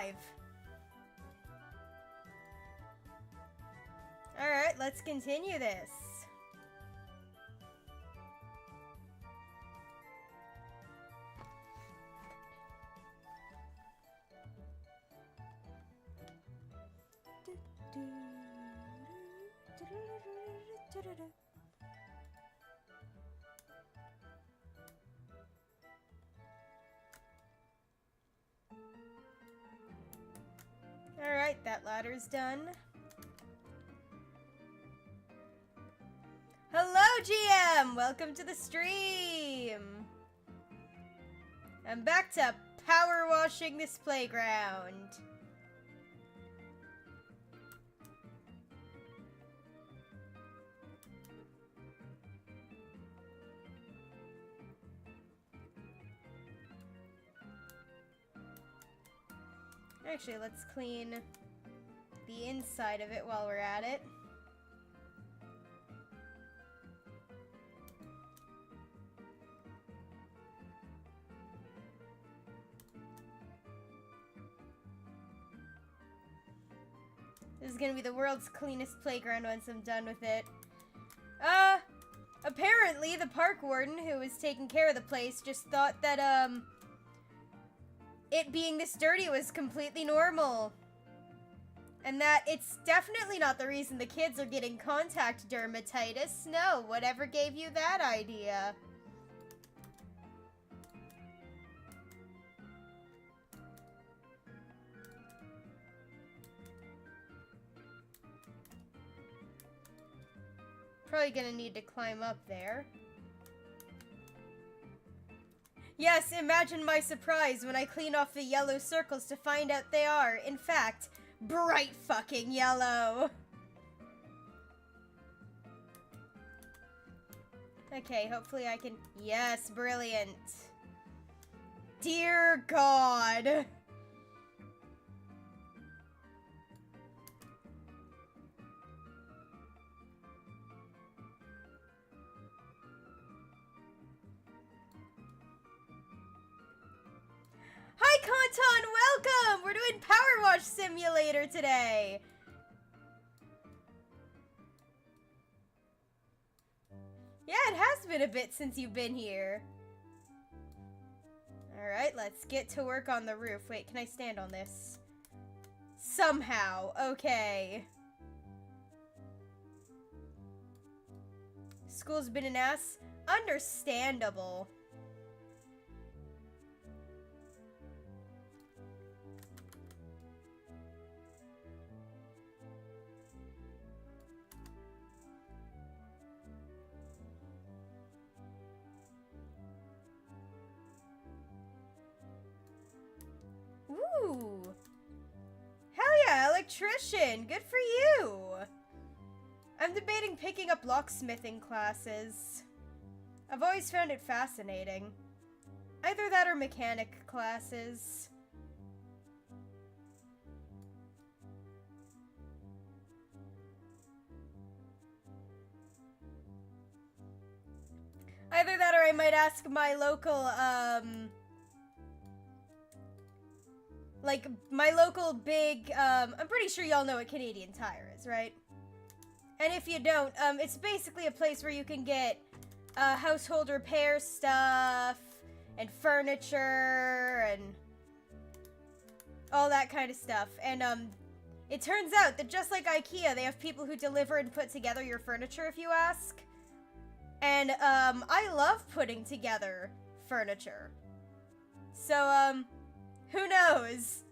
5. Alright, let's continue this. Alright, that ladder's done. Hello, GM! Welcome to the stream! I'm back to power washing this playground. Actually, let's clean the inside of it while we're at it. This is gonna be the world's cleanest playground once I'm done with it. Apparently the park warden who was taking care of the place just thought that, it being this dirty was completely normal. And that it's definitely not the reason the kids are getting contact dermatitis. No, whatever gave you that idea? Probably gonna need to climb up there. Yes, imagine my surprise when I clean off the yellow circles to find out they are, in fact, bright fucking yellow. Okay, hopefully I can... Yes, brilliant. Dear God. Hi, Kanton! Welcome! We're doing Power Wash Simulator today! Yeah, it has been a bit since you've been here. Alright, let's get to work on the roof. Wait, can I stand on this? Somehow. Okay. School's been an ass? Understandable. Ooh. Hell yeah, electrician. Good for you. I'm debating picking up locksmithing classes. I've always found it fascinating. Either that or mechanic classes. Either that or I might ask my local, like, my local big, I'm pretty sure y'all know what Canadian Tire is, right? And if you don't, it's basically a place where you can get, household repair stuff, and furniture, and all that kind of stuff. And, it turns out that just like IKEA, they have people who deliver and put together your furniture if you ask. And, I love putting together furniture. So, who knows?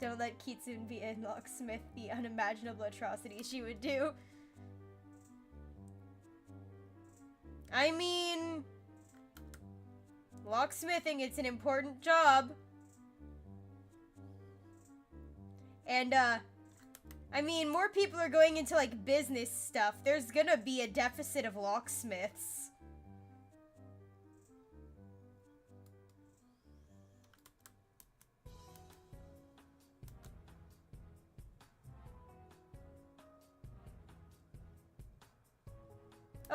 Don't let Kitsune be in locksmith, the unimaginable atrocities she would do. I mean, locksmithing, it's an important job. And, I mean, more people are going into, like, business stuff. There's gonna be a deficit of locksmiths.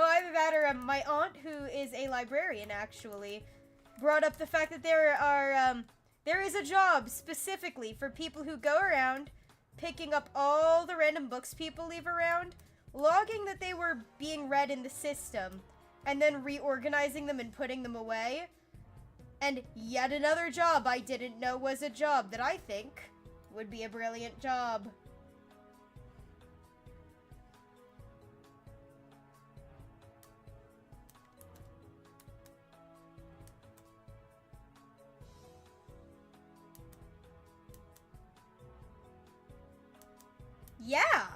Oh, I either that or my aunt, who is a librarian, actually, brought up the fact that there is a job specifically for people who go around picking up all the random books people leave around, logging that they were being read in the system, and then reorganizing them and putting them away. And yet another job I didn't know was a job that I think would be a brilliant job. Yeah!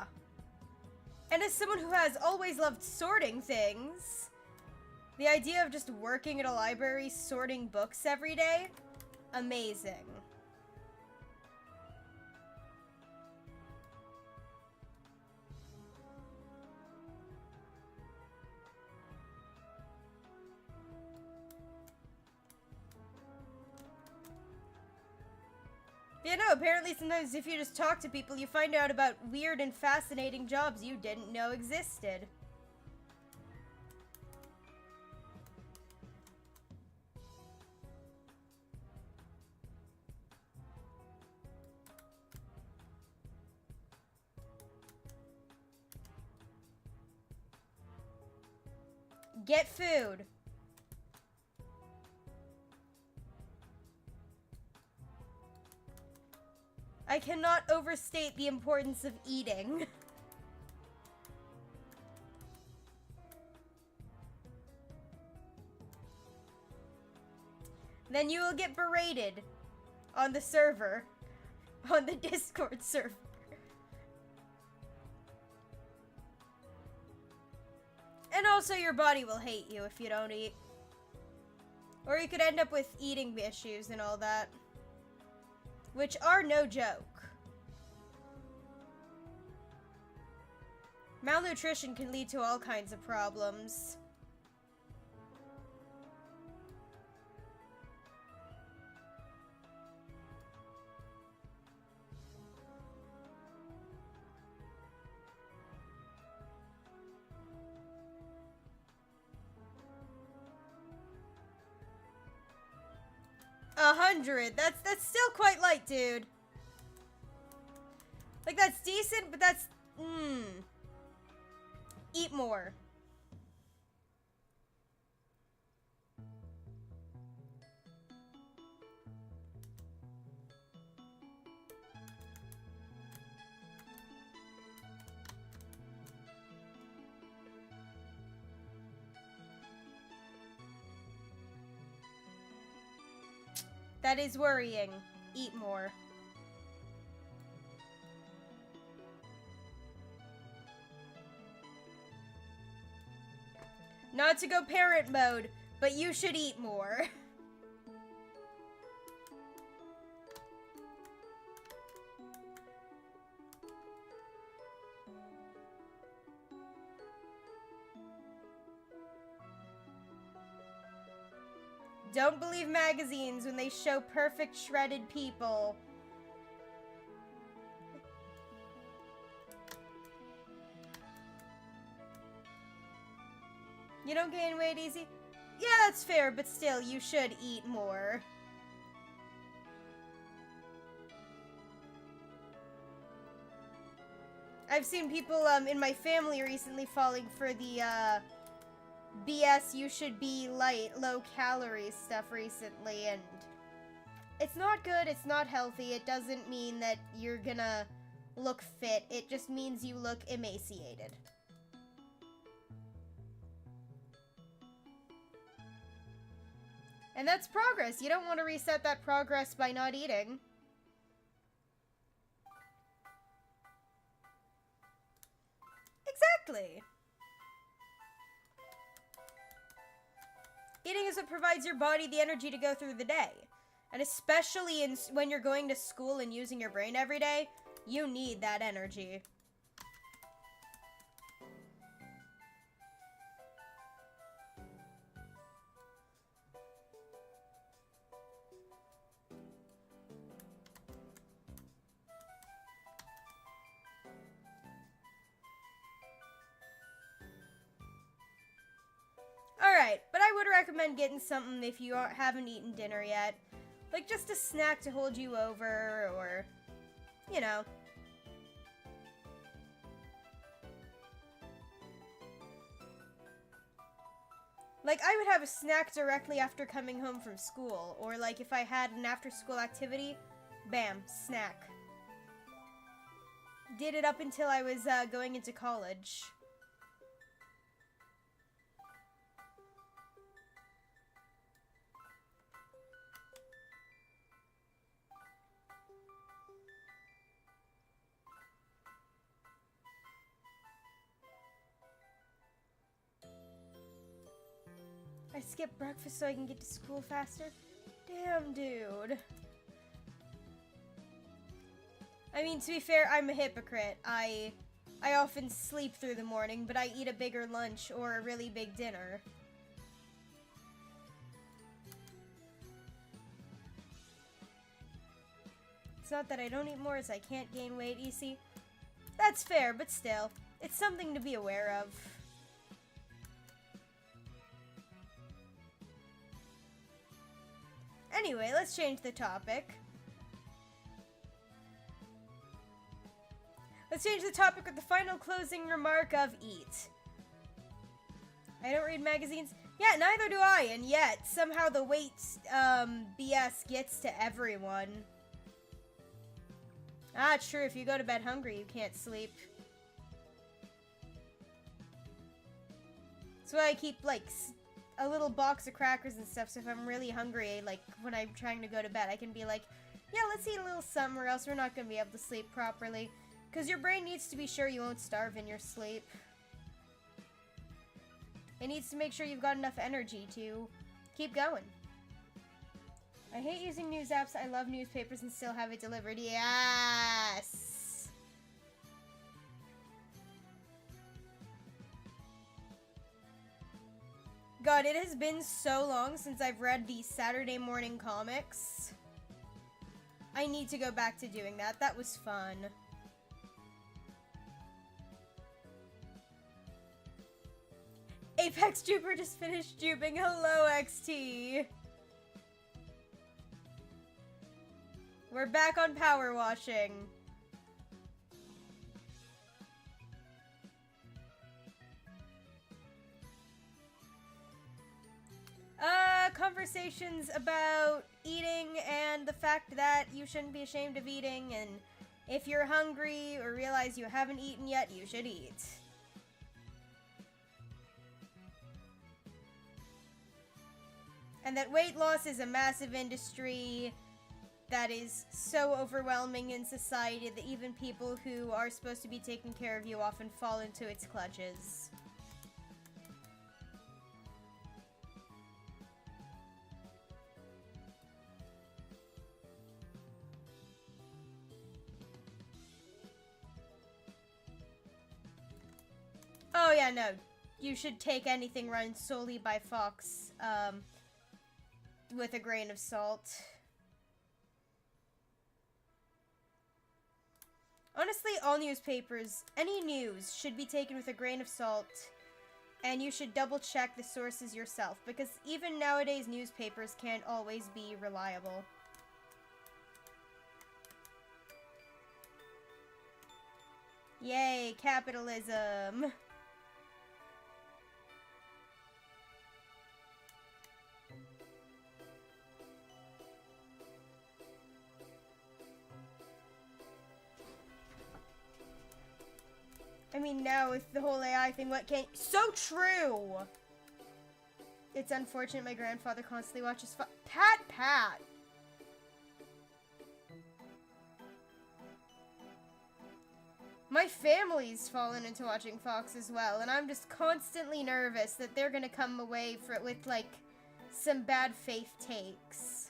And as someone who has always loved sorting things, the idea of just working at a library sorting books every day, amazing. Yeah, no, apparently sometimes if you just talk to people, you find out about weird and fascinating jobs you didn't know existed. Get food. I cannot overstate the importance of eating. Then you will get berated on the server, on the Discord server. And also your body will hate you if you don't eat. Or you could end up with eating issues and all that. Which are no joke. Malnutrition can lead to all kinds of problems. That's still quite light, dude. Like, that's decent, but that's... Eat more. That is worrying. Eat more. Not to go parent mode, but you should eat more. Don't believe magazines when they show perfect shredded people. You don't gain weight easy? Yeah, that's fair, but still, you should eat more. I've seen people in my family recently falling for the BS you should be light, low calorie stuff recently, and it's not good, it's not healthy. It doesn't mean that you're gonna look fit, it just means you look emaciated. And that's progress. You don't want to reset that progress by not eating. Exactly. Eating is what provides your body the energy to go through the day. And especially when you're going to school and using your brain every day, you need that energy. recommend getting something if you haven't eaten dinner yet. Like, just a snack to hold you over, or, you know. Like, I would have a snack directly after coming home from school, or, like, if I had an after-school activity, bam, snack. Did it up until I was going into college. I skipped breakfast so I can get to school faster? Damn, dude. I mean, to be fair, I'm a hypocrite. I often sleep through the morning, but I eat a bigger lunch or a really big dinner. It's not that I don't eat more, as I can't gain weight, you see. That's fair, but still, it's something to be aware of. Anyway, let's change the topic. Let's change the topic with the final closing remark of eat. I don't read magazines. Yeah, neither do I, and yet, somehow the weight, BS gets to everyone. Ah, true, if you go to bed hungry, you can't sleep. That's why I keep, like, a little box of crackers and stuff, so if I'm really hungry, like, when I'm trying to go to bed, I can be like, yeah, let's eat a little something or else we're not going to be able to sleep properly. Because your brain needs to be sure you won't starve in your sleep. It needs to make sure you've got enough energy to keep going. I hate using news apps. I love newspapers and still have it delivered. Yes! God, it has been so long since I've read the Saturday morning comics. I need to go back to doing that. That was fun. Apex Juper just finished juping. Hello, XT. We're back on power washing. Conversations about eating and the fact that you shouldn't be ashamed of eating, and if you're hungry or realize you haven't eaten yet, you should eat. And that weight loss is a massive industry that is so overwhelming in society that even people who are supposed to be taking care of you often fall into its clutches. Oh yeah, no. You should take anything run solely by Fox, with a grain of salt. Honestly, all newspapers, any news, should be taken with a grain of salt, and you should double check the sources yourself, because even nowadays newspapers can't always be reliable. Yay, capitalism! I mean, now with the whole AI thing, what can... So true! It's unfortunate my grandfather constantly watches Pat! My family's fallen into watching Fox as well, and I'm just constantly nervous that they're gonna come away with, like, some bad faith takes.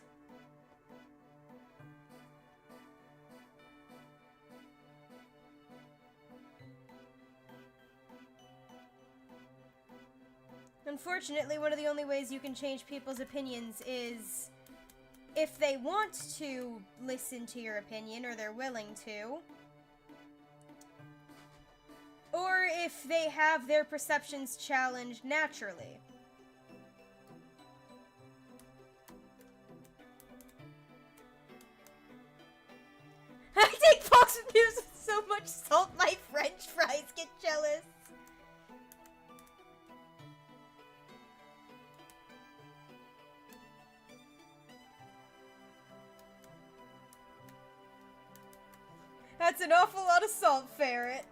Unfortunately, one of the only ways you can change people's opinions is if they want to listen to your opinion, or they're willing to, or if they have their perceptions challenged naturally. That's an awful lot of salt, ferret.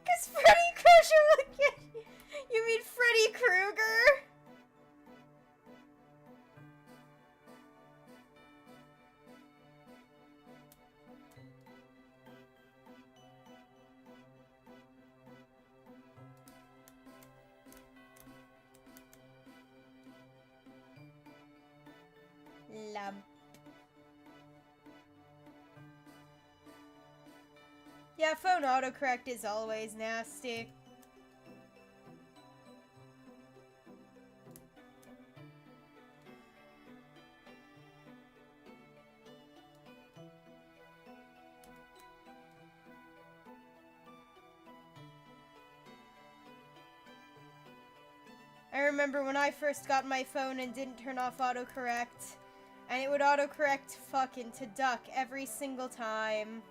Cause Freddy Crusher will get you. You mean Freddy Krueger? Lump. Yeah, phone autocorrect is always nasty. I remember when I first got my phone and didn't turn off autocorrect, and it would autocorrect fucking to duck every single time.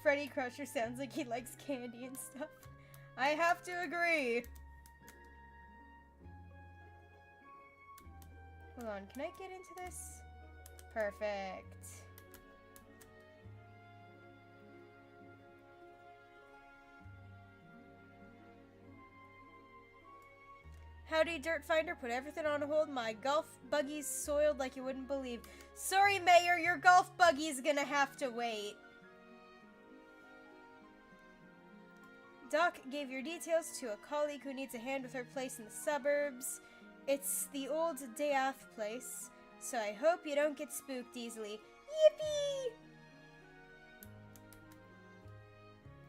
Freddy Crusher sounds like he likes candy and stuff. I have to agree. Hold on, can I get into this? Perfect. Howdy, Dirt Finder. Put everything on hold. My golf buggy's soiled like you wouldn't believe. Sorry, Mayor, your golf buggy's gonna have to wait. Doc gave your details to a colleague who needs a hand with her place in the suburbs. It's the old Death place, so I hope you don't get spooked easily. Yippee!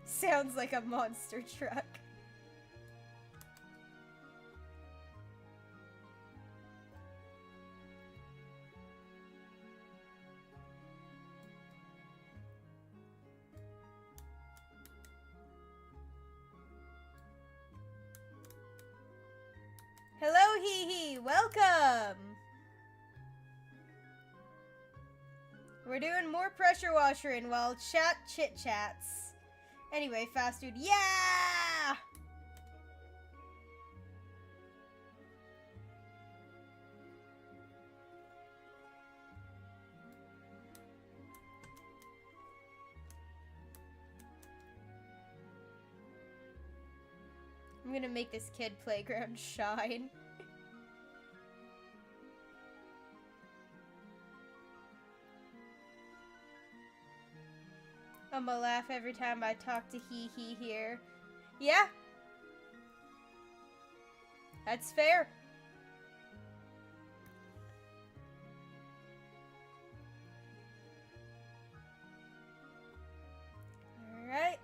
Sounds like a monster truck. Hello, Hee Hee! Welcome! We're doing more pressure washering while chat chit-chats. Anyway, fast food. Yeah! I'm gonna make this kid playground shine. I'm gonna laugh every time I talk to Hee Hee here. Yeah? That's fair. Alright.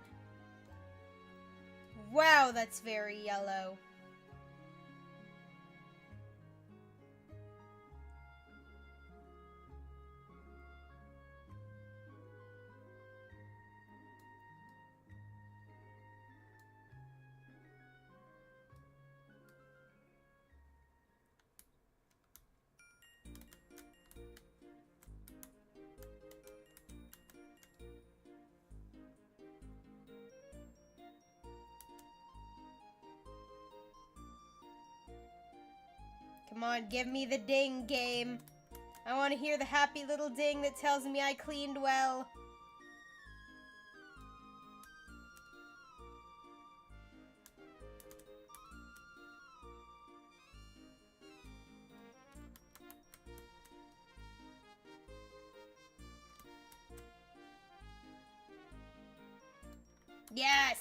Wow, that's very yellow. Come on, give me the ding, game. I want to hear the happy little ding that tells me I cleaned well. Yes!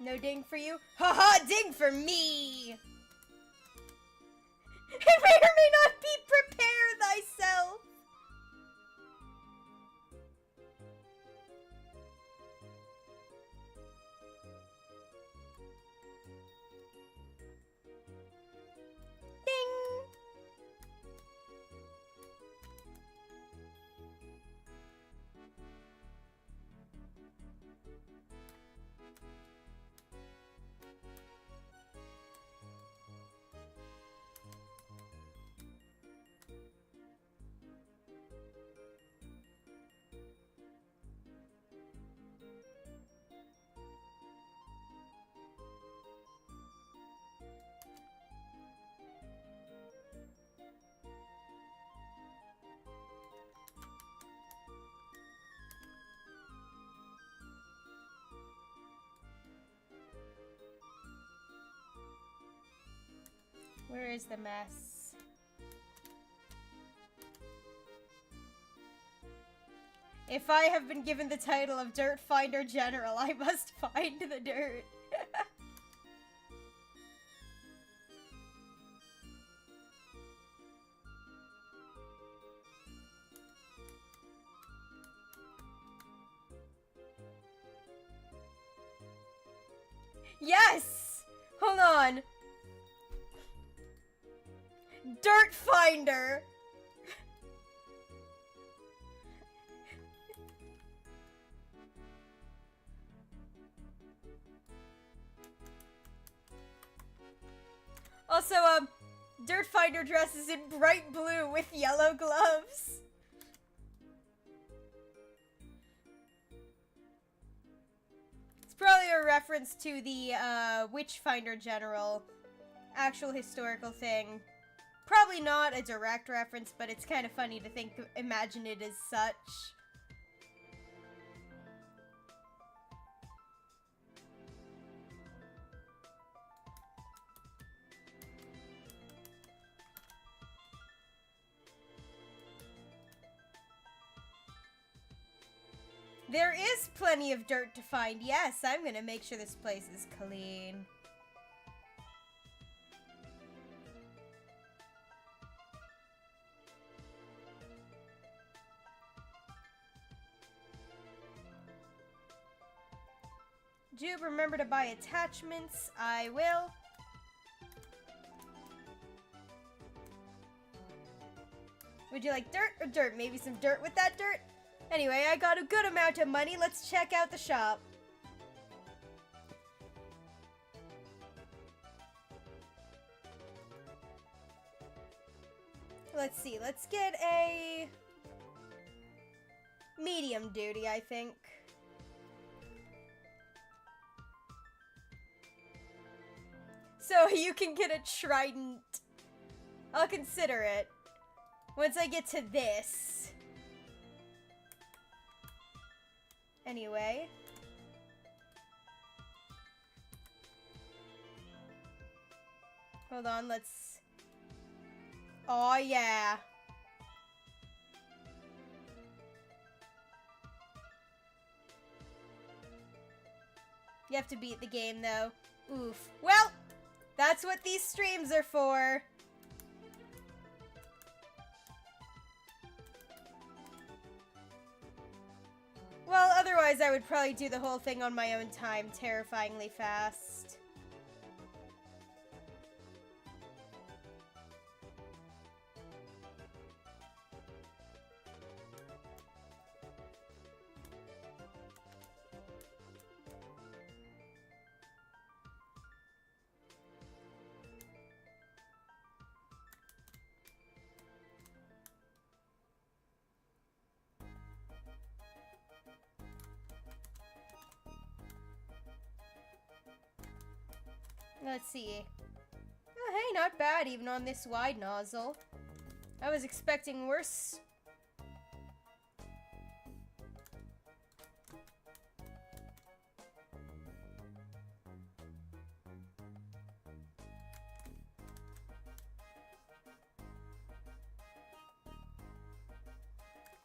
No ding for you? Haha, ding for me! I may or may not be prepared Where is the mess? If I have been given the title of Dirt Finder General, I must find the dirt. Yes! Hold on. Dirt Finder! Also, Dirt Finder dresses in bright blue with yellow gloves. It's probably a reference to the, Witchfinder General actual historical thing. Probably not a direct reference, but it's kind of funny to imagine it as such. There is plenty of dirt to find. Yes, I'm gonna make sure this place is clean. Jube, remember to buy attachments. I will. Would you like dirt or dirt? Maybe some dirt with that dirt? Anyway, I got a good amount of money. Let's check out the shop. Let's see. Let's get a medium duty, I think. So you can get a trident. I'll consider it once I get to this. Anyway. Hold on, let's... Oh, yeah. You have to beat the game, though. Oof. Well, that's what these streams are for. Well, otherwise I would probably do the whole thing on my own time, terrifyingly fast. Let's see. Oh, hey, not bad, even on this wide nozzle. I was expecting worse.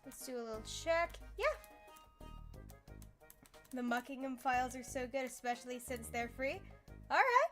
Let's do a little check. Yeah. The Muckingham files are so good, especially since they're free. All right.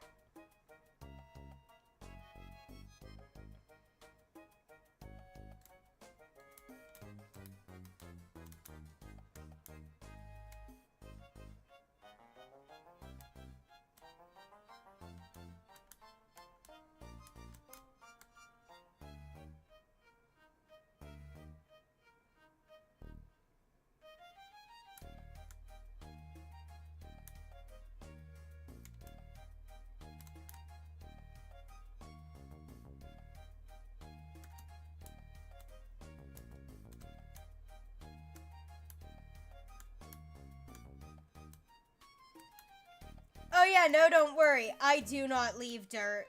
Oh yeah, no, don't worry. I do not leave dirt.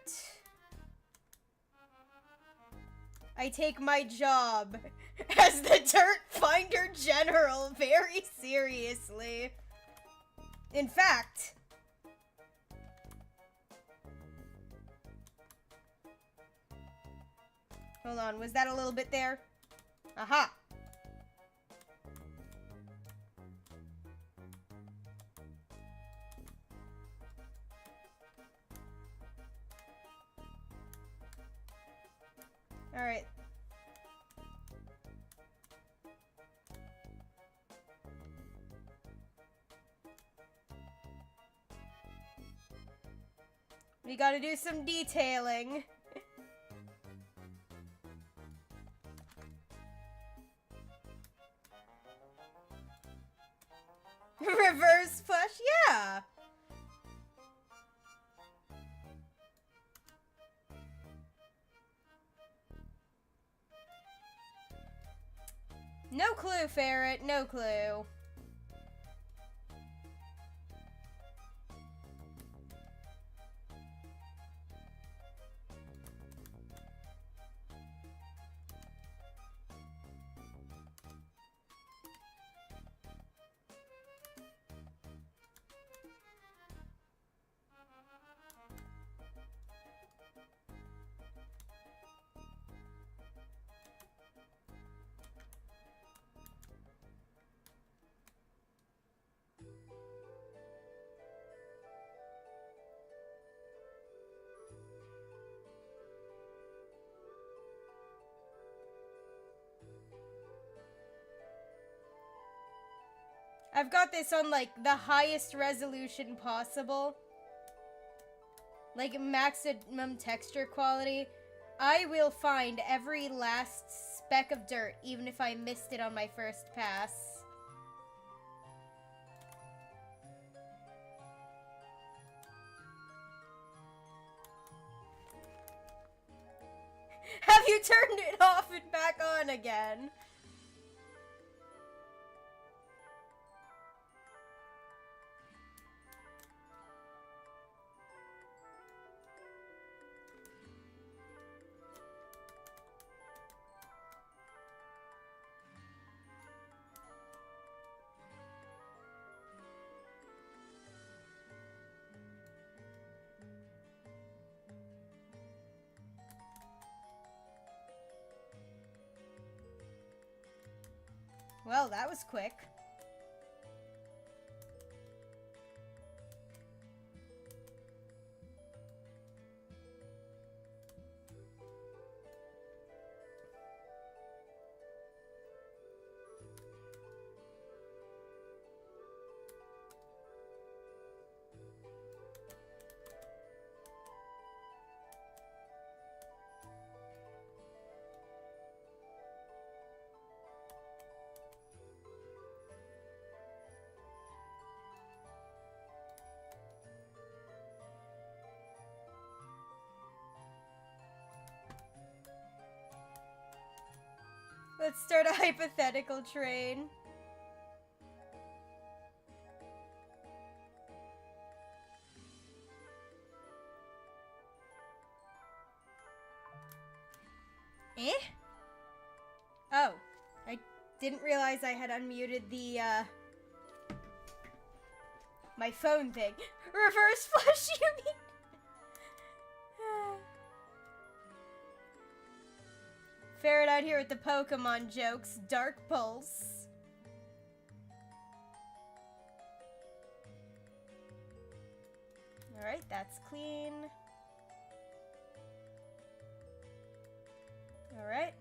I take my job as the Dirt Finder General very seriously. In fact, Hold on, was that a little bit there? Aha! Alright. We gotta do some detailing. Reverse flush? Yeah! No clue, Ferret. No clue. I've got this on, like, the highest resolution possible. Like, maximum texture quality. I will find every last speck of dirt, even if I missed it on my first pass. Have you turned it off and back on again? Well, that was quick. Let's start a hypothetical train. Eh? Oh, I didn't realize I had unmuted the, my phone thing. Reverse flush, you mean? Ferret out here with the Pokemon jokes. Dark Pulse. Alright, that's clean. Alright.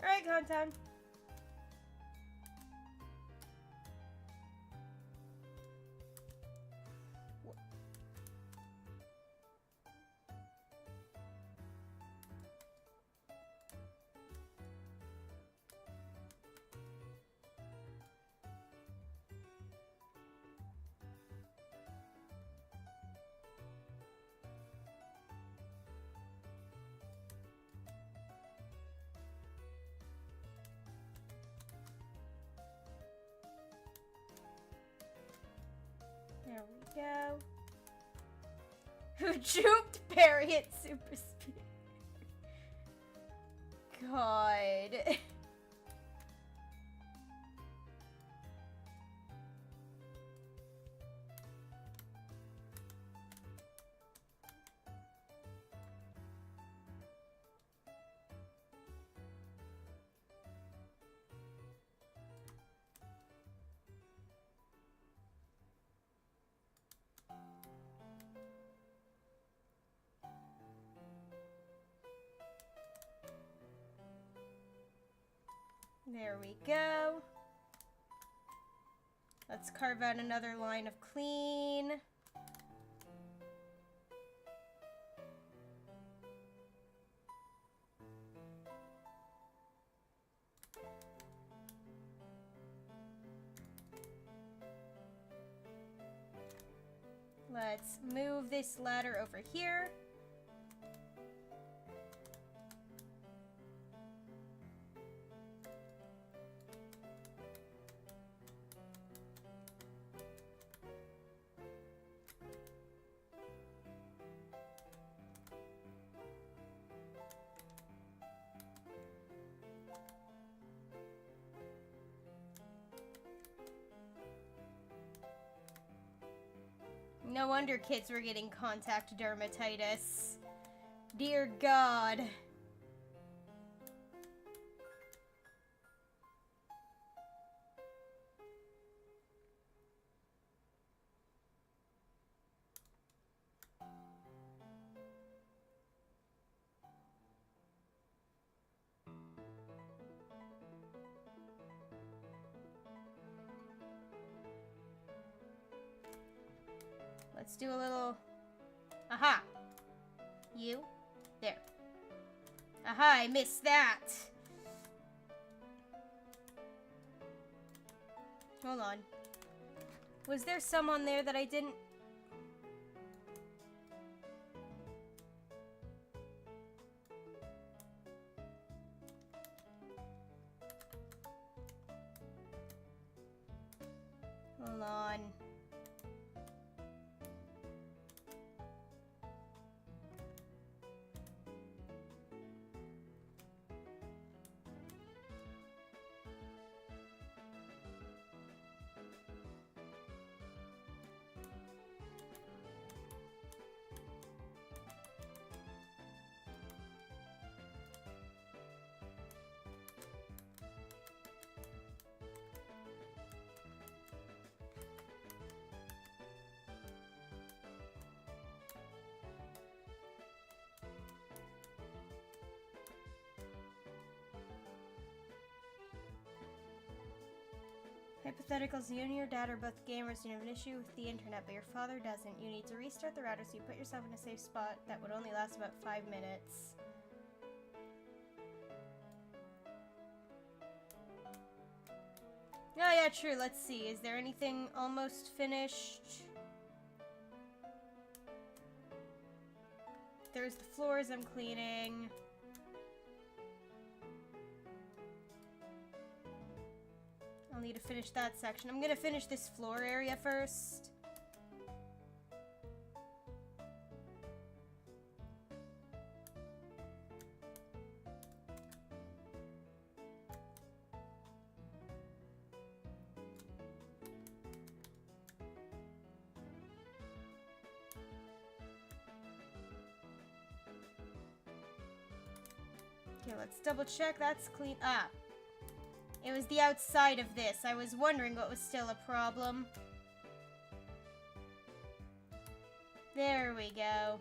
Alright, Conton. go. Who juked Barry at super speed? God. There we go. Let's carve out another line of clean. Let's move this ladder over here. No wonder kids were getting contact dermatitis. Dear God. Let's do a little... Aha! You. There. Aha, I missed that! Hold on. Was there some on there that I didn't... Hold on. Hypotheticals, you and your dad are both gamers. You have an issue with the internet, but your father doesn't. You need to restart the router so you put yourself in a safe spot that would only last about 5 minutes. Oh yeah, true. Let's see. Is there anything almost finished? There's the floors I'm cleaning. I'll need to finish that section. I'm gonna finish this floor area first. Okay, let's double check. That's clean. Ah. It was the outside of this. I was wondering what was still a problem. There we go.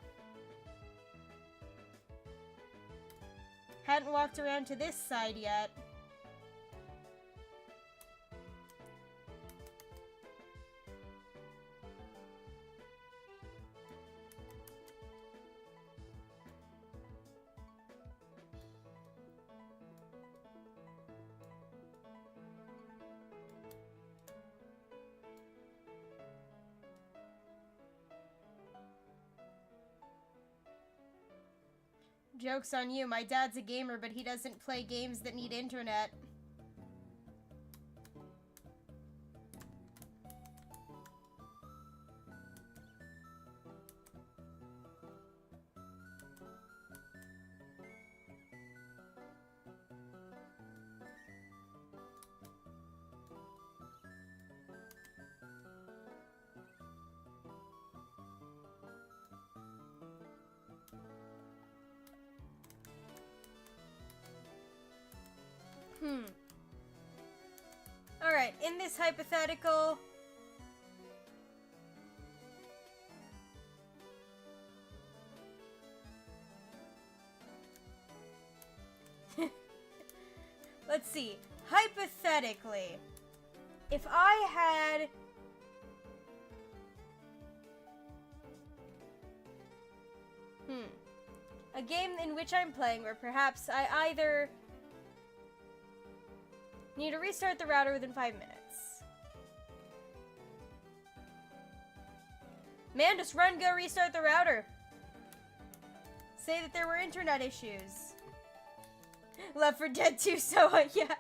Hadn't walked around to this side yet. Joke's on you. My dad's a gamer, but he doesn't play games that need internet. Alright, in this hypothetical... Let's see. Hypothetically, if I had... a game in which I'm playing where perhaps I either need to restart the router within 5 minutes. Man, just run, go restart the router. Say that there were internet issues. Left 4 Dead 2, so yeah.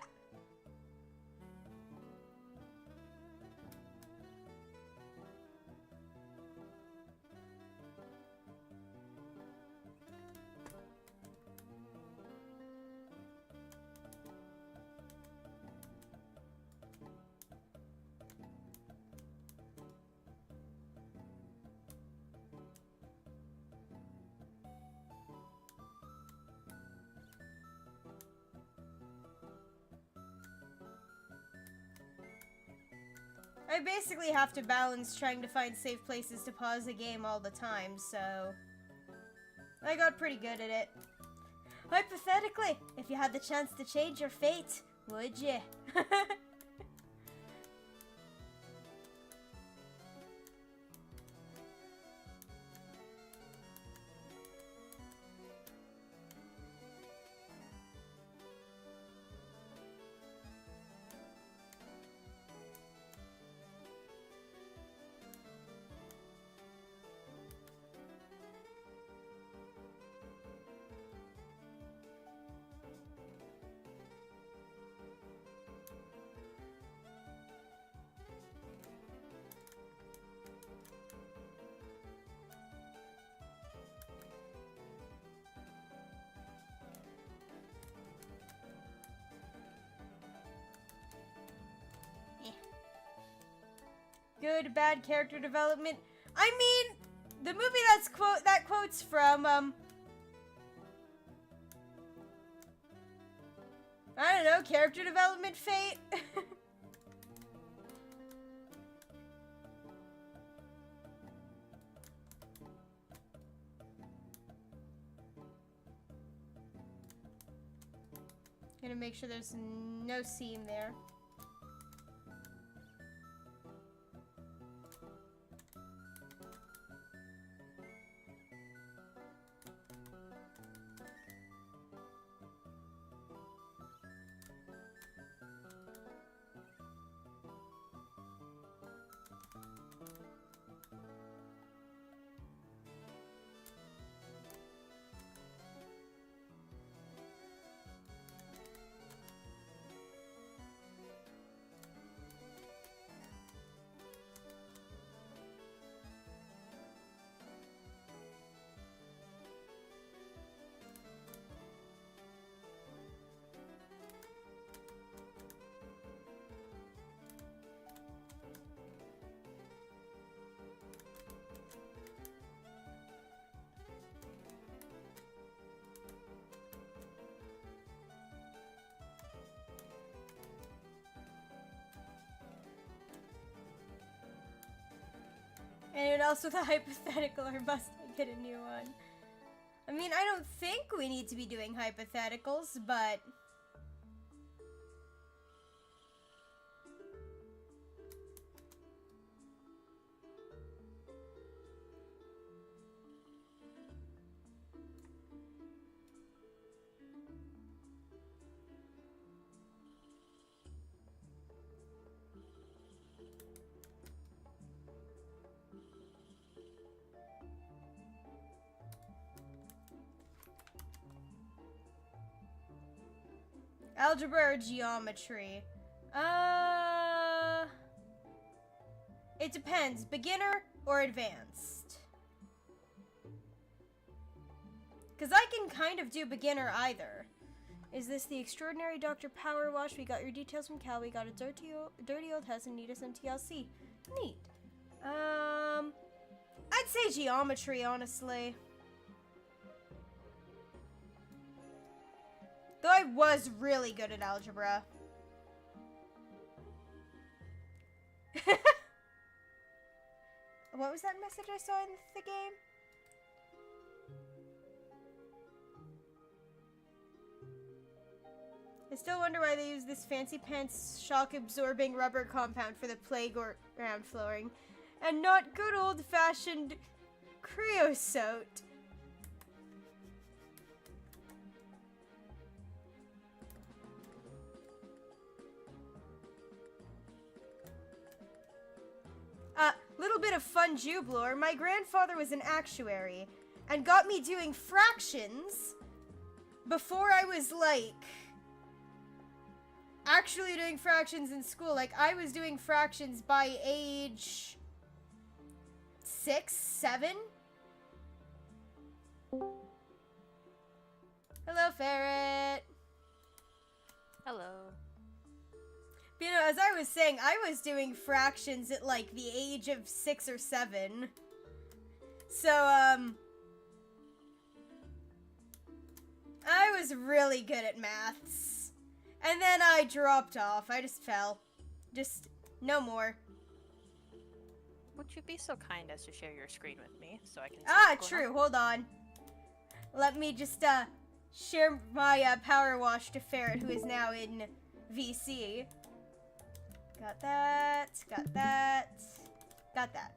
I basically have to balance trying to find safe places to pause the game all the time, so I got pretty good at it. Hypothetically, if you had the chance to change your fate, would you? Good, bad character development. I mean, the movie that quotes from, I don't know, character development fate? Gonna make sure there's no seam there. Anyone else with a hypothetical, or must I get a new one? I mean, I don't think we need to be doing hypotheticals, but... Algebra or geometry? It depends. Beginner or advanced? Because I can kind of do beginner either. Is this the extraordinary Dr. Power Wash? We got your details from Cal. We got a dirty old house and need us some TLC. Neat. I'd say geometry, honestly. Though I was really good at algebra. What was that message I saw in the game? I still wonder why they use this fancy pants shock-absorbing rubber compound for the playground flooring, and not good old-fashioned creosote. Little bit of fun jublor. My grandfather was an actuary and got me doing fractions before I was, like, actually doing fractions in school. Like, I was doing fractions by age 6, 7. Hello, Ferret. Hello. But, you know, as I was saying, I was doing fractions at, like, the age of 6 or 7. So, I was really good at maths. And then I dropped off. I just fell. Just, no more. Would you be so kind as to share your screen with me so I can see Ah, true. Hold on. Let me just, share my, power wash to Ferret, who is now in VC. Got that. Got that. Got that.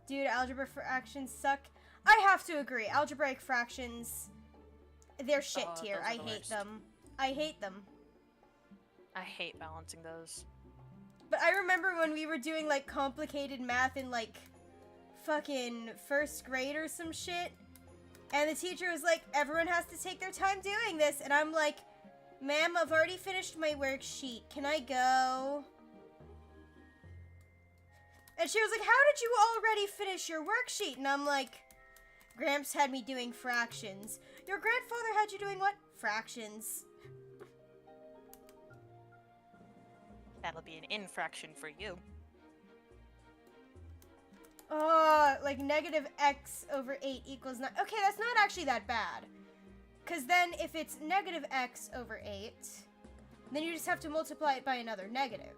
Dude, algebra fractions suck. I have to agree. Algebraic fractions, they're shit tier. I hate them. I hate them. I hate balancing those. But I remember when we were doing, like, complicated math in, like, fucking first grade or some shit. And the teacher was like, everyone has to take their time doing this. And I'm like, ma'am, I've already finished my worksheet. Can I go? And she was like, how did you already finish your worksheet? And I'm like, Gramps had me doing fractions. Your grandfather had you doing what? Fractions. That'll be an infraction for you. Oh, like negative x over 8 equals 9. Okay, that's not actually that bad. Because then if it's negative x over 8, then you just have to multiply it by another negative.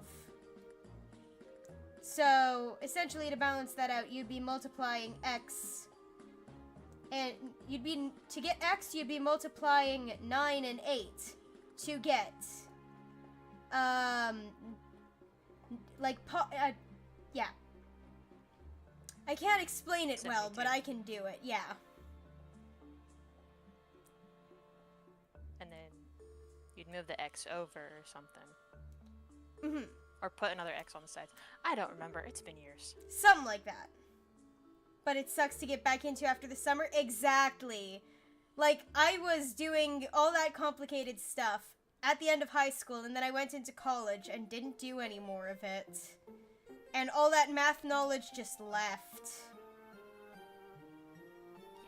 So, essentially to balance that out, you'd be multiplying x, and to get x, you'd be multiplying 9 and 8 to get, yeah. I can't explain it well, but I can do it, yeah. And then you'd move the x over or something. Mm-hmm. Or put another x on the sides. I don't remember. It's been years. Something like that. But it sucks to get back into after the summer. Exactly. Like, I was doing all that complicated stuff at the end of high school, and then I went into college and didn't do any more of it. And all that math knowledge just left.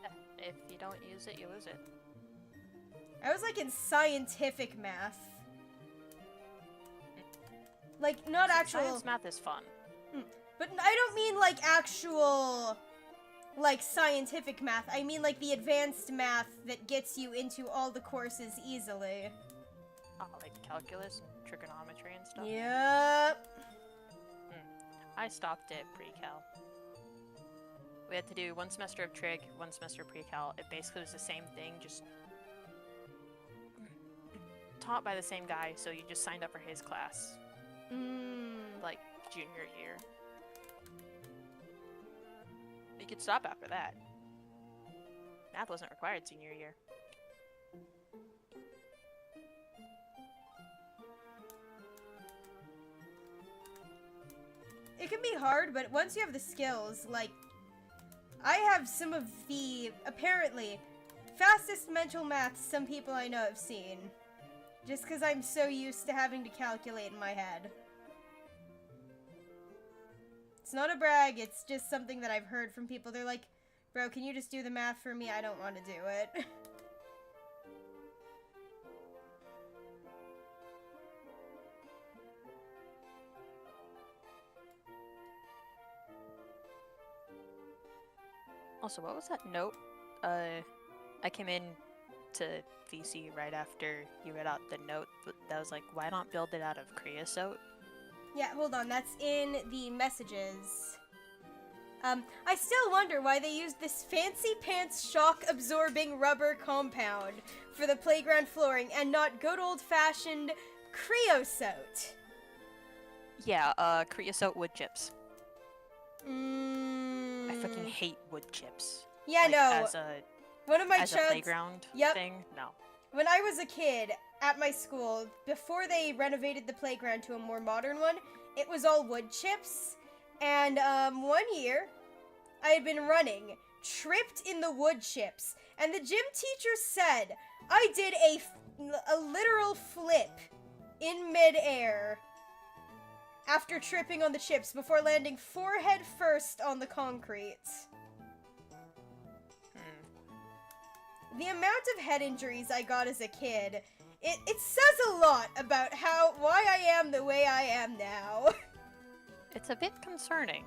Yeah, if you don't use it, you lose it. I was, like, in scientific math. Like, not actual... Science math is fun. But I don't mean, like, actual, like, scientific math. I mean, like, the advanced math that gets you into all the courses easily. Oh, like calculus and trigonometry and stuff? Yep. I stopped at pre-cal. We had to do 1 semester of trig, 1 semester of pre-cal. It basically was the same thing, just taught by the same guy, so you just signed up for his class. Like, junior year. You could stop after that. Math wasn't required senior year. It can be hard, but once you have the skills, like, I have some of the, apparently, fastest mental math some people I know have seen. Just because I'm so used to having to calculate in my head. It's not a brag, it's just something that I've heard from people. They're like, bro, can you just do the math for me? I don't want to do it. Also, what was that note? I came in to VC right after you read out the note that was like, why not build it out of creosote? Yeah, hold on. That's in the messages. I still wonder why they used this fancy pants shock-absorbing rubber compound for the playground flooring and not good old-fashioned creosote. Yeah, creosote wood chips. I fucking hate wood chips. Yeah, like, no. One of my as a playground thing? No. When I was a kid at my school, before they renovated the playground to a more modern one, it was all wood chips. And one year, I had been running, tripped in the wood chips, and the gym teacher said I did a literal flip in midair after tripping on the chips before landing forehead first on the concrete. The amount of head injuries I got as a kid, it says a lot about why I am the way I am now. It's a bit concerning.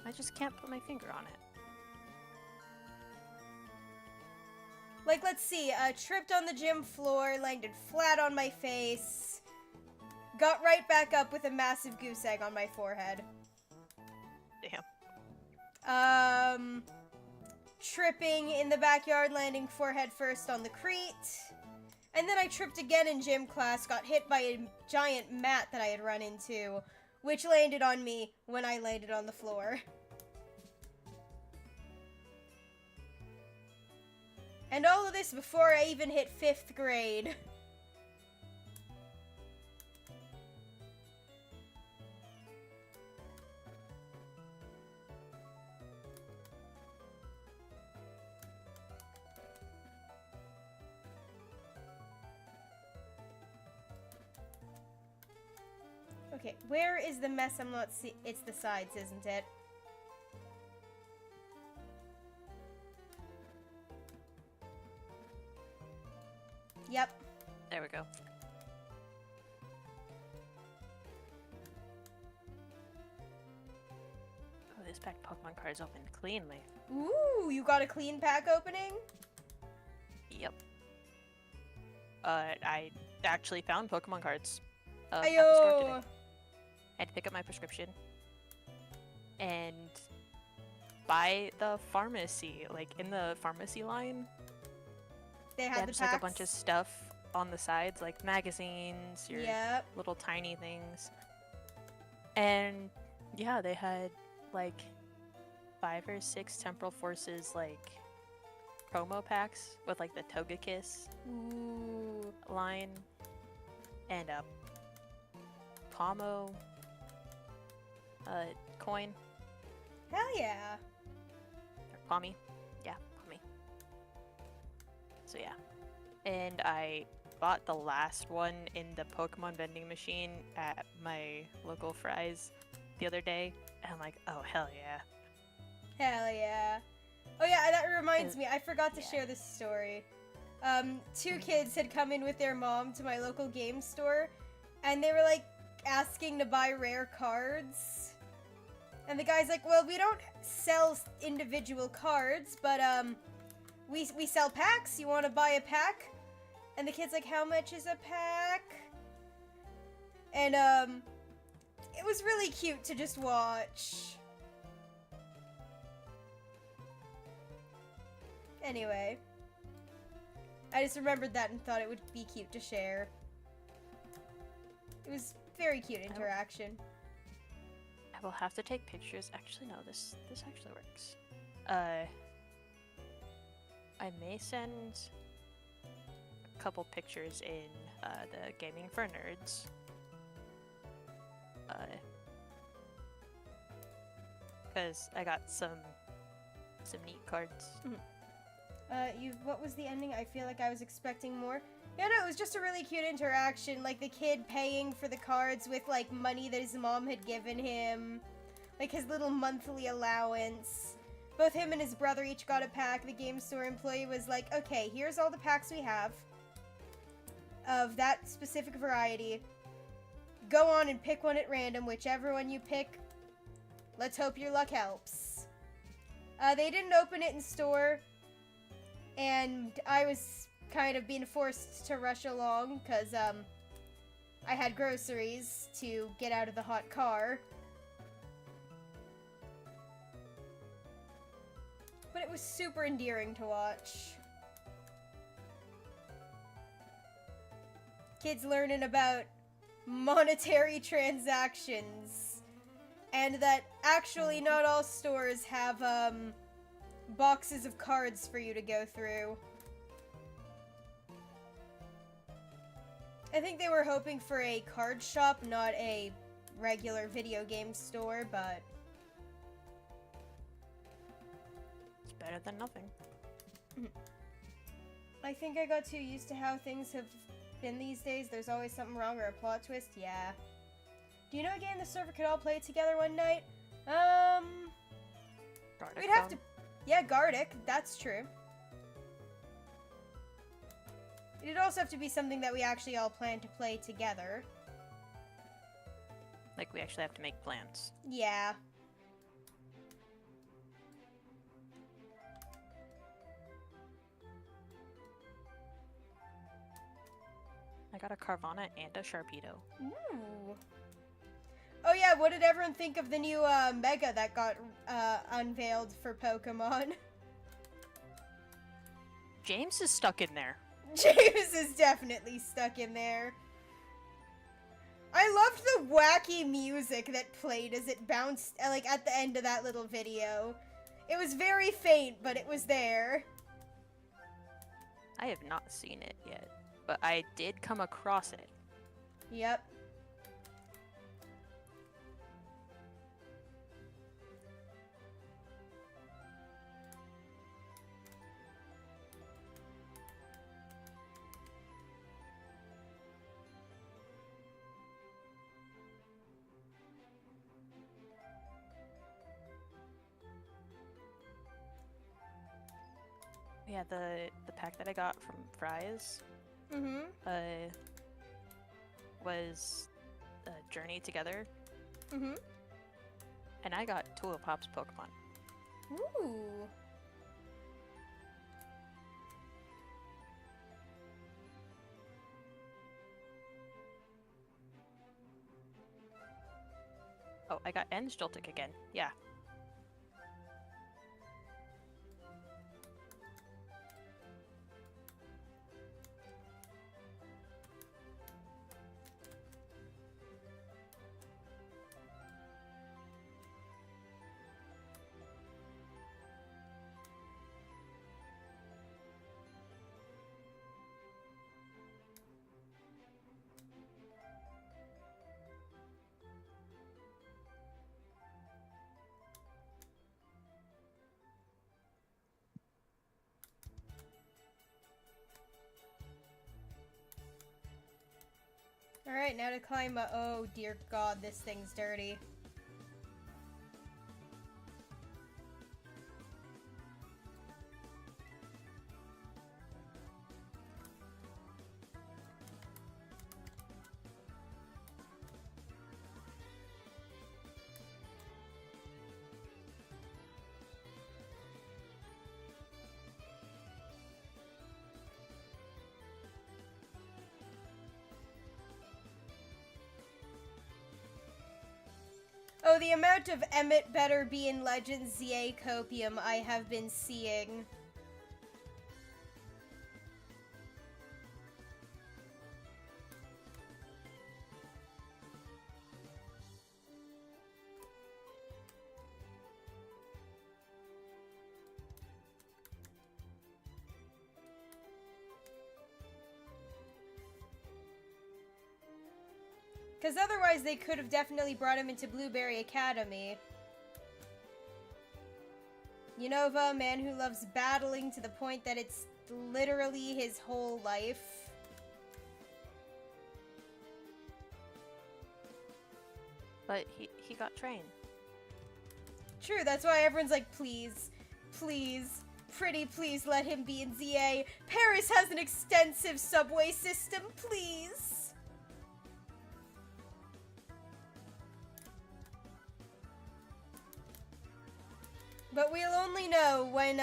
I just can't put my finger on it. Like, let's see, tripped on the gym floor, landed flat on my face, got right back up with a massive goose egg on my forehead. Damn. Tripping in the backyard, landing forehead first on the crete. And then I tripped again in gym class, got hit by a giant mat that I had run into, which landed on me when I landed on the floor. And all of this before I even hit 5th grade. Okay, where is the mess I'm not see- It's the sides, isn't it? Yep. There we go. Oh, this pack Pokemon cards opened cleanly. Ooh, you got a clean pack opening? Yep. I actually found Pokemon cards at the store today. Ayo! I had to pick up my prescription and buy the pharmacy, like in the pharmacy line. They They had had the just packs? like a bunch of stuff on the sides, like magazines, your Yep. little tiny things. And yeah, they had like 5 or 6 Temporal Forces like promo packs with like the Togekiss Ooh. line and a Pomo coin. Hell yeah. Or Pommy. Yeah, Pommy. So yeah. And I bought the last one in the Pokemon vending machine at my local Fry's the other day. And I'm like, oh, hell yeah. Hell yeah. Oh yeah, that reminds me, I forgot to yeah. share this story. 2 kids had come in with their mom to my local game store, and they were like asking to buy rare cards. And the guy's like, well, we don't sell individual cards, but we sell packs. You want to buy a pack? And the kid's like, how much is a pack? And it was really cute to just watch. Anyway, I just remembered that and thought it would be cute to share. It was very cute interaction. I will have to take pictures. Actually, no, this actually works. I may send a couple pictures in the Gaming for Nerds. Because I got some neat cards. What was the ending? I feel like I was expecting more. Yeah, no, it was just a really cute interaction. Like, the kid paying for the cards with, like, money that his mom had given him. Like, his little monthly allowance. Both him and his brother each got a pack. The game store employee was like, okay, here's all the packs we have of that specific variety. Go on and pick one at random. Whichever one you pick, let's hope your luck helps. They didn't open it in store, and I was kind of being forced to rush along because I had groceries to get out of the hot car. But it was super endearing to watch. Kids learning about monetary transactions, and that actually not all stores have boxes of cards for you to go through. I think they were hoping for a card shop, not a regular video game store, but it's better than nothing. I think I got too used to how things have been these days. There's always something wrong or a plot twist. Yeah. Do you know a game the server could all play together one night? Gardic We'd have phone? to... Yeah, Gardic. That's true. It'd also have to be something that we actually all plan to play together. Like, we actually have to make plans. Yeah. I got a Carvana and a Sharpedo. Ooh. Oh yeah, what did everyone think of the new Mega that got unveiled for Pokemon? James is stuck in there. James is definitely stuck in there. I loved the wacky music that played as it bounced, like, at the end of that little video. It was very faint, but it was there. I have not seen it yet, but I did come across it. Yep. Yeah, the pack that I got from Fry's was Journey Together, and I got Pop's Pokemon. Ooh. Oh, I got Joltik again. Yeah. Alright, now to climb a... Oh, dear God, this thing's dirty. Oh, the amount of Emmett better be in Legends ZA copium I have been seeing. Because otherwise they could have definitely brought him into Blueberry Academy. Unova, a man who loves battling to the point that it's literally his whole life. But he got trained. True, that's why everyone's like, please, please, pretty please let him be in ZA. Paris has an extensive subway system, please. But we'll only know when,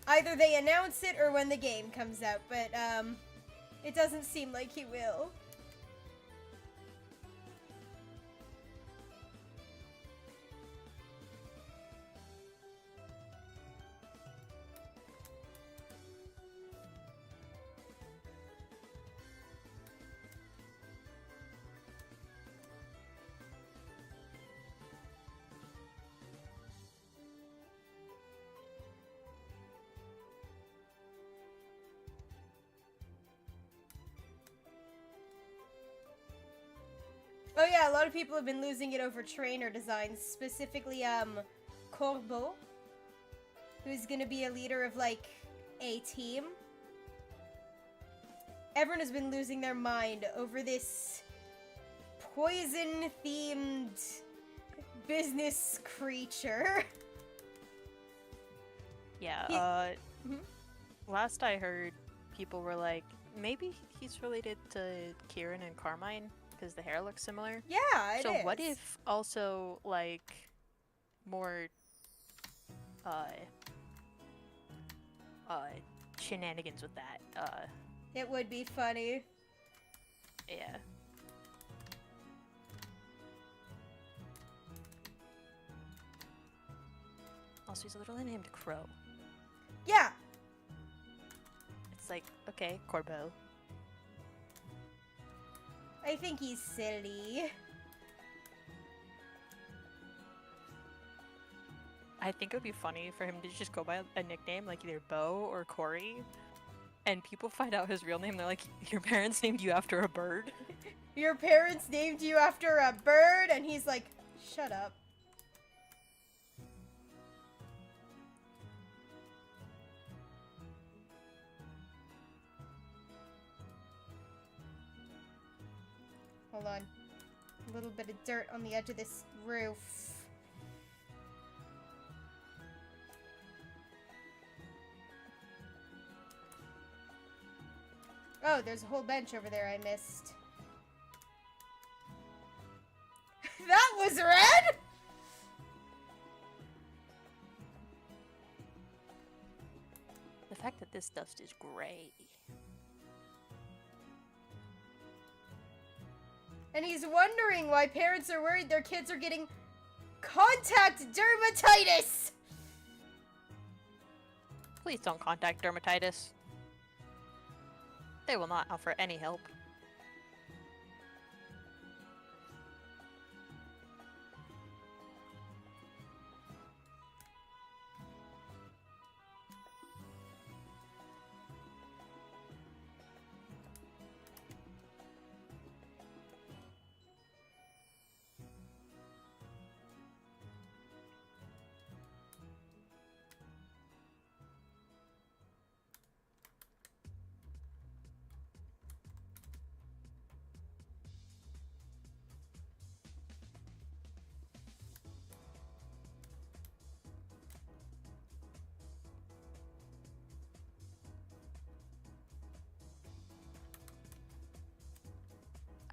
either they announce it or when the game comes out, but, it doesn't seem like he will. Oh yeah, a lot of people have been losing it over trainer designs, specifically, Corbeau, who's gonna be a leader of, like, a team. Everyone has been losing their mind over this poison-themed business creature. Yeah, last I heard, people were like, maybe he's related to Kieran and Carmine, because the hair looks similar. Yeah, it is. So what if also, like, more, shenanigans with that, It would be funny. yeah. Also, he's literally named Crow. Yeah. It's like, okay, Corbeau. I think he's silly. I think it would be funny for him to just go by a nickname like either Bo or Corey, and people find out his real name. They're like, "Your parents named you after a bird." Your parents named you after a bird, and he's like, shut up. Hold on. A little bit of dirt on the edge of this roof. Oh, there's a whole bench over there I missed. That was red? The fact that this dust is gray. And he's wondering why parents are worried their kids are getting contact dermatitis. Please don't contact dermatitis. They will not offer any help.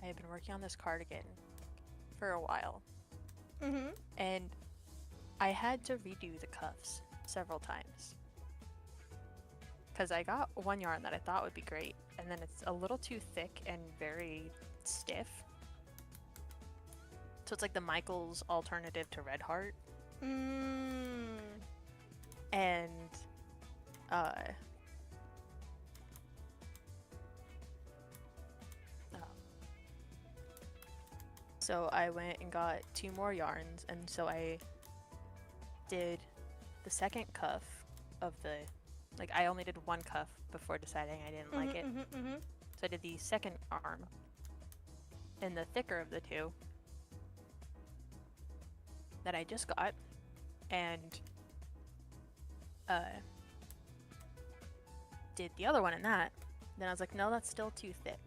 I have been working on this cardigan for a while, and I had to redo the cuffs several times. Because I got one yarn that I thought would be great, and then it's a little too thick and very stiff. So it's like the Michaels alternative to Red Heart. And, so I went and got 2 more yarns, and so I did the second cuff of the, like, I only did one cuff before deciding I didn't like it. So I did the second arm in the thicker of the 2 that I just got, and did the other one in that. Then I was like, no, that's still too thick.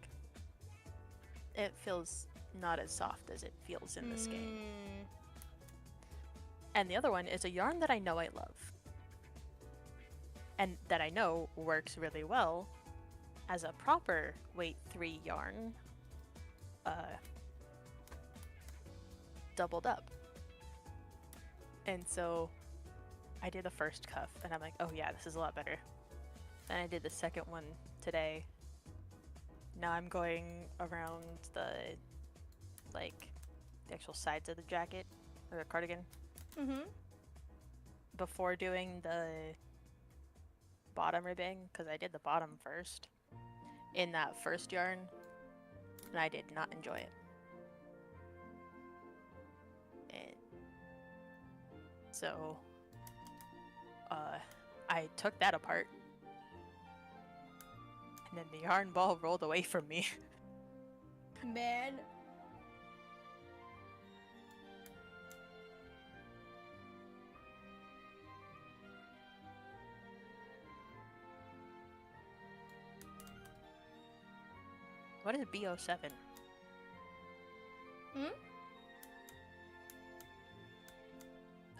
It feels not as soft as it feels in this game. And the other one is a yarn that I know I love, and that I know works really well as a proper weight 3 yarn, doubled up. And so I did the first cuff, and I'm like, oh yeah, this is a lot better. Then I did the second one today. Now I'm going around the, like, the actual sides of the jacket, or the cardigan. Mm-hmm. Before doing the bottom ribbing, because I did the bottom first, in that first yarn, and I did not enjoy it. And so, I took that apart, and then the yarn ball rolled away from me. Man. What is BO7? Hmm?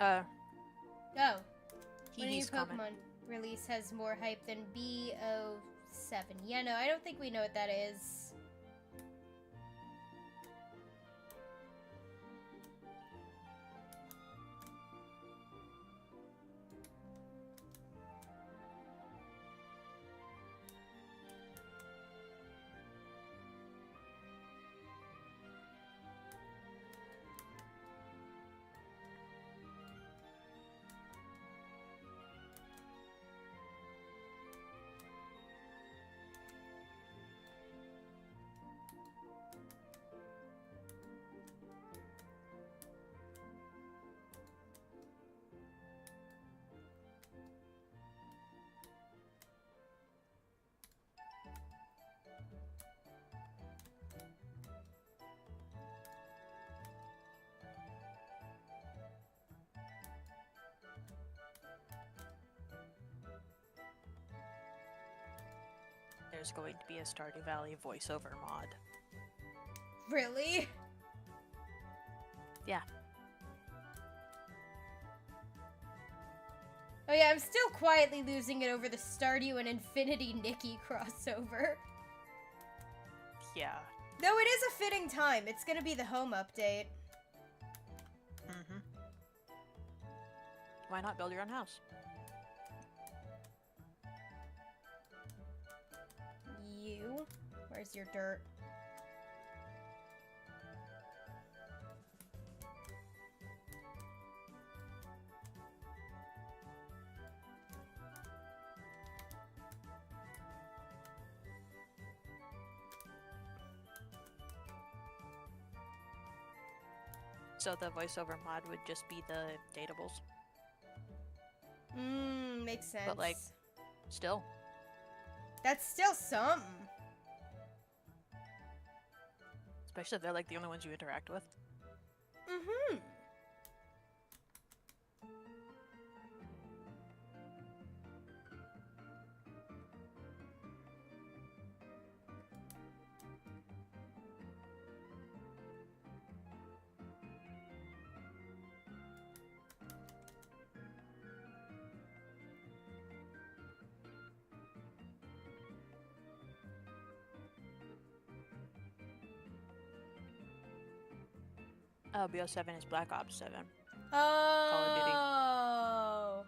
Oh. When a new He's comment. Pokemon release has more hype than BO7. Yeah, no, I don't think we know what that is. There's going to be a Stardew Valley voiceover mod. Really? Yeah. Oh yeah, I'm still quietly losing it over the Stardew and Infinity Nikki crossover. Yeah. Though it is a fitting time. It's gonna be the home update. Mm-hmm. Why not build your own house? You? Where's your dirt? So the voiceover mod would just be the datables. Makes sense. But, like, still. That's still something. Especially if they're like the only ones you interact with. Mm-hmm. Oh, BO7 is Black Ops 7. Oh.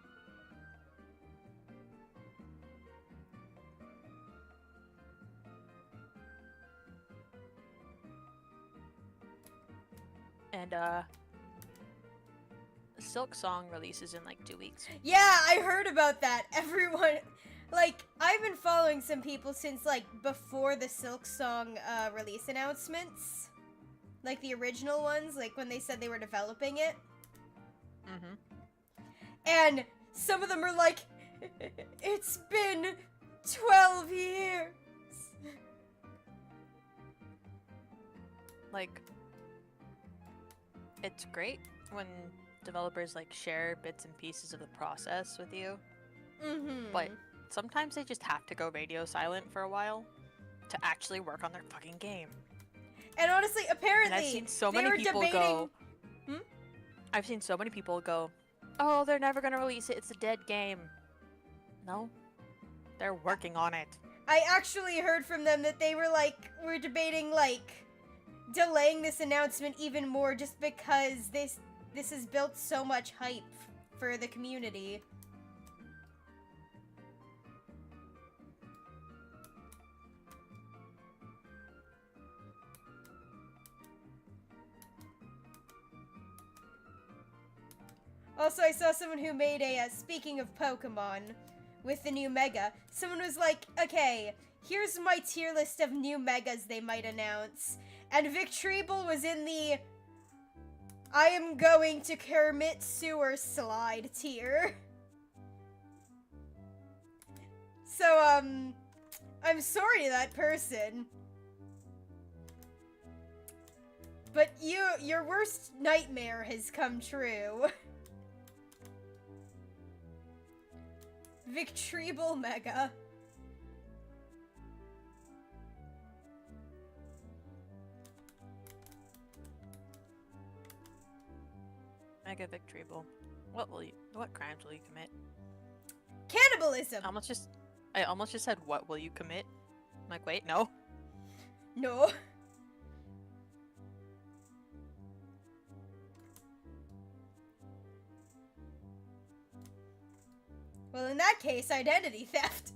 And, Silk Song releases in like 2 weeks. Yeah, I heard about that. Everyone, like, I've been following some people since, like, before the Silk Song release announcements. Like, the original ones, like, when they said they were developing it. Mm-hmm. And some of them are like, it's been 12 years. Like, it's great when developers, like, share bits and pieces of the process with you. Mm-hmm. But sometimes they just have to go radio silent for a while to actually work on their fucking game. And honestly, apparently, And I've seen so they many were people debating... go. Hmm? I've seen so many people go, "Oh, they're never gonna release it. It's a dead game." No, they're working on it. I actually heard from them that they were like, we're debating like delaying this announcement even more just because this has built so much hype for the community. Also, I saw someone who made a, speaking of Pokemon, with the new Mega, someone was like, okay, here's my tier list of new Megas they might announce. And Victreebel was in the, I am going to Kermit Sewer Slide tier. So, I'm sorry to that person. But your worst nightmare has come true. Victreebel Mega. Mega Victreebel. What crimes will you commit? Cannibalism! I almost just said, what will you commit? I'm like, wait, no. No. Well, in that case, identity theft.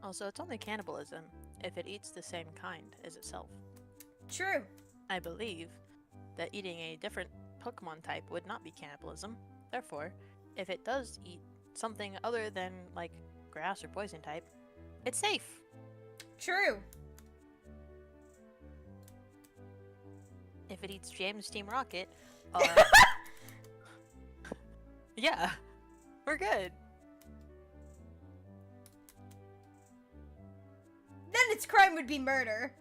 Also, it's only cannibalism if it eats the same kind as itself. True. I believe that eating a different Pokemon type would not be cannibalism. Therefore, if it does eat something other than, like, grass or poison type, it's safe. True. If it eats James Team Rocket, yeah, we're good. Then its crime would be murder.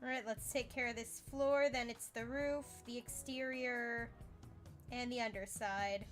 Alright, let's take care of this floor, then it's the roof, the exterior, and the underside.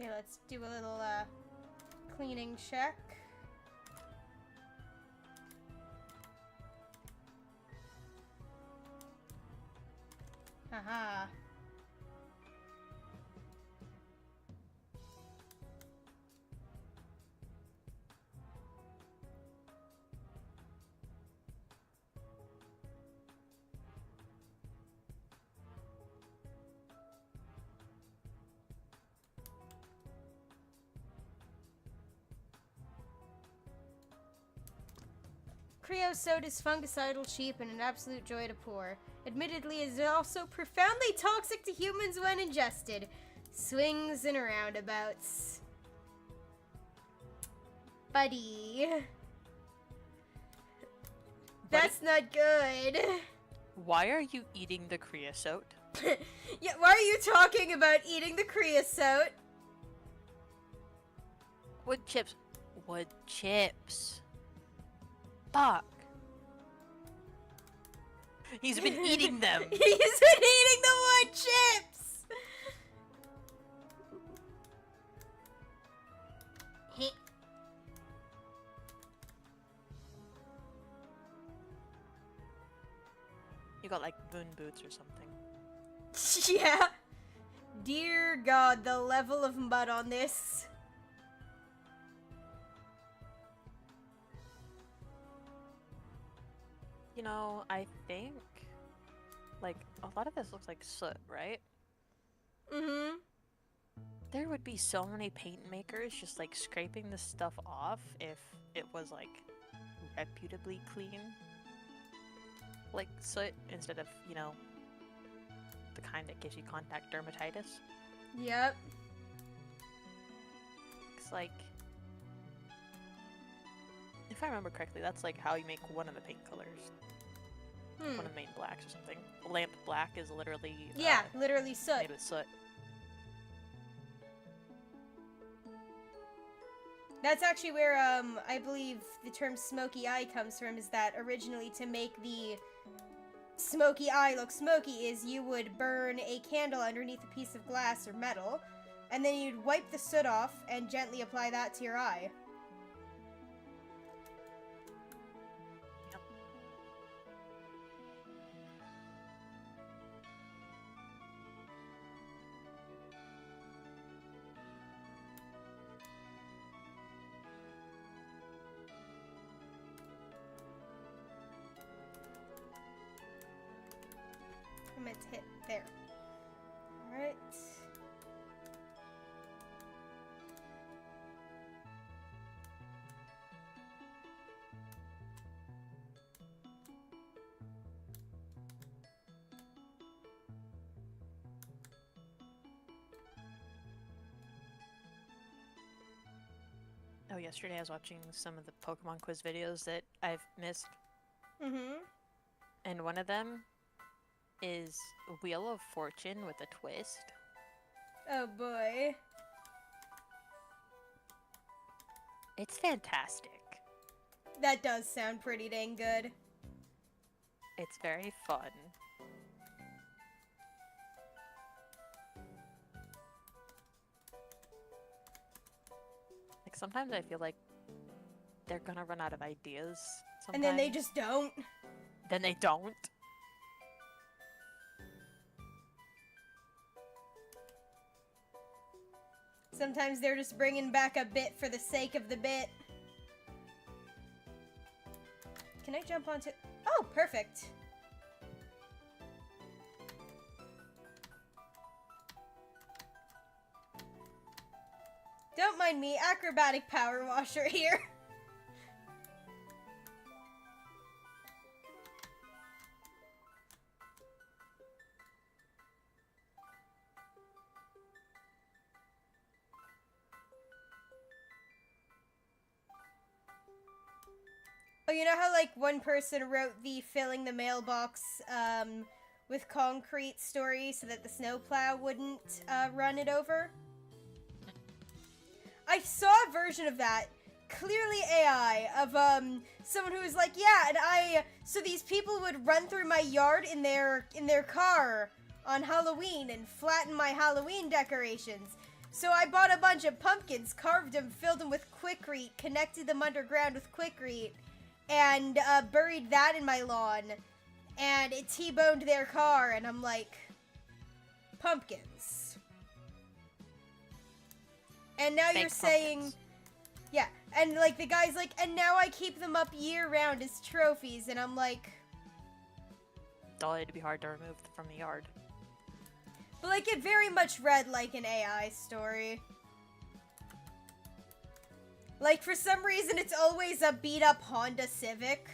Okay, let's do a little, cleaning check. Haha. Creosote is fungicidal, cheap, and an absolute joy to pour. Admittedly, it is also profoundly toxic to humans when ingested. Swings and roundabouts. Buddy. That's not good. Why are you eating the creosote? Yeah, why are you talking about eating the creosote? Wood chips. Wood chips. Fuck. He's been eating them. He's been eating the wood chips! You got like moon boots or something. Yeah. Dear God, the level of mud on this. You know, I think like a lot of this looks like soot, right? Mm-hmm. There would be so many paint makers just like scraping this stuff off if it was like reputably clean. Like soot instead of, you know, the kind that gives you contact dermatitis. Yep. It's like, if I remember correctly, that's like how you make one of the paint colors. One of the main blacks or something. Lamp black is literally yeah, literally soot. made with soot. That's actually where I believe the term smoky eye comes from, is that originally to make the smoky eye look smoky is you would burn a candle underneath a piece of glass or metal, and then you'd wipe the soot off and gently apply that to your eye. Yep. I meant to hit there. Alright. Oh, yesterday I was watching some of the Pokemon quiz videos that I've missed, Mm-hmm. and one of them is Wheel of Fortune with a twist. Oh boy. It's fantastic. That does sound pretty dang good. It's very fun. Like sometimes I feel like they're gonna run out of ideas. Sometimes. And then they just don't. Then they don't. Sometimes they're just bringing back a bit for the sake of the bit. Can I jump onto... Oh, perfect. Don't mind me, acrobatic power washer here. Oh, you know how, like, one person wrote the filling the mailbox, with concrete story so that the snowplow wouldn't, run it over? I saw a version of that, clearly AI, of, someone who was like, yeah, and so these people would run through my yard in their car on Halloween and flatten my Halloween decorations. So I bought a bunch of pumpkins, carved them, filled them with Quikrete, connected them underground with Quikrete, and buried that in my lawn, and it T-boned their car, and I'm like, pumpkins. And now Fake you're saying, pumpkins. yeah, and like the guy's like, and now I keep them up year-round as trophies, and I'm like, It'd be hard to remove from the yard. but like it very much read like an AI story. Like, for some reason, it's always a beat-up Honda Civic.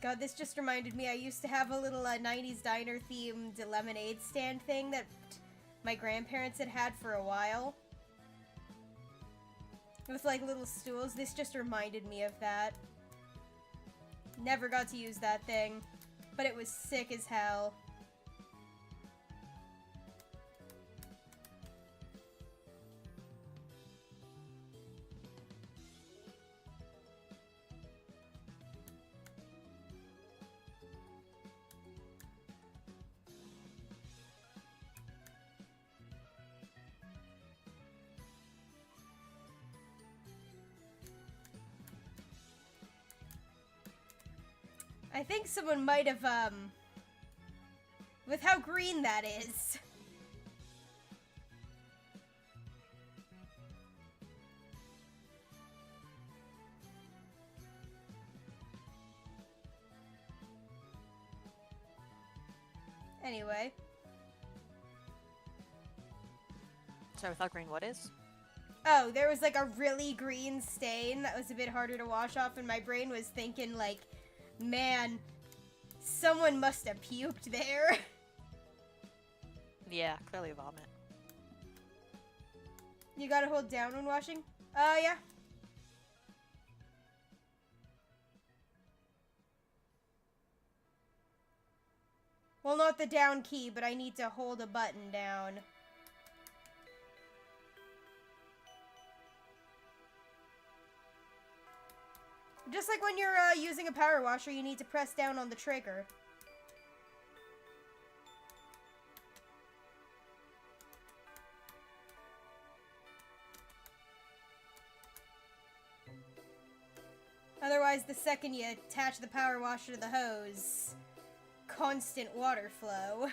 God, this just reminded me, I used to have a little 90s diner themed lemonade stand thing that my grandparents had had for a while. With like little stools. This just reminded me of that. Never got to use that thing, but it was sick as hell. I think someone might have, with how green that is. Anyway. So without green, what is? Oh, there was like a really green stain that was a bit harder to wash off, and my brain was thinking like, man, someone must have puked there. Yeah, clearly vomit. You gotta hold down when washing? Yeah. Well, not the down key, but I need to hold a button down. Just like when you're using a power washer, you need to press down on the trigger. Otherwise, the second you attach the power washer to the hose, constant water flow.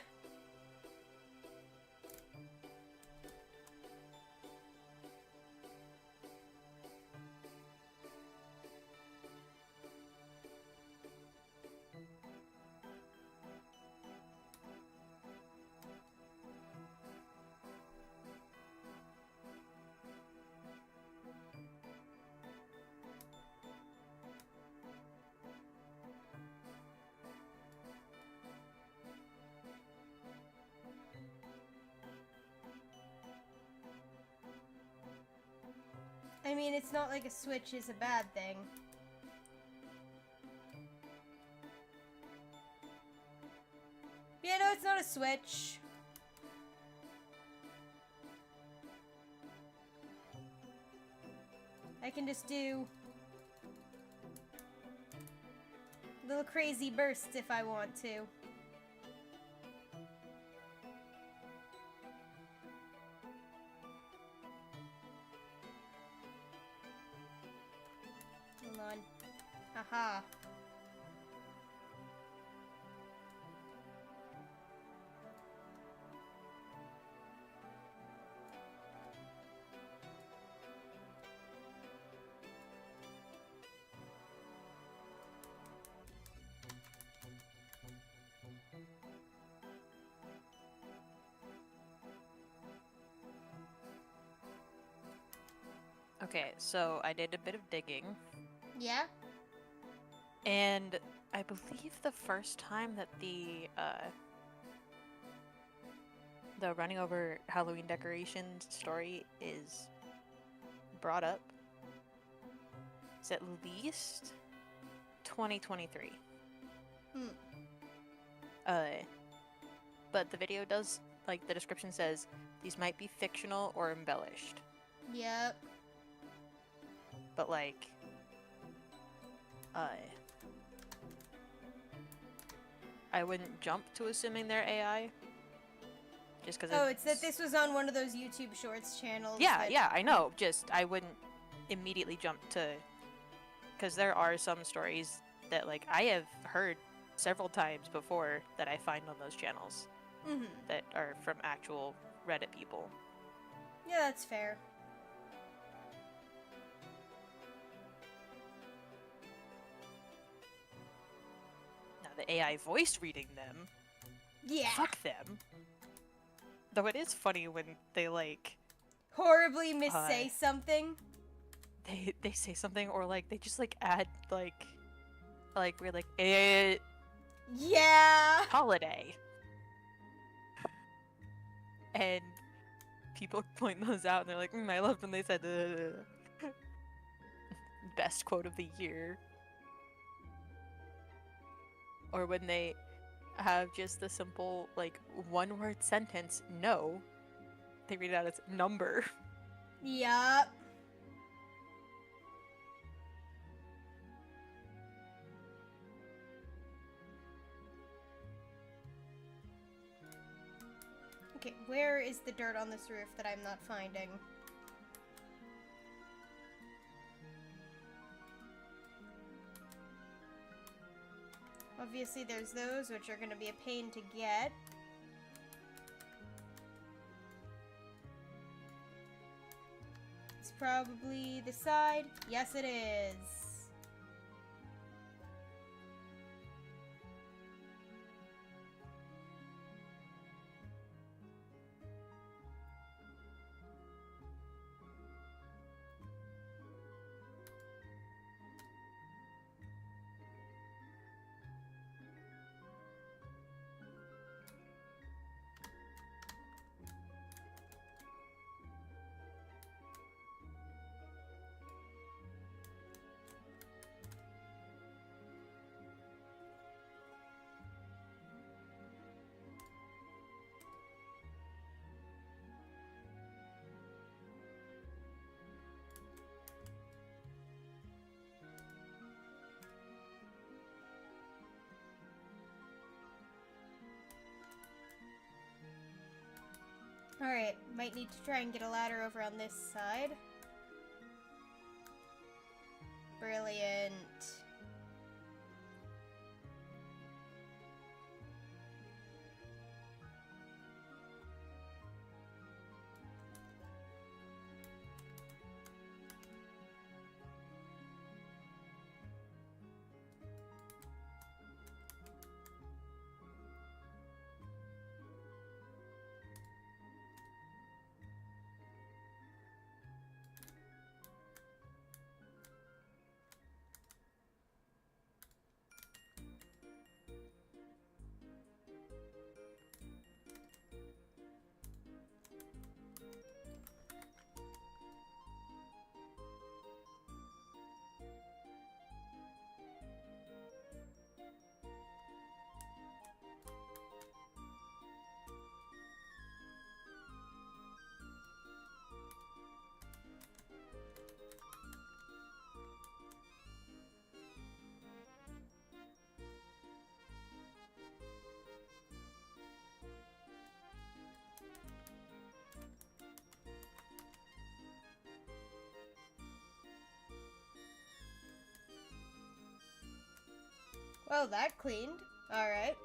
I mean, it's not like a switch is a bad thing. Yeah, no, it's not a switch. I can just do little crazy bursts if I want to. Hold on. Aha. Okay, so I did a bit of digging, Yeah? and I believe the first time that the running over Halloween decorations story is brought up is at least 2023. But the video does, like, the description says, these might be fictional or embellished. Yep. But, like, I wouldn't jump to assuming they're AI. Just because Oh, it's that this was on one of those YouTube Shorts channels. Yeah, that... yeah, I know. Just, I wouldn't immediately jump to... Because there are some stories that, like, I have heard several times before that I find on those channels. Mm-hmm. That are from actual Reddit people. Yeah, that's fair. Now, the AI voice reading them... Yeah. Fuck them. Though it is funny when they, like... Horribly missay something. They say something, or, like, they just, like, add, like, we're like, Yeah. holiday. And people point those out, and they're like, I loved when they said, best quote of the year. Or when they have just the simple, like, one-word sentence, no. They read it out as number. Yup. Okay, where is the dirt on this roof that I'm not finding? Obviously, there's those, which are gonna be a pain to get. It's probably the side. Yes, it is. Alright, might need to try and get a ladder over on this side. Brilliant. Well, that cleaned. Alright.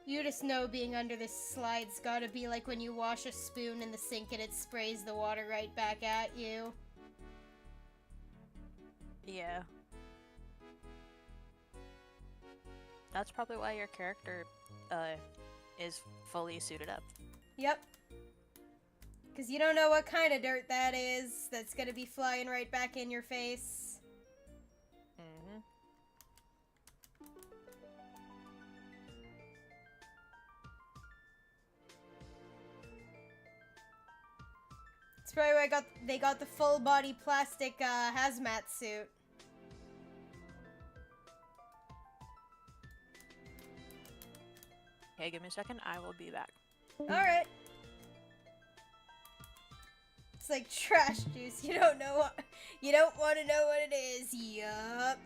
You just know being under this slide's gotta be like when you wash a spoon in the sink and it sprays the water right back at you. Yeah. That's probably why your character is fully suited up. Yep. Because you don't know what kind of dirt that is that's gonna be flying right back in your face. Mm-hmm. That's probably why they got the full body plastic hazmat suit. Okay, give me a second. I will be back. Alright. It's like trash juice. You don't want to know what it is. Yup.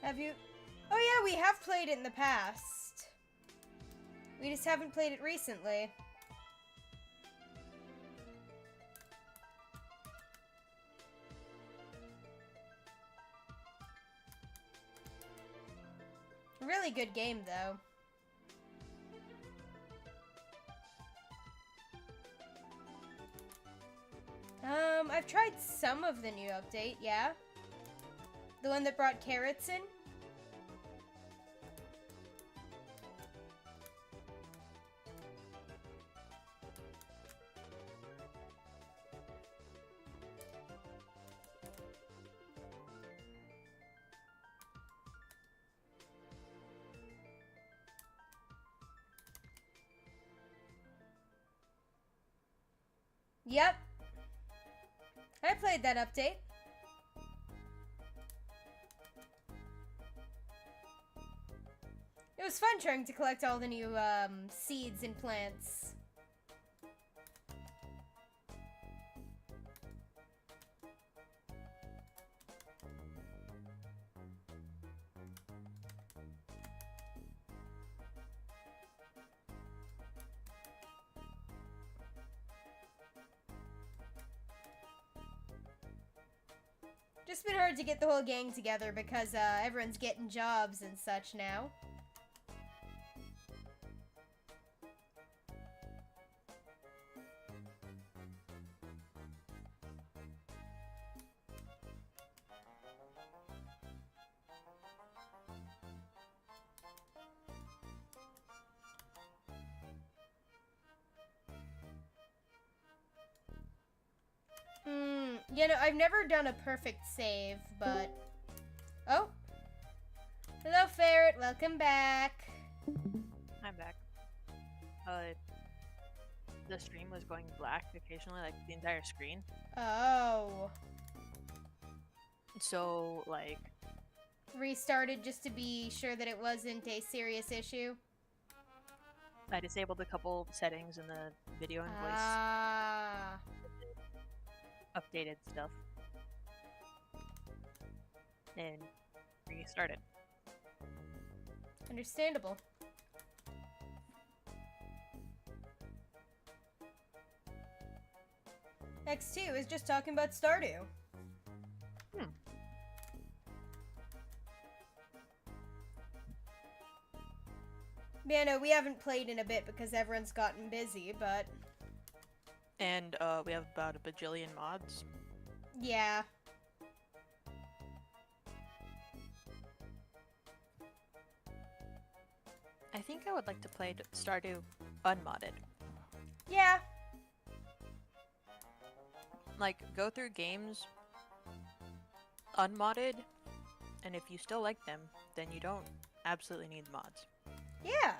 Have you? Oh yeah, we have played it in the past. We just haven't played it recently. Really good game, though. I've tried some of the new update, yeah. The one that brought carrots in. Yep. I played that update. It was fun trying to collect all the new seeds and plants. Just been hard to get the whole gang together because everyone's getting jobs and such now. You know, I've never done a perfect save, but... Oh! Hello, Ferret. Welcome back. I'm back. The stream was going black occasionally, like the entire screen. Oh. So, like... Restarted just to be sure that it wasn't a serious issue? I disabled a couple settings in the video and voice. Ah. Updated stuff. And restarted. Understandable. X2 is just talking about Stardew. Yeah, no, we haven't played in a bit because everyone's gotten busy, but... And, we have about a bajillion mods. Yeah. I think I would like to play Stardew unmodded. Yeah. Like, go through games unmodded, and if you still like them, then you don't absolutely need mods. Yeah.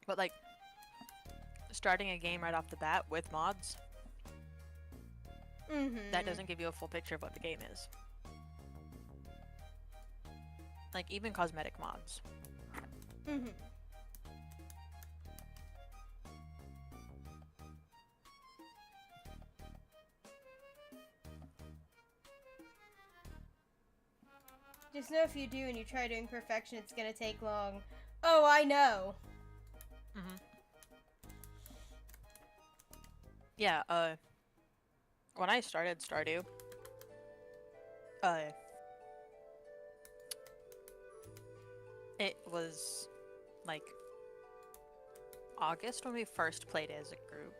But, like, starting a game right off the bat with mods, that doesn't give you a full picture of what the game is. Like, even cosmetic mods. Just know if you do and you try doing perfection, it's gonna take long. Oh, I know. Yeah, when I started Stardew, it was, like, August when we first played it as a group.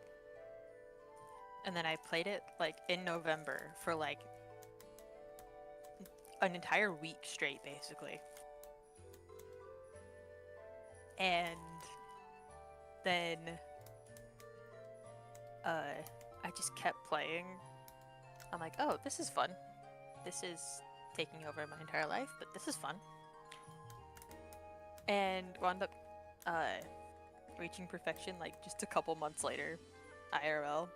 And then I played it, like, in November for, like, an entire week straight, basically. And then, I just kept playing. I'm like, oh, this is fun. This is taking over my entire life, but this is fun. And wound up, reaching perfection, like, just a couple months later, IRL.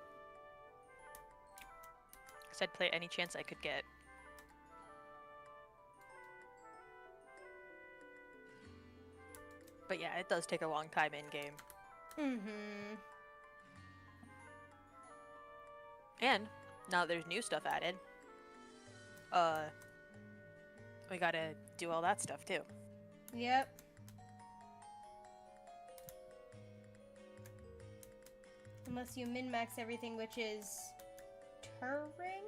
Because I'd play any chance I could get. But yeah, it does take a long time in-game. And, now that there's new stuff added, we gotta do all that stuff too. Yep. Unless you min-max everything, which is Turing?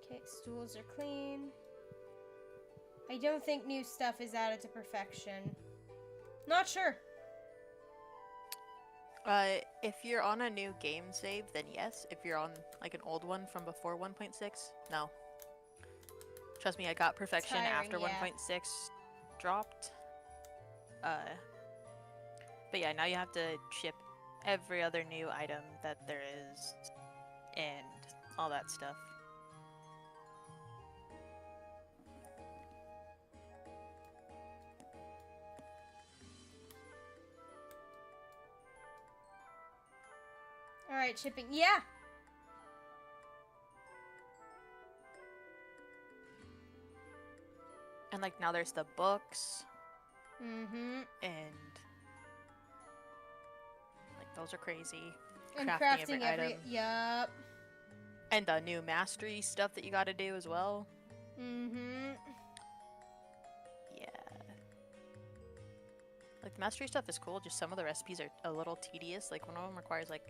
Okay, stools are clean. I don't think new stuff is added to perfection. Not sure. If you're on a new game save, then yes. If you're on like an old one from before 1.6, no. Trust me, I got perfection Tiring, after yeah. 1.6 dropped. But yeah, now you have to ship every other new item that there is and all that stuff. Alright, shipping. Yeah! And like now there's the books Mm-hmm. and like those are crazy. And Crafting every item. Yup. And the new mastery stuff that you gotta do as well. Mm-hmm. Yeah. Like the mastery stuff is cool, just some of the recipes are a little tedious. Like one of them requires like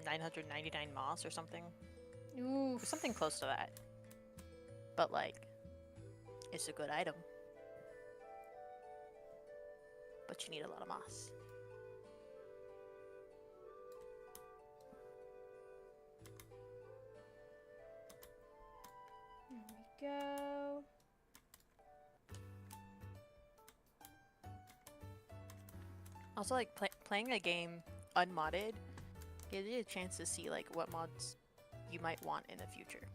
999 moss or something. Oof. Or something close to that. But like, it's a good item. But you need a lot of moss. There we go. Also, like playing a game unmodded gives you a chance to see like what mods you might want in the future.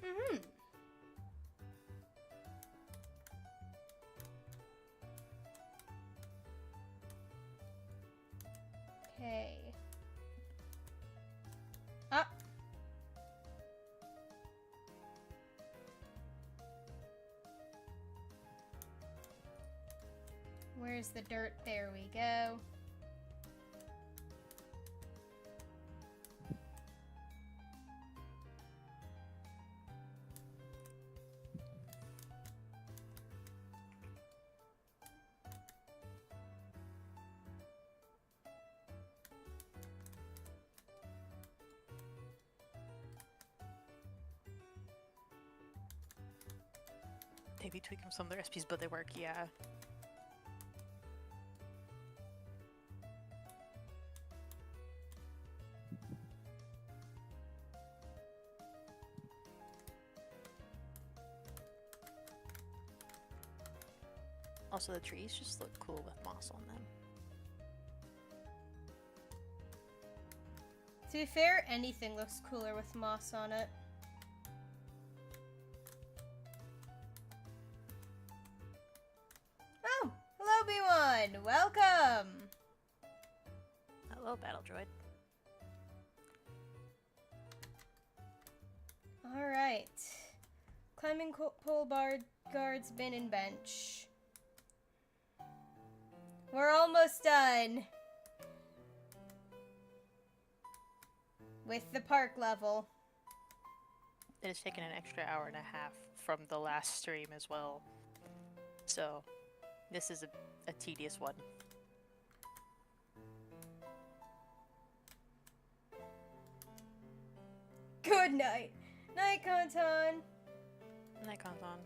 Mm-hmm. Okay. Ah. Where's the dirt? There we go. They be tweaking some of the recipes, but they work, yeah. Also, the trees just look cool with moss on them. To be fair, anything looks cooler with moss on it. Oh, hello, B1. Welcome. Hello, Battle Droid. All right. Climbing pole bar guards, bin and bench. We're almost done with the park level. It has taken an extra hour and a half from the last stream as well. So, this is a tedious one. Good night. Night, Kanton. Night, Kanton.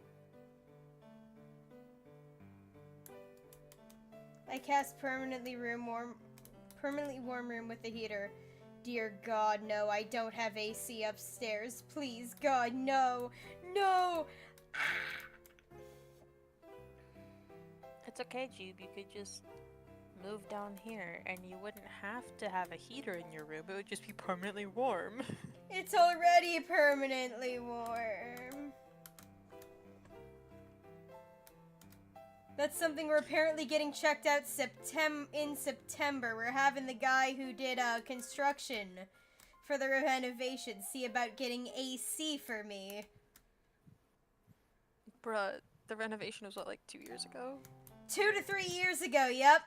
I cast permanently warm room with the heater. Dear God, no, I don't have AC upstairs. Please, God, no. No. It's okay, Jube. You could just move down here and you wouldn't have to have a heater in your room. It would just be permanently warm. It's already permanently warm. That's something we're apparently getting checked out in September. We're having the guy who did construction for the renovation see about getting AC for me. Bruh, the renovation was what, like 2 years ago? 2 to 3 years ago, yep.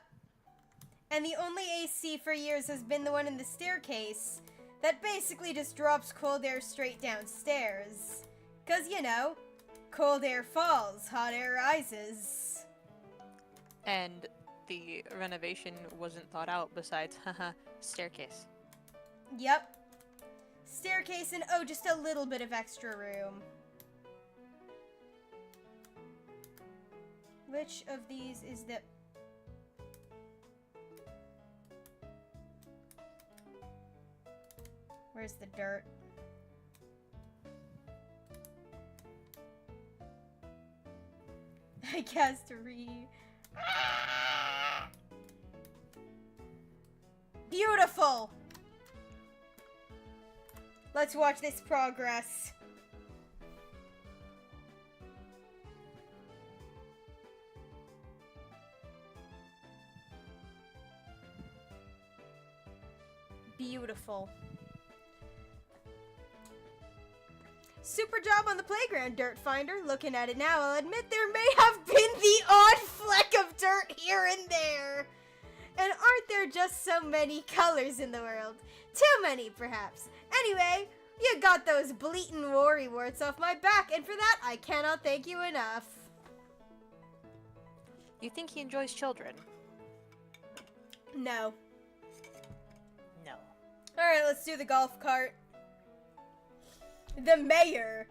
And the only AC for years has been the one in the staircase that basically just drops cold air straight downstairs. 'Cause, you know, cold air falls, hot air rises. And the renovation wasn't thought out besides, haha, staircase. Yep. Staircase and, oh, just a little bit of extra room. Which of these is the... Where's the dirt? I cast a re... Beautiful! Let's watch this progress. Beautiful. Super job on the playground, Dirt Finder. Looking at it now, I'll admit there may have been the odd fleck of dirt here and there. And aren't there just so many colors in the world? Too many, perhaps. Anyway, you got those bleatin' worry warts off my back, and for that, I cannot thank you enough. You think he enjoys children? No. No. Alright, let's do the golf cart. The mayor.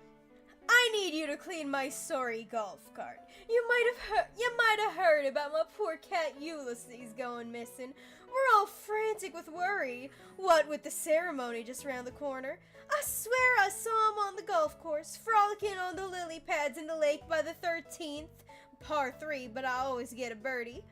I need you to clean my sorry golf cart. You might have heard about my poor cat Ulysses going missing. We're all frantic with worry. What with the ceremony just around the corner. I swear I saw him on the golf course, frolicking on the lily pads in the lake by the 13th. Par 3, but I always get a birdie.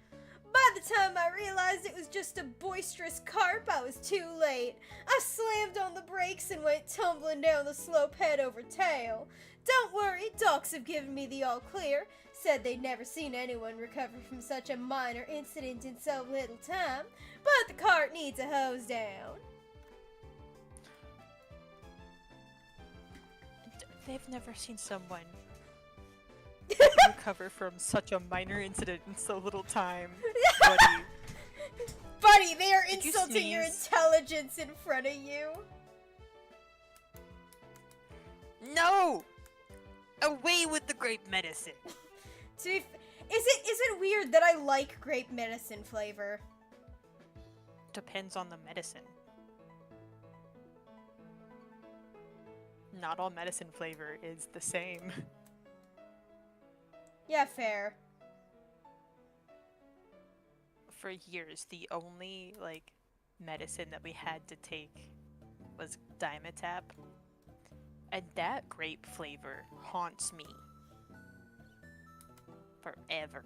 By the time I realized it was just a boisterous carp, I was too late. I slammed on the brakes and went tumbling down the slope head over tail. Don't worry, docs have given me the all clear. Said they'd never seen anyone recover from such a minor incident in so little time. But the cart needs a hose down. They've never seen someone recover from such a minor incident in so little time, buddy. Buddy, they are Did you insulting your sneeze? intelligence in front of you. No! Away with the grape medicine! So is it weird that I like grape medicine flavor? Depends on the medicine. Not all medicine flavor is the same. Yeah, fair. For years, the only, medicine that we had to take was Dimetapp. And that grape flavor haunts me. Forever.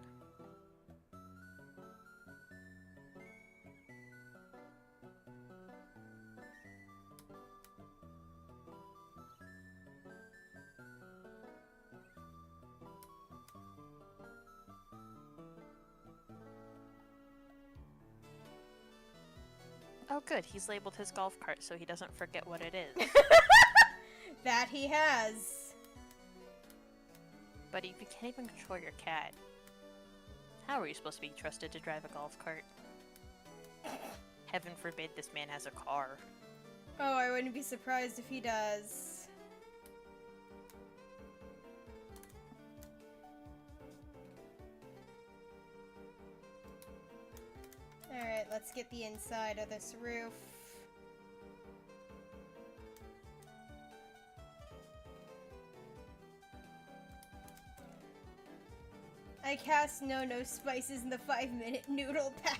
Oh good, he's labeled his golf cart so he doesn't forget what it is. That he has. But if you can't even control your cat, how are you supposed to be trusted to drive a golf cart? Heaven forbid this man has a car. Oh, I wouldn't be surprised if he does. Alright, let's get the inside of this roof. I cast no spices in the 5-minute noodle packs.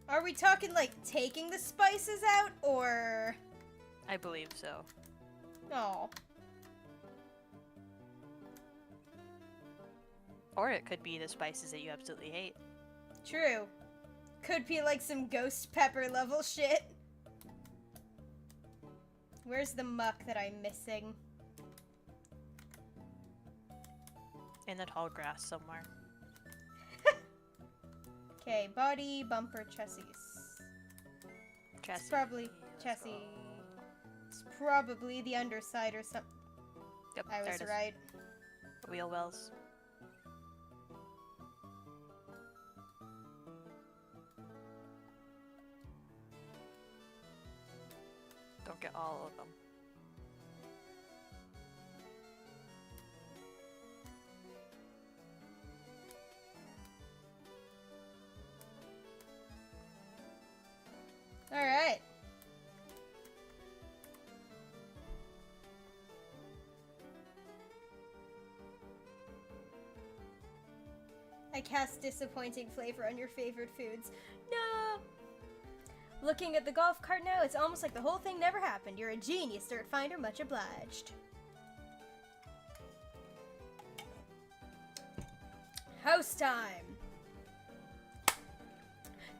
Are we talking taking the spices out or? I believe so. Oh. Or it could be the spices that you absolutely hate. True. Could be some ghost pepper level shit. Where's the muck that I'm missing? In the tall grass somewhere. Okay, body, bumper, chassis. Chassis. It's probably Let's chassis. go. It's probably the underside or something. Yep, I there was it is. right. Wheel wells. get all of them. All right. I cast disappointing flavor on your favorite foods. No. Looking at the golf cart now, it's almost like the whole thing never happened. You're a genius, Dirt Finder. Much obliged. House time.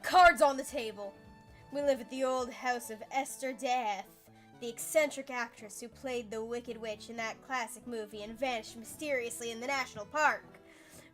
Cards on the table. We live at the old house of Esther Death, the eccentric actress who played the Wicked Witch in that classic movie and vanished mysteriously in the national park.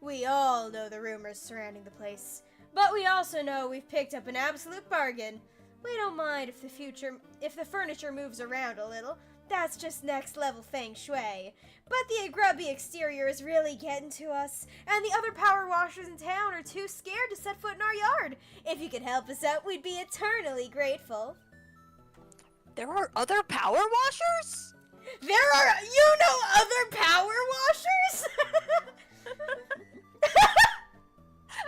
We all know the rumors surrounding the place, but we also know we've picked up an absolute bargain. We don't mind if the furniture moves around a little. That's just next level feng shui. But the grubby exterior is really getting to us, and the other power washers in town are too scared to set foot in our yard. If you could help us out, we'd be eternally grateful. There are other power washers? There are, other power washers?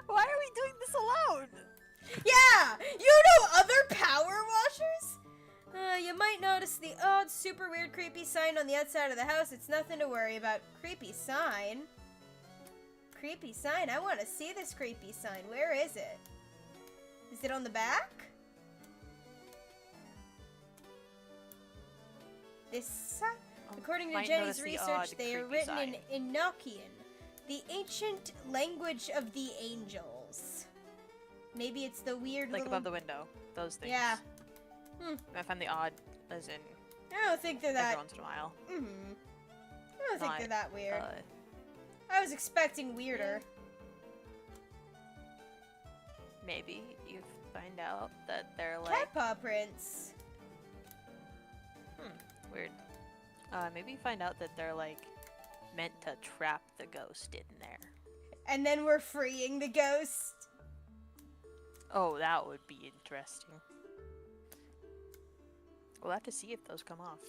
Why are we doing this alone? Yeah, other power washers? You might notice the odd, super weird, creepy sign on the outside of the house. It's nothing to worry about. Creepy sign? Creepy sign? I want to see this creepy sign. Where is it? Is it on the back? This sign? According to Jenny's research, they are written in Enochian, the ancient language of the angels. Maybe it's the weird like little... above the window. Those things. Yeah. I find the odd, as in... I don't think they're that... Every once in a while. I don't think they're that weird. I was expecting weirder. Maybe you find out that they're like... Cat paw prints. Weird. Maybe you find out that they're like meant to trap the ghost in there. And then we're freeing the ghost. Oh, that would be interesting. We'll have to see if those come off.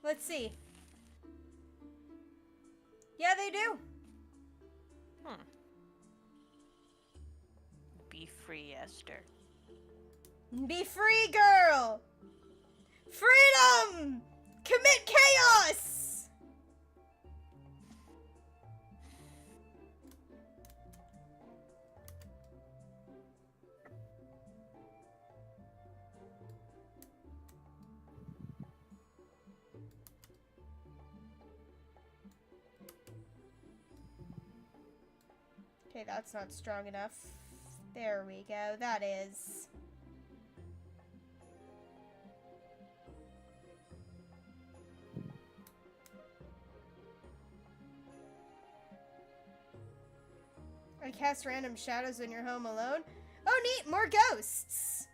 Let's see. Yeah, they do. Be free, Esther. Be free, girl! Freedom! Commit chaos! Okay, that's not strong enough. There we go. That is. I cast random shadows when you're home alone. Oh, neat! More ghosts!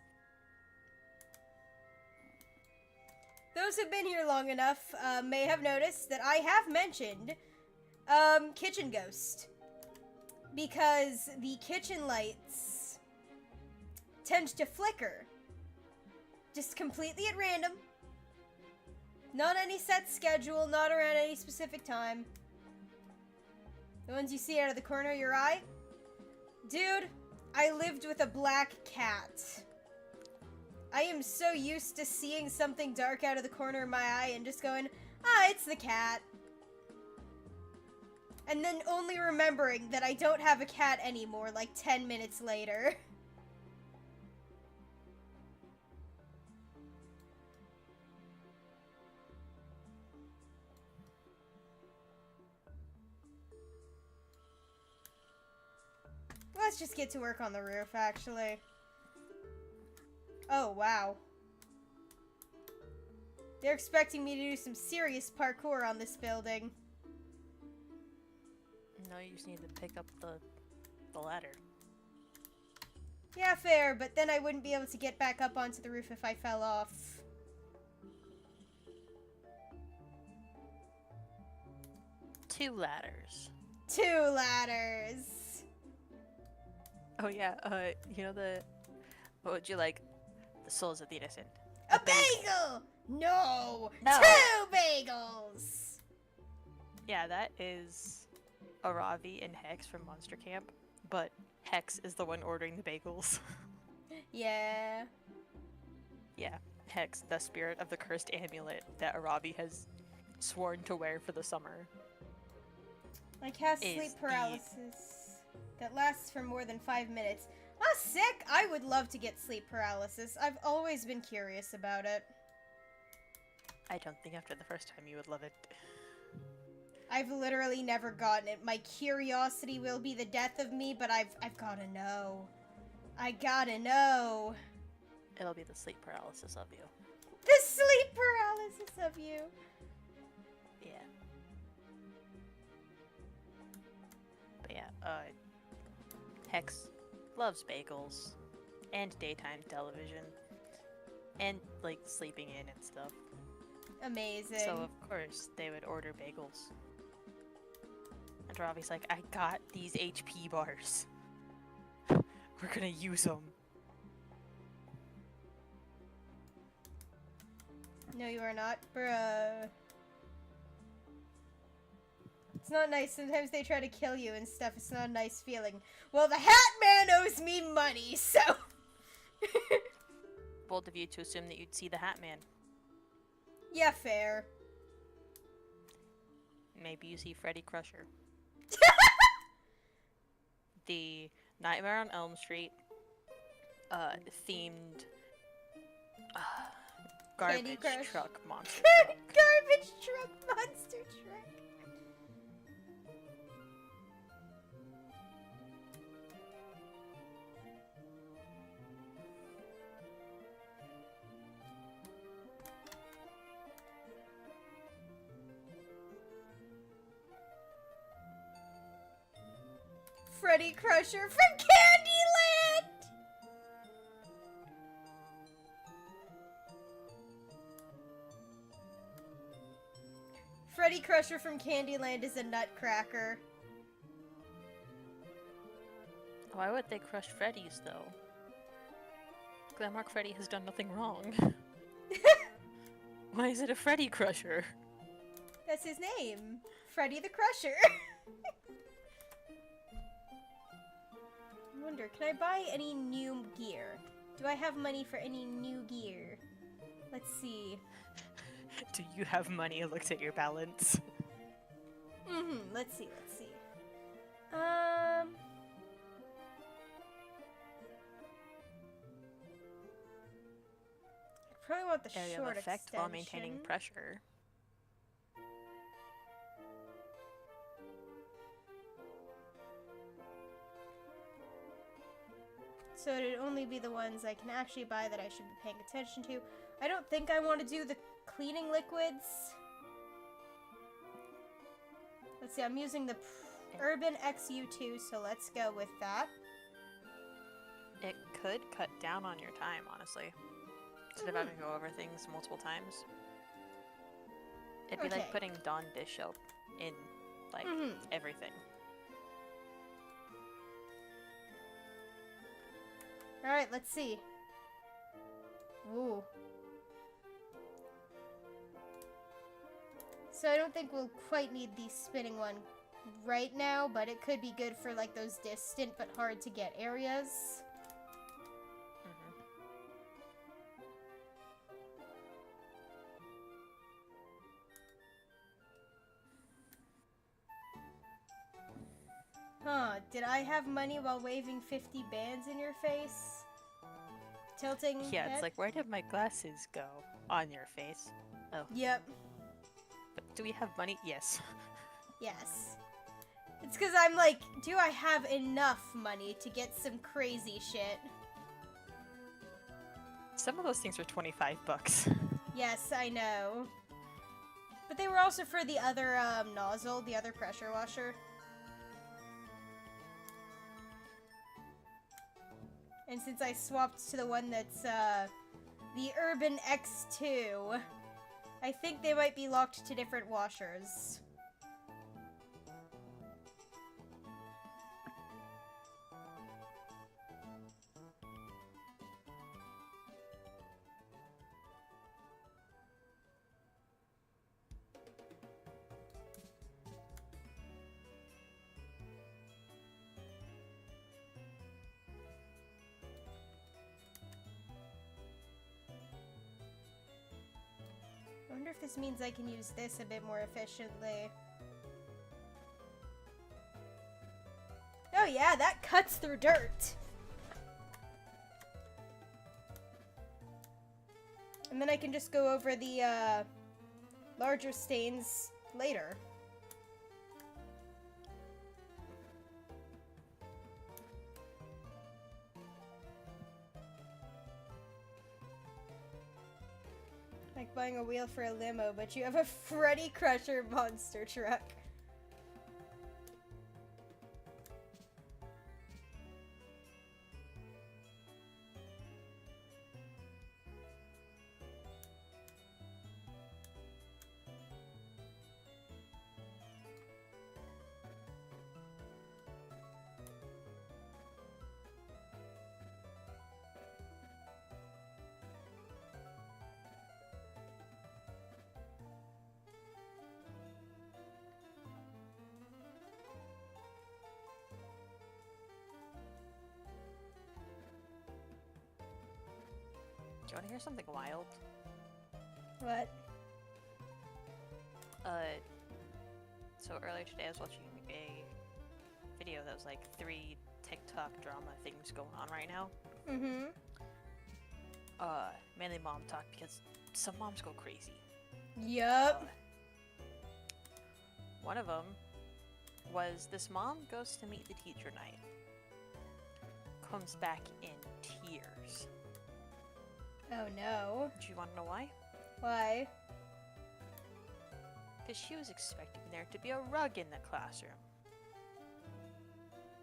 Those who've been here long enough may have noticed that I have mentioned kitchen ghost. Because the kitchen lights tend to flicker. Just completely at random. Not any set schedule, not around any specific time. The ones you see out of the corner of your eye? Dude, I lived with a black cat. I am so used to seeing something dark out of the corner of my eye and just going, it's the cat. And then only remembering that I don't have a cat anymore like 10 minutes later. Let's just get to work on the roof, actually. Oh, wow. They're expecting me to do some serious parkour on this building. No, you just need to pick up the ladder. Yeah, fair, but then I wouldn't be able to get back up onto the roof if I fell off. Two ladders. 2 ladders. Oh yeah, you know what would you like? the souls of the innocent. A bagel! No! No. 2 bagels! Yeah, that is Aravi and Hex from Monster Camp, but Hex is the one ordering the bagels. Yeah. Yeah, Hex, the spirit of the cursed amulet that Aravi has sworn to wear for the summer. I cast Is sleep the- paralysis that lasts for more than 5 minutes. Ah, sick! I would love to get sleep paralysis. I've always been curious about it. I don't think after the first time you would love it. I've literally never gotten it. My curiosity will be the death of me, but I've gotta know. I gotta know. It'll be the sleep paralysis of you. The sleep paralysis of you. Yeah. But yeah, Hex loves bagels and daytime television and like sleeping in and stuff. Amazing. So of course they would order bagels. And Ravi's like, I got these HP bars. We're gonna use them. No, you are not, bruh. It's not nice. Sometimes they try to kill you and stuff. It's not a nice feeling. Well, the Hat Man owes me money, so... Bold of you to assume that you'd see the Hat Man. Yeah, fair. Maybe you see Freddy Crusher. The Nightmare on Elm Street themed Candy garbage Crush. truck monster truck. Garbage truck monster truck. Freddy Crusher from Candyland! Freddy Crusher from Candyland is a nutcracker. Why would they crush Freddy's though? Glamrock Freddy has done nothing wrong. Why is it a Freddy Crusher? That's his name. Freddy the Crusher. I wonder, can I buy any new gear? Do I have money for any new gear? Let's see. Do you have money? I looked at your balance. Let's see. I probably want the Area short of effect extension. while maintaining pressure. So it'd only be the ones I can actually buy that I should be paying attention to. I don't think I want to do the cleaning liquids. Let's see, I'm using the Urban XU2, so let's go with that. It could cut down on your time, honestly. Instead of having to go over things multiple times. It'd be Okay. like putting Dawn Bishop in, like, everything. Alright, let's see. Ooh. So I don't think we'll quite need the spinning one right now, but it could be good for like those distant but hard to get areas. Huh, did I have money while waving 50 bands in your face? Tilting Yeah, head? it's like, where did my glasses go? On your face. Oh. Yep. But do we have money? Yes. Yes. It's because I'm like, do I have enough money to get some crazy shit? Some of those things were 25 bucks. Yes, I know. But they were also for the other nozzle, the other pressure washer. And since I swapped to the one that's the Urban X2, I think they might be locked to different washers. wonder if this means I can use this a bit more efficiently. Oh yeah, that cuts through dirt. And then I can just go over the larger stains later. Like buying a wheel for a limo, but you have a Freddy Crusher monster truck. Do you want to hear something wild? What? So earlier today I was watching a video that was like 3 TikTok drama things going on right now. Mm-hmm. Mainly mom talk because some moms go crazy. Yup. One of them was this mom goes to meet the teacher night. Comes back in tears. Oh no. Do you want to know why? Why? Because she was expecting there to be a rug in the classroom.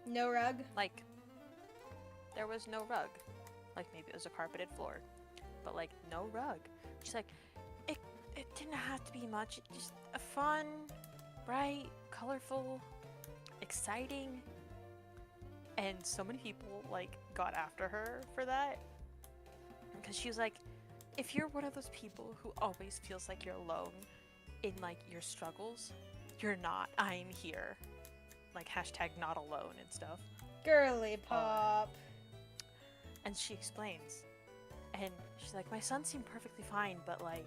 No rug? Like, there was no rug. Like, maybe it was a carpeted floor. But, like, no rug. She's like, it didn't have to be much. It just a fun, bright, colorful, exciting. And so many people, like, got after her for that. Because she was like, if you're one of those people who always feels like you're alone in, like, your struggles, you're not. I'm here. Like, hashtag not alone and stuff. Girly pop. And she explains. And she's like, my son seemed perfectly fine, but, like,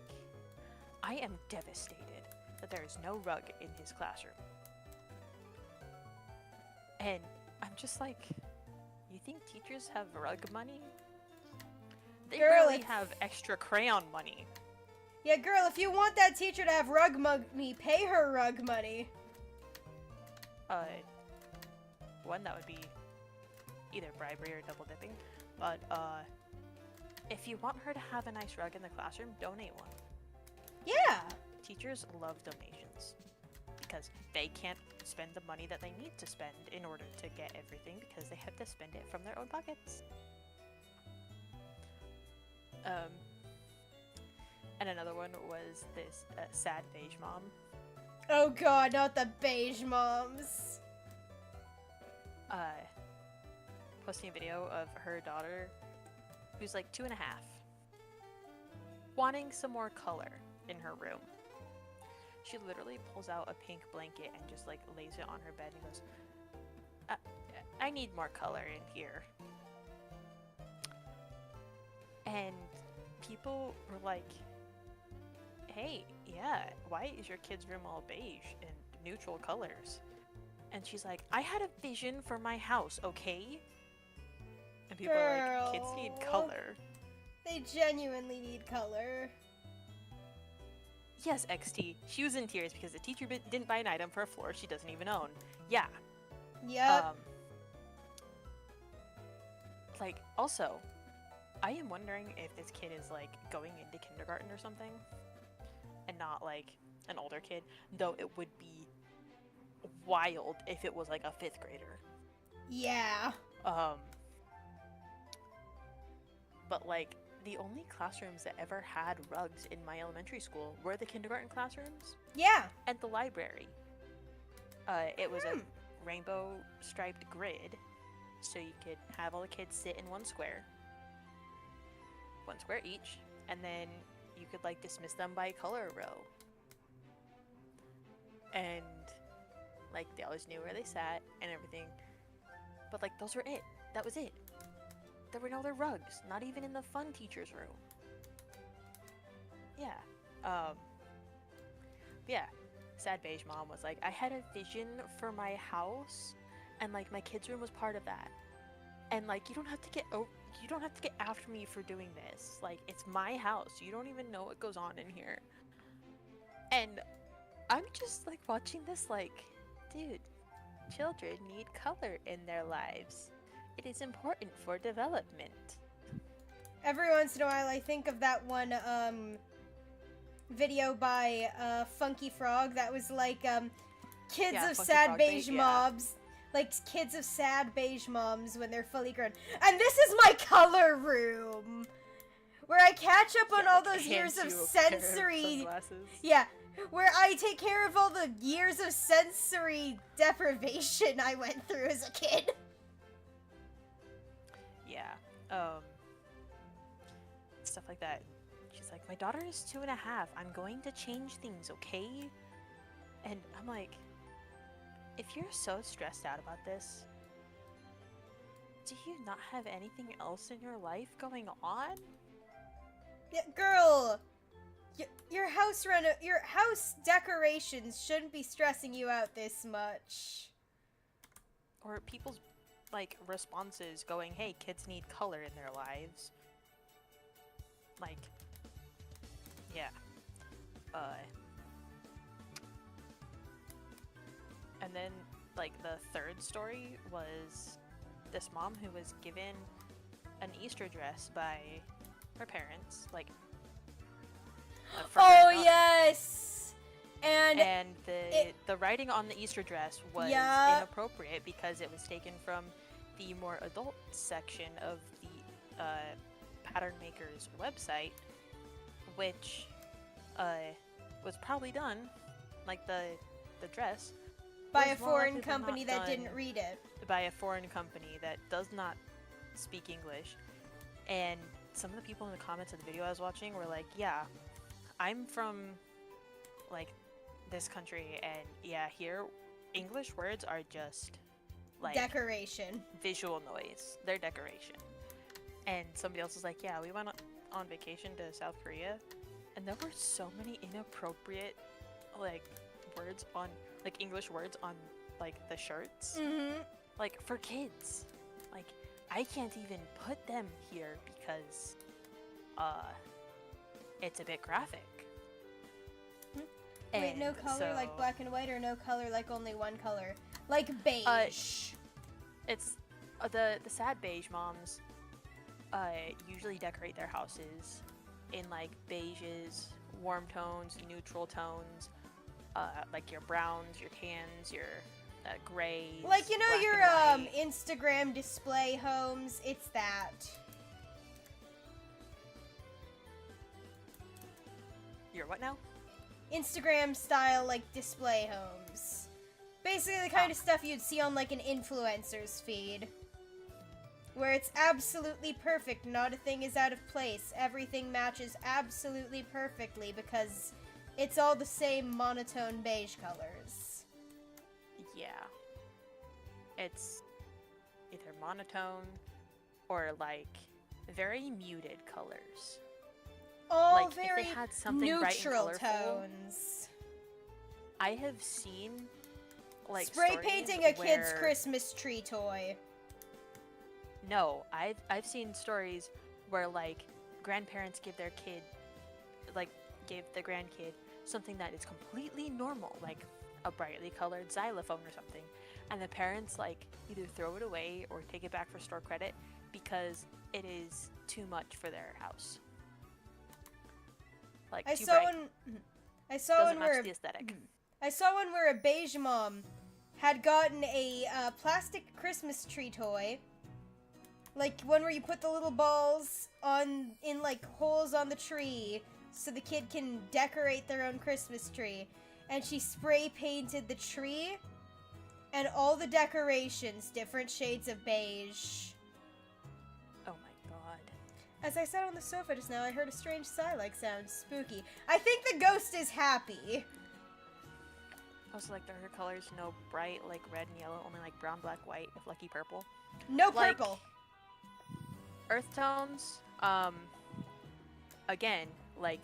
I am devastated that there is no rug in his classroom. And I'm just like, you think teachers have rug money? They Girl, barely have extra crayon money. Yeah, girl, if you want that teacher to have rug money, pay her rug money. One, that would be either bribery or double dipping. But, if you want her to have a nice rug in the classroom, donate one. Yeah. Teachers love donations because they can't spend the money that they need to spend in order to get everything because they have to spend it from their own pockets. And another one was this sad beige mom. Oh god, not the beige moms. Posting a video of her daughter, who's like 2.5, wanting some more color in her room. She literally pulls out a pink blanket and just like lays it on her bed and goes, I need more color in here. And people were like, hey, yeah, why is your kid's room all beige and neutral colors? And she's like, I had a vision for my house, okay? And people are like, kids need color. They genuinely need color. Yes, XT. She was in tears because the teacher didn't buy an item for a floor she doesn't even own. Yeah. Yep. Like, also, I am wondering if this kid is, like, going into kindergarten or something. And not, like, an older kid. Though it would be wild if it was, like, a 5th grader. Yeah. But, like, the only classrooms that ever had rugs in my elementary school were the kindergarten classrooms. Yeah. And the library. It was a rainbow striped grid, so you could have all the kids sit in one square each, and then you could like dismiss them by color row. And like they always knew where they sat and everything. But like those were it. That was it. There were no other rugs, not even in the fun teacher's room. Yeah. yeah, sad beige mom was like, I had a vision for my house, and like my kids' room was part of that. And like, you don't have to get after me for doing this. Like, it's my house. You don't even know what goes on in here. And I'm just like watching this, like, dude, children need color in their lives. It is important for development. Every once in a while, I think of that one video by Funky Frog that was like kids Yeah, of Funky sad Frog beige Bait, yeah. mobs. Like kids of sad beige moms when they're fully grown. And this is my color room! Where I catch up on Yeah, all like, those years hands of you a pair of sensory... sunglasses. Yeah, where I take care of all the years of sensory deprivation I went through as a kid. Yeah, stuff like that. She's like, my daughter is 2.5. I'm going to change things, okay? And I'm like, if you're so stressed out about this, do you not have anything else in your life going on? Yeah, girl, your house decorations shouldn't be stressing you out this much. Or people's, like, responses going, hey, kids need color in their lives. Like, yeah. And then, like, the third story was this mom who was given an Easter dress by her parents, like, for her Oh daughter. yes, and the writing on the Easter dress was Yeah. inappropriate because it was taken from the more adult section of the pattern maker's website, which was probably done, like the dress, by was a more foreign likely than company not that didn't done read it. by a foreign company that does not speak English. And some of the people in the comments of the video I was watching were like, yeah, I'm from, like, this country, and yeah, here, English words are just, like, Decoration. visual noise. They're decoration. And somebody else was like, yeah, we went on vacation to South Korea, and there were so many inappropriate, like, words on, like, English words on, like, the shirts. Mm-hmm. Like, for kids. Like, I can't even put them here because, it's a bit graphic. Wait, no And color like so- black and white, or no color like only one color? Like beige. It's the sad beige moms usually decorate their houses in like beiges, warm tones, neutral tones, like your browns, your tans, your grays. Like, you know black your and white. Instagram display homes? It's that. Your what now? Instagram style, like, display homes. Basically the kind of stuff you'd see on, like, an influencer's feed. Where it's absolutely perfect, not a thing is out of place. Everything matches absolutely perfectly because it's all the same monotone beige colors. Yeah. It's either monotone or like very muted colors. All Like, if they very had something bright and neutral colorful, tones. I have seen like Spray stories painting a kid's where- Christmas tree toy. No, I've seen stories where like grandparents give their grandkid something that is completely normal, like a brightly colored xylophone or something, and the parents like either throw it away or take it back for store credit because it is too much for their house. Like I too saw bright, one. I saw doesn't one match where the aesthetic. I saw one where a beige mom had gotten a plastic Christmas tree toy, like one where you put the little balls in like holes on the tree, so the kid can decorate their own Christmas tree. And she spray painted the tree and all the decorations different shades of beige. Oh my god. As I sat on the sofa just now, I heard a strange sigh-like sound. Spooky. I think the ghost is happy. Also, like, darker colors, no bright, like, red and yellow, only, like, brown, black, white, with lucky purple. No Like, purple. Earth tones, again, like,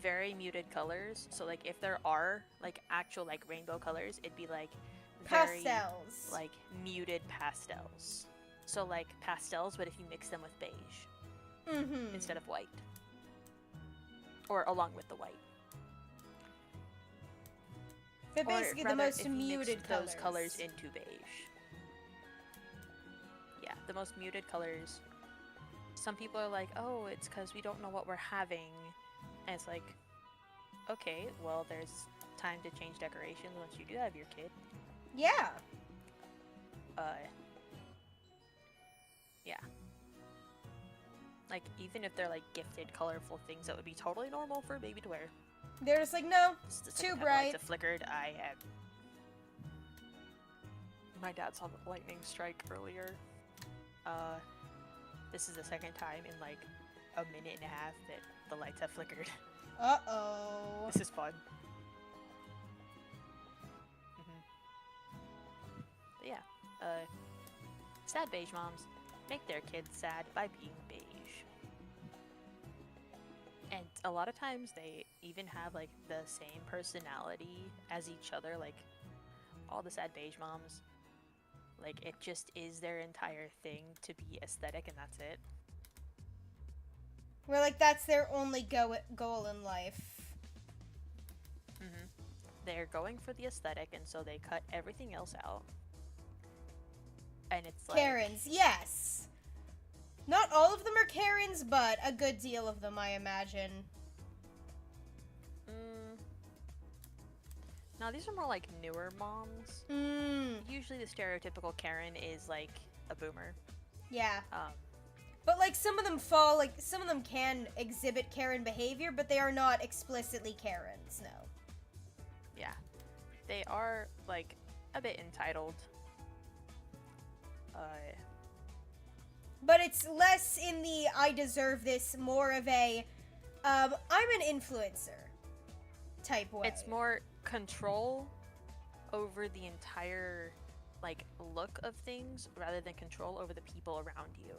very muted colors. So like if there are like actual like rainbow colors, it'd be like very Pastels. like muted pastels. So like pastels, but if you mix them with beige instead of white, or along with the white. But basically or the rather, most if you muted mix colors. those colors into beige. Yeah, the most muted colors. Some people are like, oh, it's because we don't know what we're having. And it's like, okay, well, there's time to change decorations once you do have your kid. Yeah. Yeah. Like, even if they're like gifted, colorful things that would be totally normal for a baby to wear. They're just like, no, It's the too second time the bright. lights have flickered. I am. My dad saw the lightning strike earlier. This is the second time in like a minute and a half that the lights have flickered. Uh-oh. This is fun. But yeah, sad beige moms make their kids sad by being beige. And a lot of times they even have like the same personality as each other, like all the sad beige moms. Like it just is their entire thing to be aesthetic and that's it. Where, like, that's their only goal in life. They're going for the aesthetic and so they cut everything else out. And it's like... Karens, yes. Not all of them are Karens, but a good deal of them, I imagine. Now, these are more like newer moms. Usually the stereotypical Karen is like a boomer. Yeah. But, like, some of them some of them can exhibit Karen behavior, but they are not explicitly Karens, no. Yeah. They are, like, a bit entitled. But it's less in the I deserve this, more of a, I'm an influencer type way. It's more control over the entire, like, look of things rather than control over the people around you.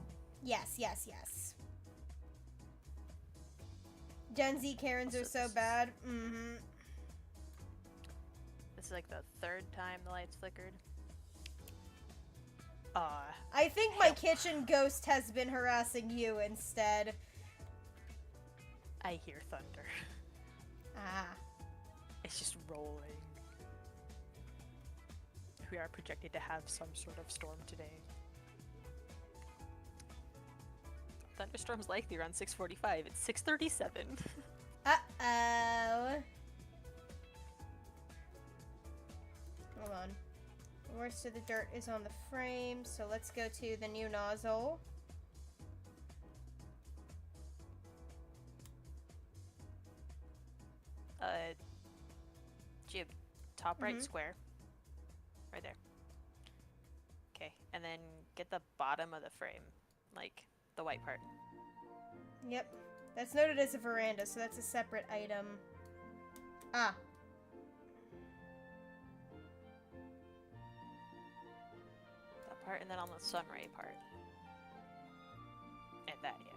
Yes, yes, yes. Gen Z Karens Also, are so bad. This is like the third time the lights flickered. I think my kitchen ghost has been harassing you instead. I hear thunder. Ah. It's just rolling. We are projected to have some sort of storm today. Thunderstorm's likely around 6:45. It's 6:37. Uh-oh. Hold on. The worst of the dirt is on the frame, so let's go to the new nozzle. Jib, top right square. Right there. Okay, and then get the bottom of the frame, like the white part. Yep. That's noted as a veranda, so that's a separate item. Ah. That part, and then on the sunray part. And that, yeah.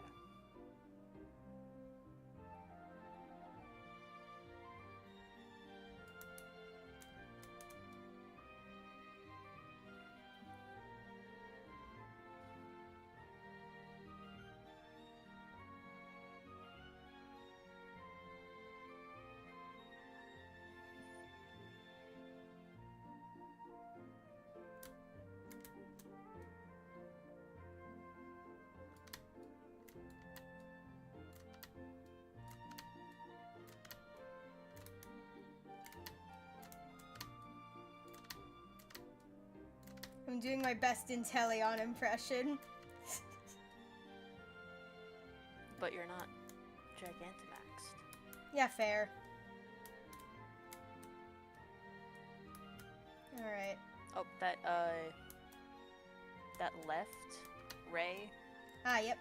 I'm doing my best Inteleon impression. But you're not Gigantamaxed. Yeah, fair. Alright. Oh, that left ray. Ah, yep.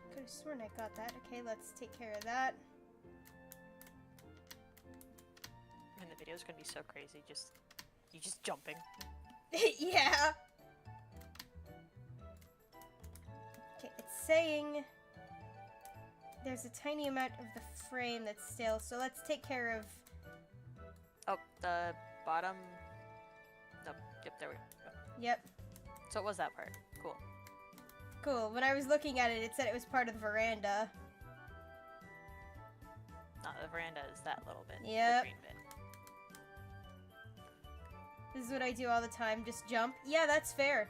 Could have sworn I got that. Okay, let's take care of that. I mean, the video's gonna be so crazy, you just jumping. Yeah. saying there's a tiny amount of the frame that's still, so let's take care of... Oh, the bottom... Nope. Yep, there we go. Yep. So it was that part. Cool. Cool. When I was looking at it, it said it was part of the veranda. No, the veranda is that little bit. Yep. The green bit. This is what I do all the time, just jump. Yeah, that's fair.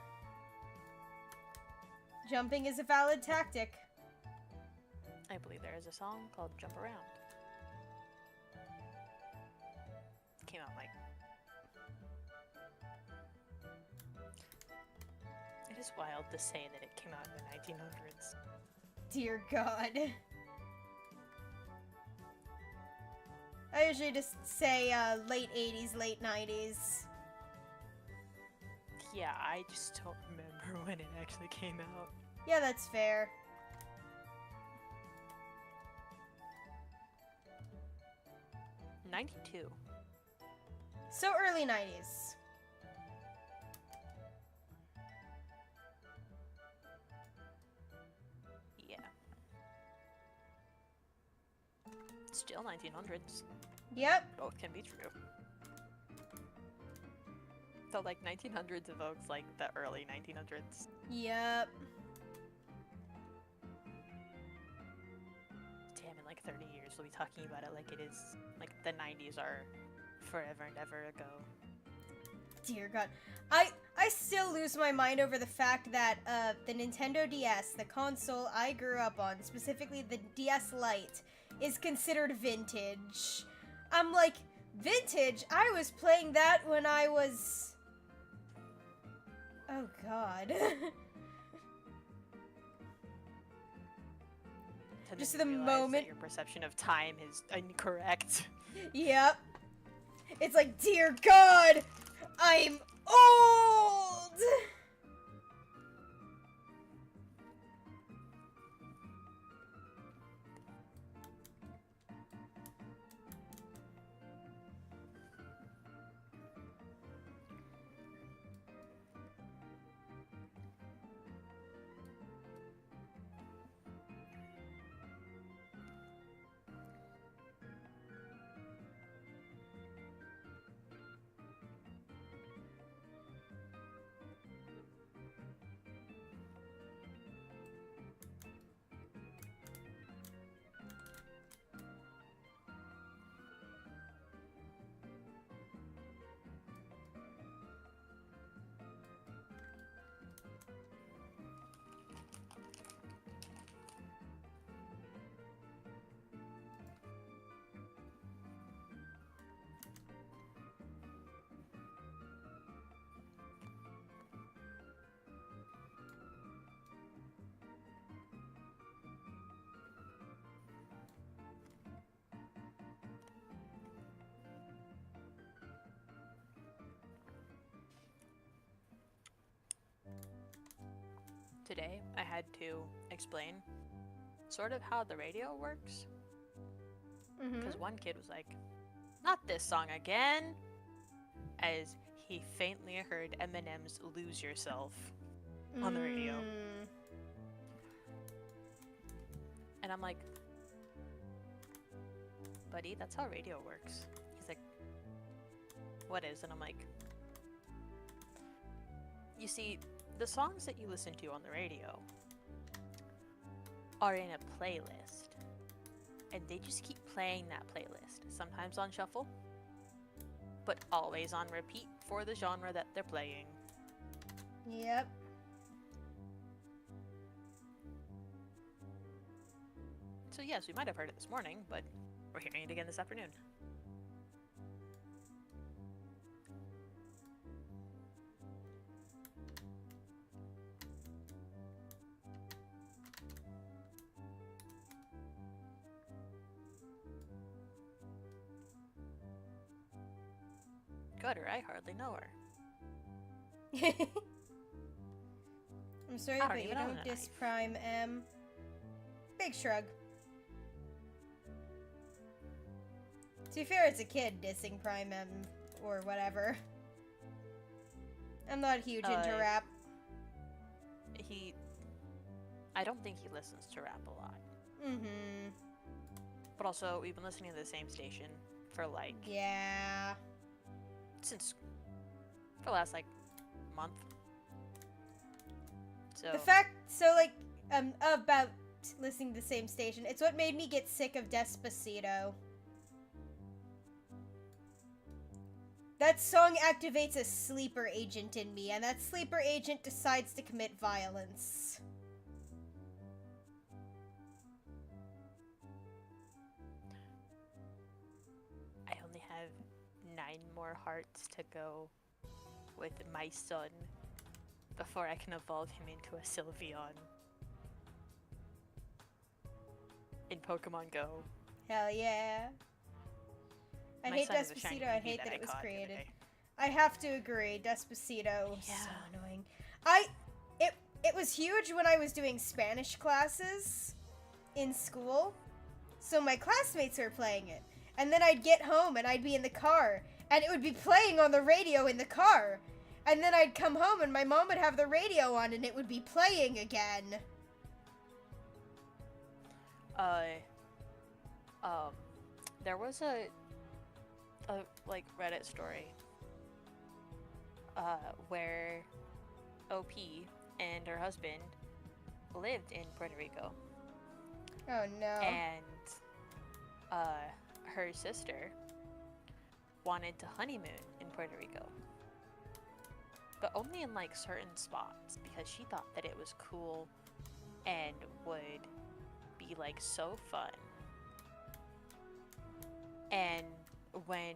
Jumping is a valid tactic. I believe there is a song called Jump Around. Came out like... It is wild to say that it came out in the 1900s. Dear God. I usually just say late 80s, late 90s. Yeah, I just don't remember when it actually came out. Yeah, that's fair. '92. So early 90s. Yeah. Still 1900s. Yep. Both can be true. So like 1900s evokes like the early 1900s. Yep. Damn, in like 30 years we'll be talking about it like it is like the 90s are forever and ever ago. Dear God. I still lose my mind over the fact that the Nintendo DS, the console I grew up on, specifically the DS Lite, is considered vintage. I'm like, vintage? I was playing that when I was... Oh God. Just the moment that your perception of time is incorrect. Yep. It's like, dear God, I'm old! Today, I had to explain sort of how the radio works. Because one kid was like, not this song again! As he faintly heard Eminem's Lose Yourself on the radio. And I'm like, buddy, that's how radio works. He's like, what is? And I'm like, you see, the songs that you listen to on the radio are in a playlist, and they just keep playing that playlist, sometimes on shuffle, but always on repeat for the genre that they're playing. Yep. So yes, we might have heard it this morning, but we're hearing it again this afternoon. Gutter, I hardly know her. I'm sorry, I don't but you even own don't a diss knife. Prime M. Big shrug. To be fair, it's a kid dissing Prime M or whatever. I'm not huge into rap. I don't think he listens to rap a lot. Mm-hmm. But also, we've been listening to the same station for like Yeah. since for the last like month. So About listening to the same station, it's what made me get sick of Despacito. That song activates a sleeper agent in me, and that sleeper agent decides to commit violence. I only have 9 more hearts to go with my son before I can evolve him into a Sylveon in Pokemon Go. Hell yeah. I My hate son is a shiny Despacito. I Eevee hate that I it was caught the other created. day. I have to agree. Despacito was so Yeah. annoying. It was huge when I was doing Spanish classes in school. So my classmates were playing it. And then I'd get home and I'd be in the car and it would be playing on the radio in the car. And then I'd come home and my mom would have the radio on and it would be playing again. There was a like Reddit story where OP and her husband lived in Puerto Rico. Oh no. And her sister wanted to honeymoon in Puerto Rico. But only in like certain spots because she thought that it was cool and would be like so fun. And when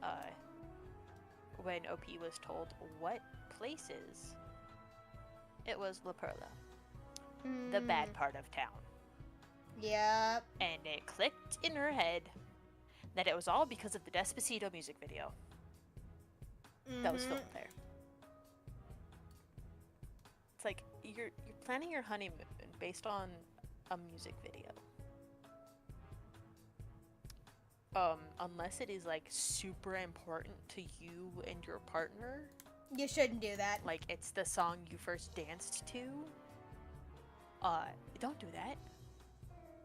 OP was told what places, it was La Perla, the bad part of town. Yep. And it clicked in her head that it was all because of the Despacito music video that was filmed there. It's like you're planning your honeymoon based on a music video. Unless it is like super important to you and your partner. You shouldn't do that. Like it's the song you first danced to. Don't do that.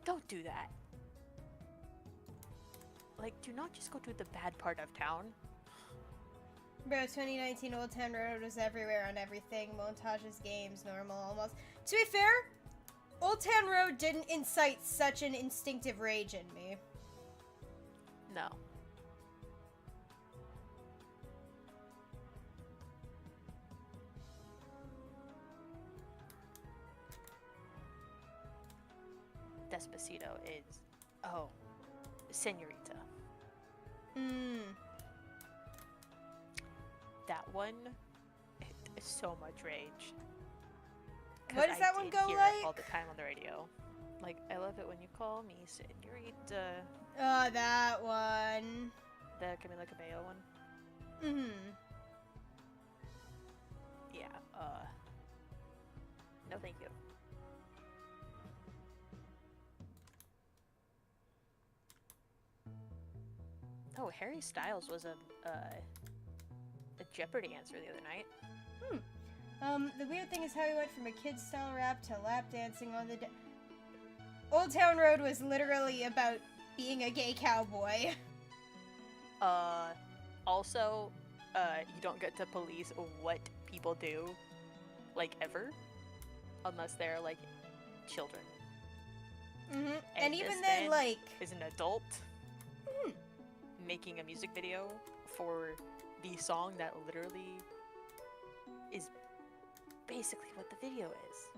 Don't do that. Like, do not just go to the bad part of town. Bro, 2019 Old Town Road was everywhere on everything. Montages, games, normal, almost. To be fair, Old Town Road didn't incite such an instinctive rage in me. No. Despacito is, Senorita. That one is so much rage. What does that one go hear like? It all the time on the radio. Like, I love it when you call me Senorita. Oh, that one. The Camila Cabello one. Yeah, no thank you. Oh, Harry Styles was a Jeopardy answer the other night. The weird thing is how he went from a kid-style rap to lap dancing on the Old Town Road was literally about being a gay cowboy. Also, you don't get to police what people do, like, ever, unless they're, like, children. And even this then, man like... is an adult making a music video for the song that literally is basically what the video is.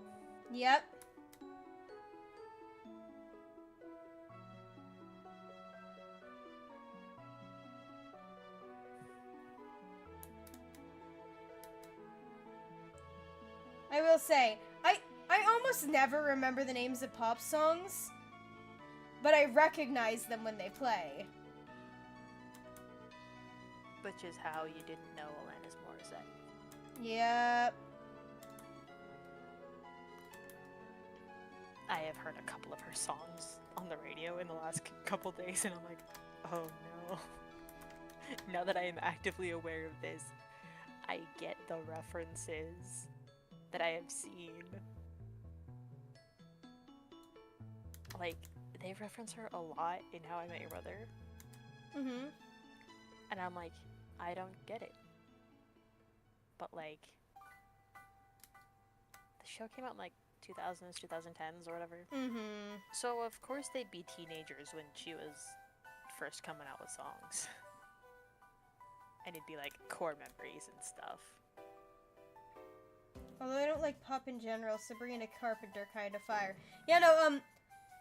Yep. I will say, I almost never remember the names of pop songs, but I recognize them when they play. Which is how you didn't know Alanis Morissette. Yep. I have heard a couple of her songs on the radio in the last couple days, and I'm like, oh no. Now that I am actively aware of this, I get the references that I have seen. like, they reference her a lot in How I Met Your Mother. Mm-hmm. And I'm like, I don't get it. But, like, the show came out in, like, 2000s, 2010s, or whatever. Mm-hmm. So, of course, they'd be teenagers when she was first coming out with songs. And it'd be, like, core memories and stuff. Although I don't like pop in general, Sabrina Carpenter kind of fire. Yeah, no,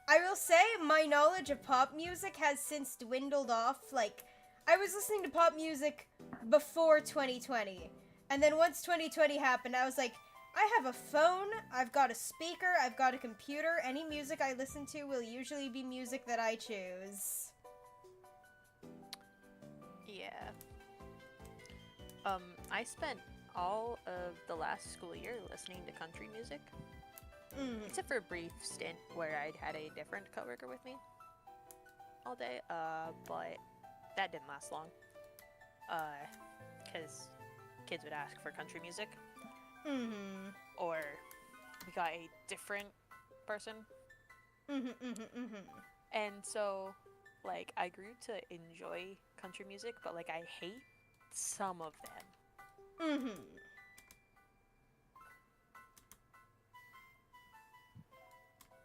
I will say my knowledge of pop music has since dwindled off. Like, I was listening to pop music before 2020. And then once 2020 happened, I was like, I have a phone, I've got a speaker, I've got a computer. Any music I listen to will usually be music that I choose. Yeah. I spent all of the last school year listening to country music. Except for a brief stint where I'd had a different coworker with me all day, but that didn't last long. Because kids would ask for country music. Mm-hmm. Or we got a different person. And so, like, I grew to enjoy country music, but, like, I hate some of them.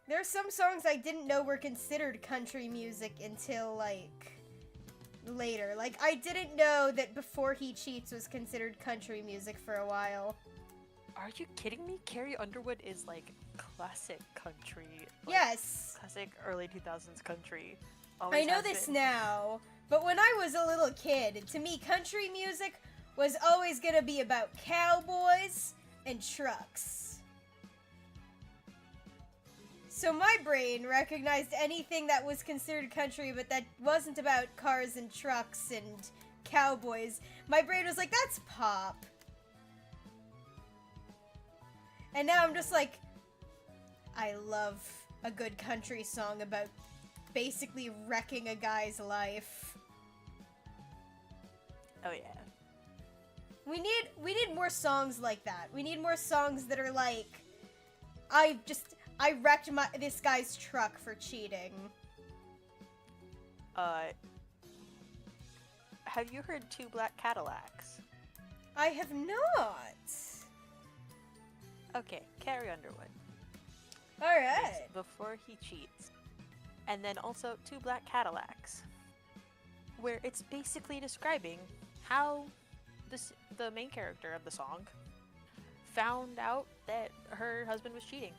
There's some songs I didn't know were considered country music until, like, later. Like, I didn't know that Before He Cheats was considered country music for a while. Are you kidding me? Carrie Underwood is, like, classic country. Like, Yes. Classic early 2000s country. I know this now, but when I was a little kid, to me, country music was always gonna be about cowboys and trucks. So my brain recognized anything that was considered country, but that wasn't about cars and trucks and cowboys. My brain was like, that's pop. And now I'm just like, I love a good country song about basically wrecking a guy's life. Oh yeah. We need more songs like that. We need more songs that are like, I wrecked this guy's truck for cheating. Have you heard Two Black Cadillacs? I have not. Okay, Carrie Underwood. Alright. Before He Cheats. And then also Two Black Cadillacs. Where it's basically describing how the main character of the song found out that her husband was cheating.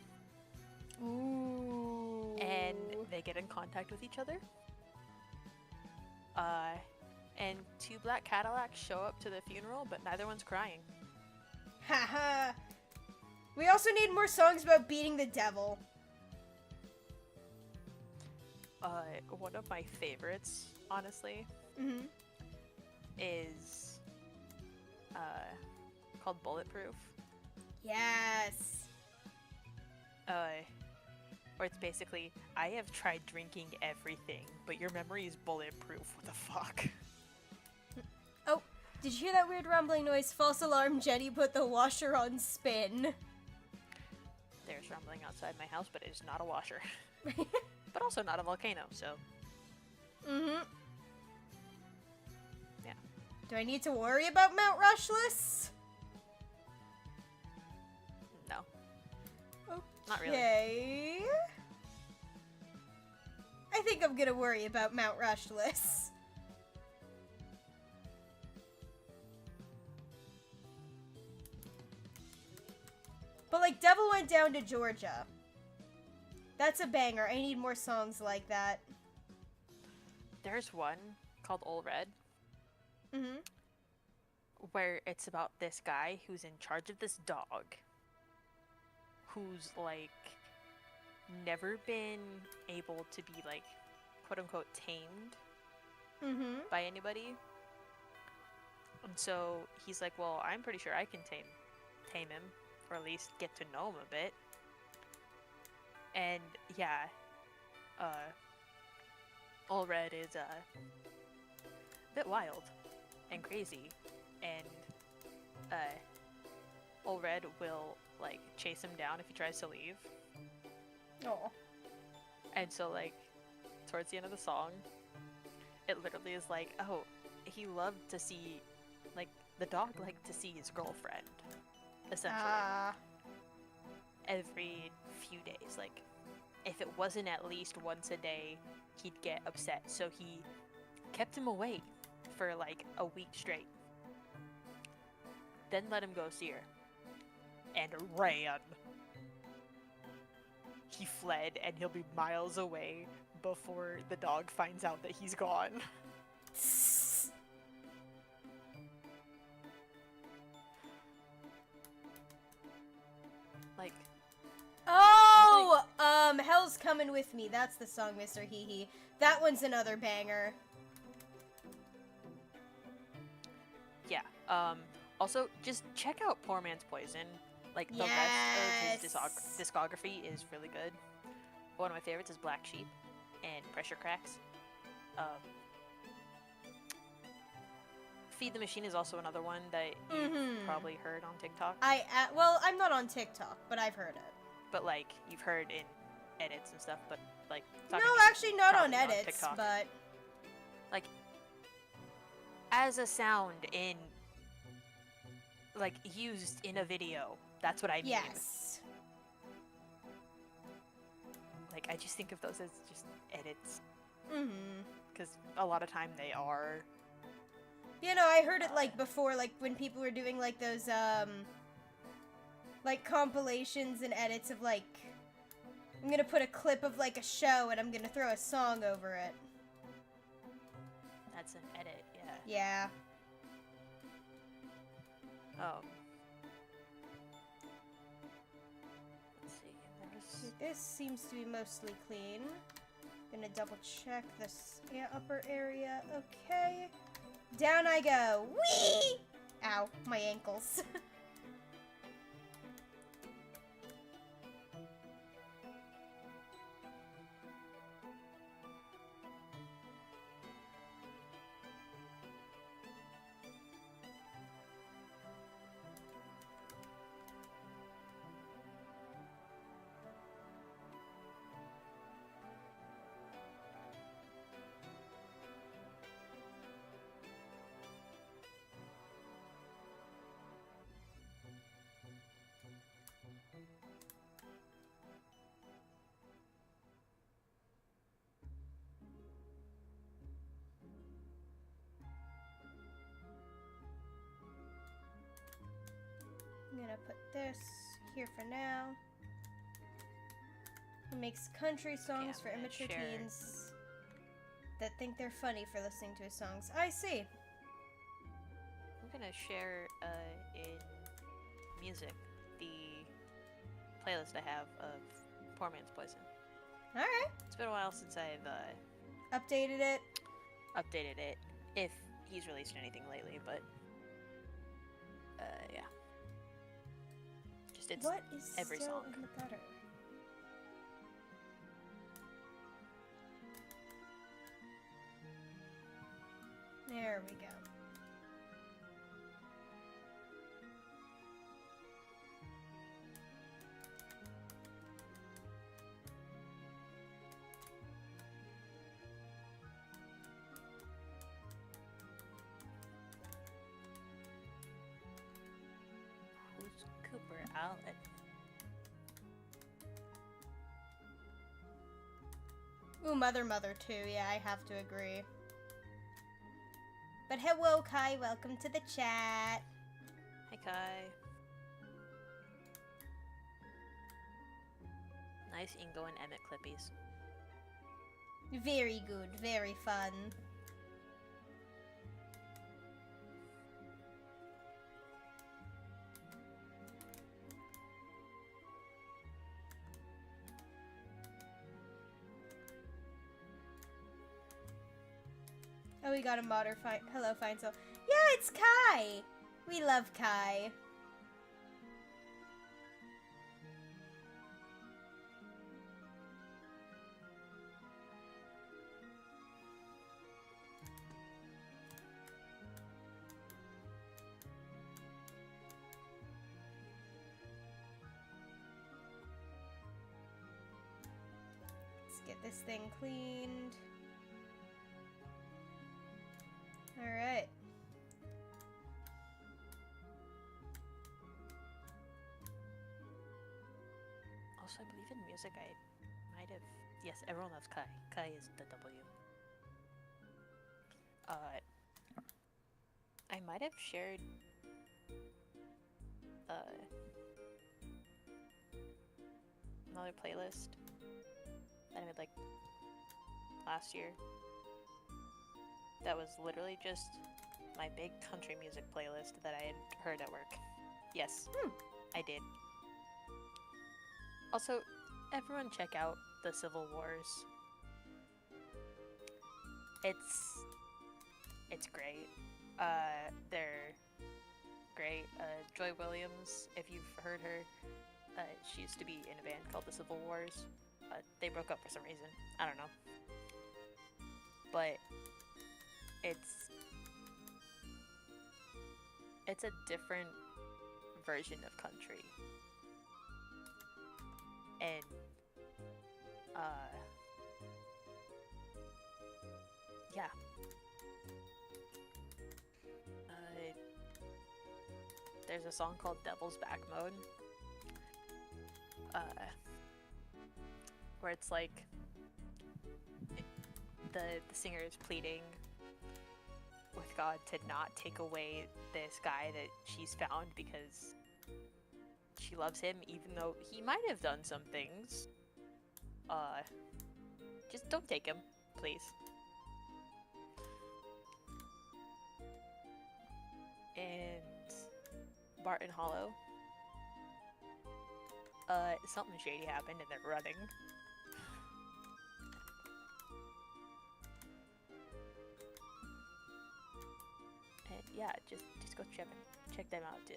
Ooh. And they get in contact with each other. And Two Black Cadillacs show up to the funeral, but neither one's crying. Haha. We also need more songs about beating the devil. One of my favorites, honestly, is called Bulletproof. Yes. Or it's basically, I have tried drinking everything, but your memory is bulletproof. What the fuck? Oh, did you hear that weird rumbling noise? False alarm, Jenny put the washer on spin. There's rumbling outside my house, but it is not a washer. But also not a volcano, so... Yeah. Do I need to worry about Mount Rushless? No. Okay. Not really. I think I'm gonna worry about Mount Rushless. But, like, Devil Went Down to Georgia. That's a banger. I need more songs like that. There's one called Old Red. Where it's about this guy who's in charge of this dog. Who's, like, never been able to be, like, quote-unquote tamed by anybody. And so he's like, well, I'm pretty sure I can tame him. Or at least get to know him a bit. And yeah, Old Red is a bit wild and crazy, and Old Red will like chase him down if he tries to leave. Oh. And so, like, towards the end of the song, it literally is like, oh, he loved to see, like, the dog liked to see his girlfriend, essentially, every few days. Like, if it wasn't at least once a day, he'd get upset. So he kept him away for, like, a week straight. Then let him go see her. And ran. He fled, and he'll be miles away before the dog finds out that he's gone. Like, oh, Hell's Coming With Me. That's the song, Mr. Hee Hee. That one's another banger. yeah. Also, just check out Poor Man's Poison. Like, the rest of his discography is really good. One of my favorites is Black Sheep and Pressure Cracks. Feed the Machine is also another one that you've probably heard on TikTok. Well, I'm not on TikTok, but I've heard it. But, like, you've heard in edits and stuff, but, like... No, actually not on edits, but... Like, as a sound in... like, used in a video. That's what I mean. Yes. Like, I just think of those as just edits. Mm-hmm. Because a lot of time they are. You know, I heard it, like, before, like, when people were doing, like, those, like, compilations and edits of, like, I'm gonna put a clip of, like, a show and I'm gonna throw a song over it. That's an edit, yeah. Yeah. Let's see. This seems to be mostly clean. Gonna double check this upper area. Okay. Down I go. Whee! Ow, my ankles. I'm gonna put this here for now. He makes country songs for immature teens that think they're funny for listening to his songs. I see. I'm gonna share in music the playlist I have of Poor Man's Poison. Alright. It's been a while since I've updated it. Updated it. If he's released anything lately, but yeah. Just it's what is every still song. in the gutter? There we go. Who's Cooper Outlet? Ooh, Mother too. Yeah, I have to agree. But hello, Kai. Welcome to the chat. Hi, Kai. Nice Ingo and Emmett clippies. Very good. Very fun. Oh, we got a modder. Hello, Fine Soul. Yeah, it's Kai. We love Kai. get this thing cleaned. Alright. Also, I believe in music I might have... Yes, everyone loves Kai. Kai is the W. I might have shared... another playlist that I made, like, last year. That was literally just my big country music playlist that I had heard at work. Yes, I did. Also, everyone check out the Civil Wars. It's great. They're great. Joy Williams, if you've heard her, she used to be in a band called the Civil Wars. They broke up for some reason. I don't know. But it's a different version of country. And yeah. There's a song called Devil's Back Mode. Where it's like the singer is pleading with God to not take away this guy that she's found because she loves him, even though he might have done some things. Just don't take him, please. And Barton Hollow. Something shady happened and they're running. And yeah, just go check them out too.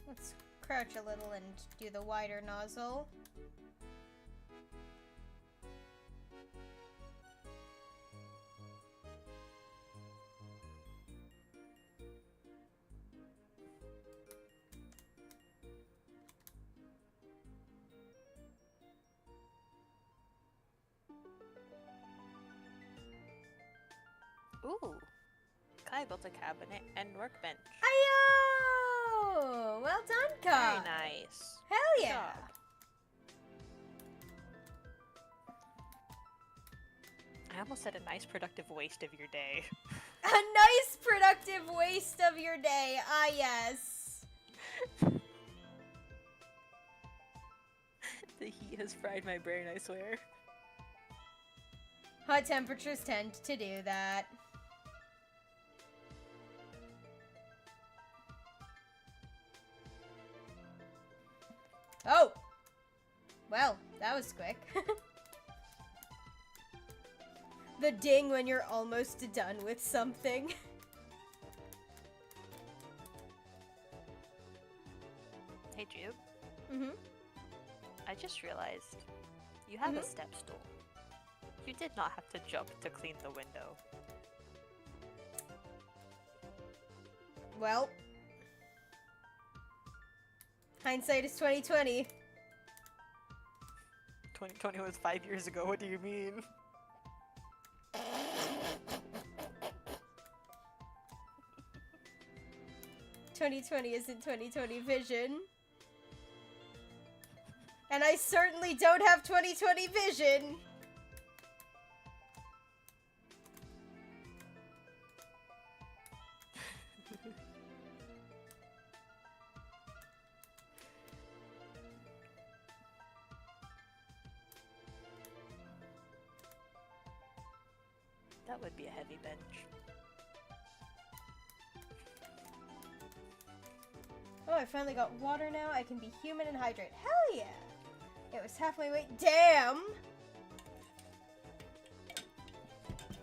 Let's crouch a little and do the wider nozzle. Ooh! Kai built a cabinet and workbench. Ayo! Well done, Kai. Very nice. Hell Good yeah! job. I almost said a nice productive waste of your day. A nice productive waste of your day. Ah, yes. The heat has fried my brain, I swear. Hot temperatures tend to do that. Oh! Well, that was quick. The ding when you're almost done with something. Hey, Jude. Mm-hmm. I just realized you have a step stool. You did not have to jump to clean the window. Well, hindsight is 20/20. 2020 was 5 years ago, what do you mean? "2020 isn't 2020 vision. And I certainly don't have 2020 vision. That would be a heavy bench. Oh, I finally got water now. I can be human and hydrate. Hell yeah! It was half my weight. Damn!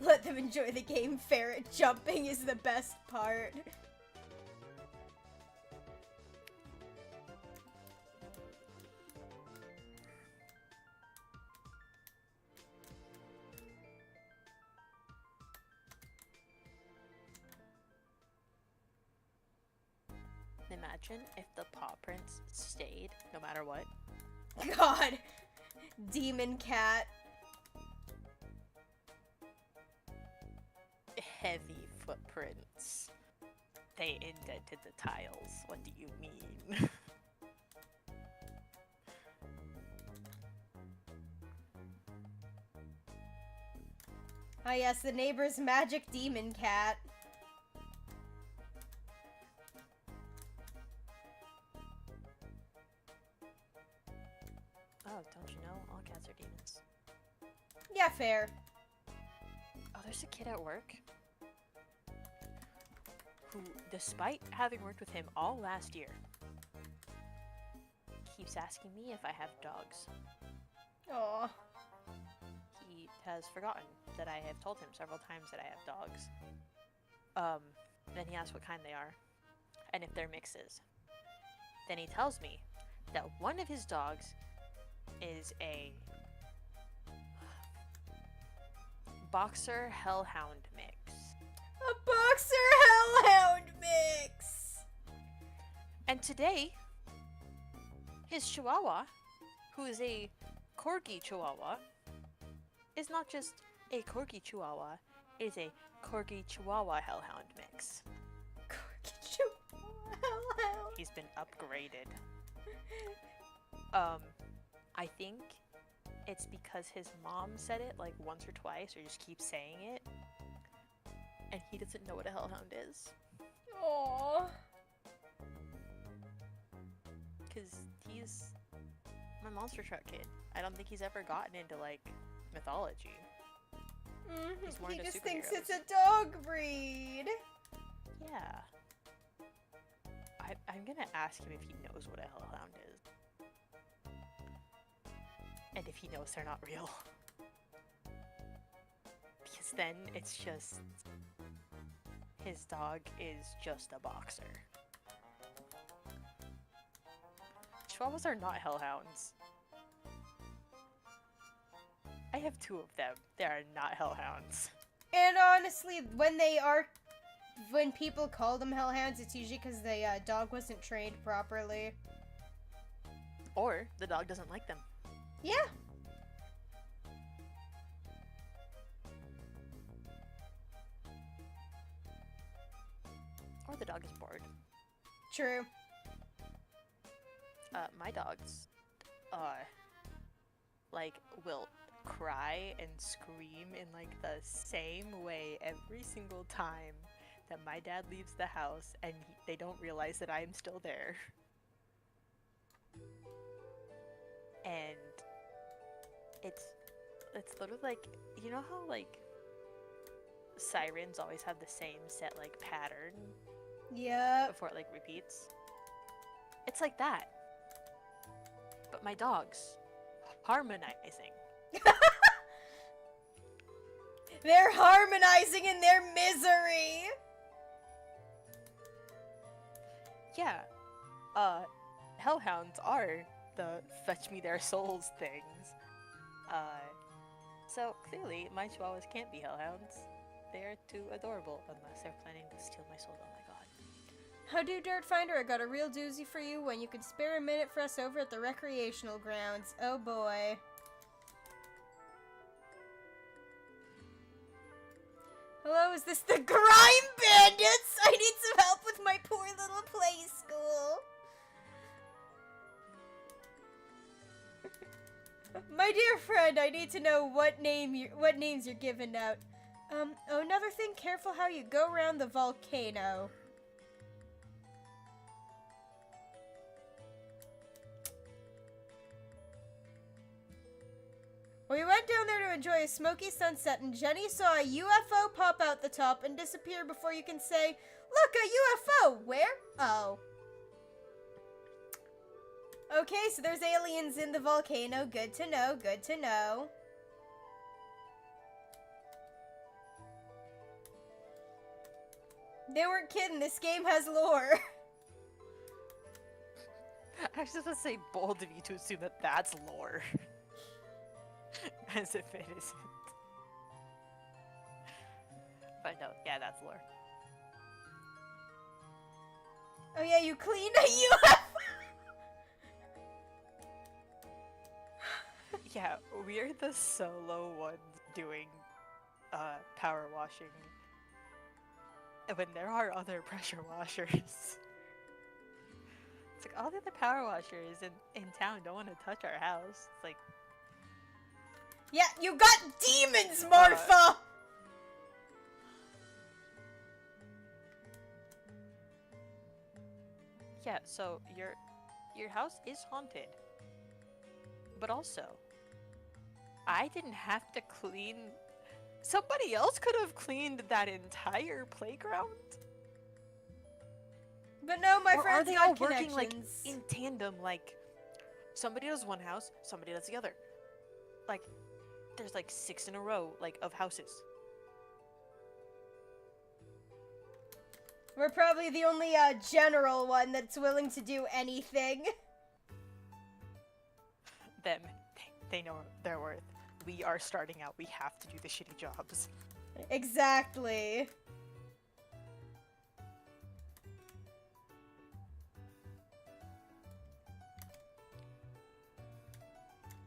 Let them enjoy the game. Ferret jumping is the best part. Imagine if the paw prints stayed no matter what. God! Demon cat. Heavy footprints. They indented the tiles. What do you mean? Ah yes, the neighbor's magic demon cat. Oh, don't you know? All cats are demons. Yeah, fair. Oh, there's a kid at work who, despite having worked with him all last year, keeps asking me if I have dogs. Aw. He has forgotten that I have told him several times that I have dogs. Then he asks what kind they are, and if they're mixes. Then he tells me that one of his dogs is a boxer hellhound mix. A boxer hellhound mix! And today, his chihuahua, who is a corgi chihuahua, is not just a corgi chihuahua, it is a corgi chihuahua hellhound mix. Corgi chihuahua hellhound. He's been upgraded. I think it's because his mom said it like once or twice, or just keeps saying it, and he doesn't know what a hellhound is. Aww. Because he's my monster truck kid. I don't think he's ever gotten into like mythology. He's more He into just thinks superheroes. it's a dog breed. Yeah. I'm gonna ask him if he knows what a hellhound is. And if he knows they're not real. Because then it's just... his dog is just a boxer. Chihuahuas are not hellhounds. I have 2 of them. They are not hellhounds. And honestly, when people call them hellhounds, it's usually because the dog wasn't trained properly. Or the dog doesn't like them. Yeah. Or the dog is bored. True. My dogs, like, will cry and scream in, like, the same way every single time that my dad leaves the house and they don't realize that I am still there. And it's literally like, you know how, like, sirens always have the same set, like, pattern Yep. before it, like, repeats? It's like that. But my dogs, harmonizing. They're harmonizing in their misery. Yeah, hellhounds are the fetch me their souls things. So clearly my chihuahuas can't be hellhounds. They're too adorable unless they're planning to steal my soul. Oh my god. How do, Dirt Finder? I got a real doozy for you when you could spare a minute for us over at the recreational grounds. Oh boy. Hello, is this the Grime Bandits? I need some help with my poor little play school. My dear friend, I need to know what names you're giving out. Oh, another thing, careful how you go around the volcano. We went down there to enjoy a smoky sunset, and Jenny saw a UFO pop out the top and disappear before you can say, "Look, a UFO! Where? Oh." Okay, so there's aliens in the volcano. Good to know, good to know. They weren't kidding, this game has lore. I was just gonna say bold of you to assume that that's lore. As if it isn't. But no, yeah, that's lore. Oh yeah, you cleaned a UFO! Yeah, we're the solo ones doing power washing. When there are other pressure washers. It's like all the other power washers in town don't want to touch our house. It's like, Yeah, you got demons, Marfa! yeah, so your house is haunted. But also, I didn't have to clean. Somebody else could have cleaned that entire playground. But no, my Or friends are they got all working like connections. in tandem? Like somebody does one house, somebody does the other. Like there's like 6 in a row, like of houses. We're probably the only general one that's willing to do anything. Them, they know their worth. We are starting out. We have to do the shitty jobs. Exactly.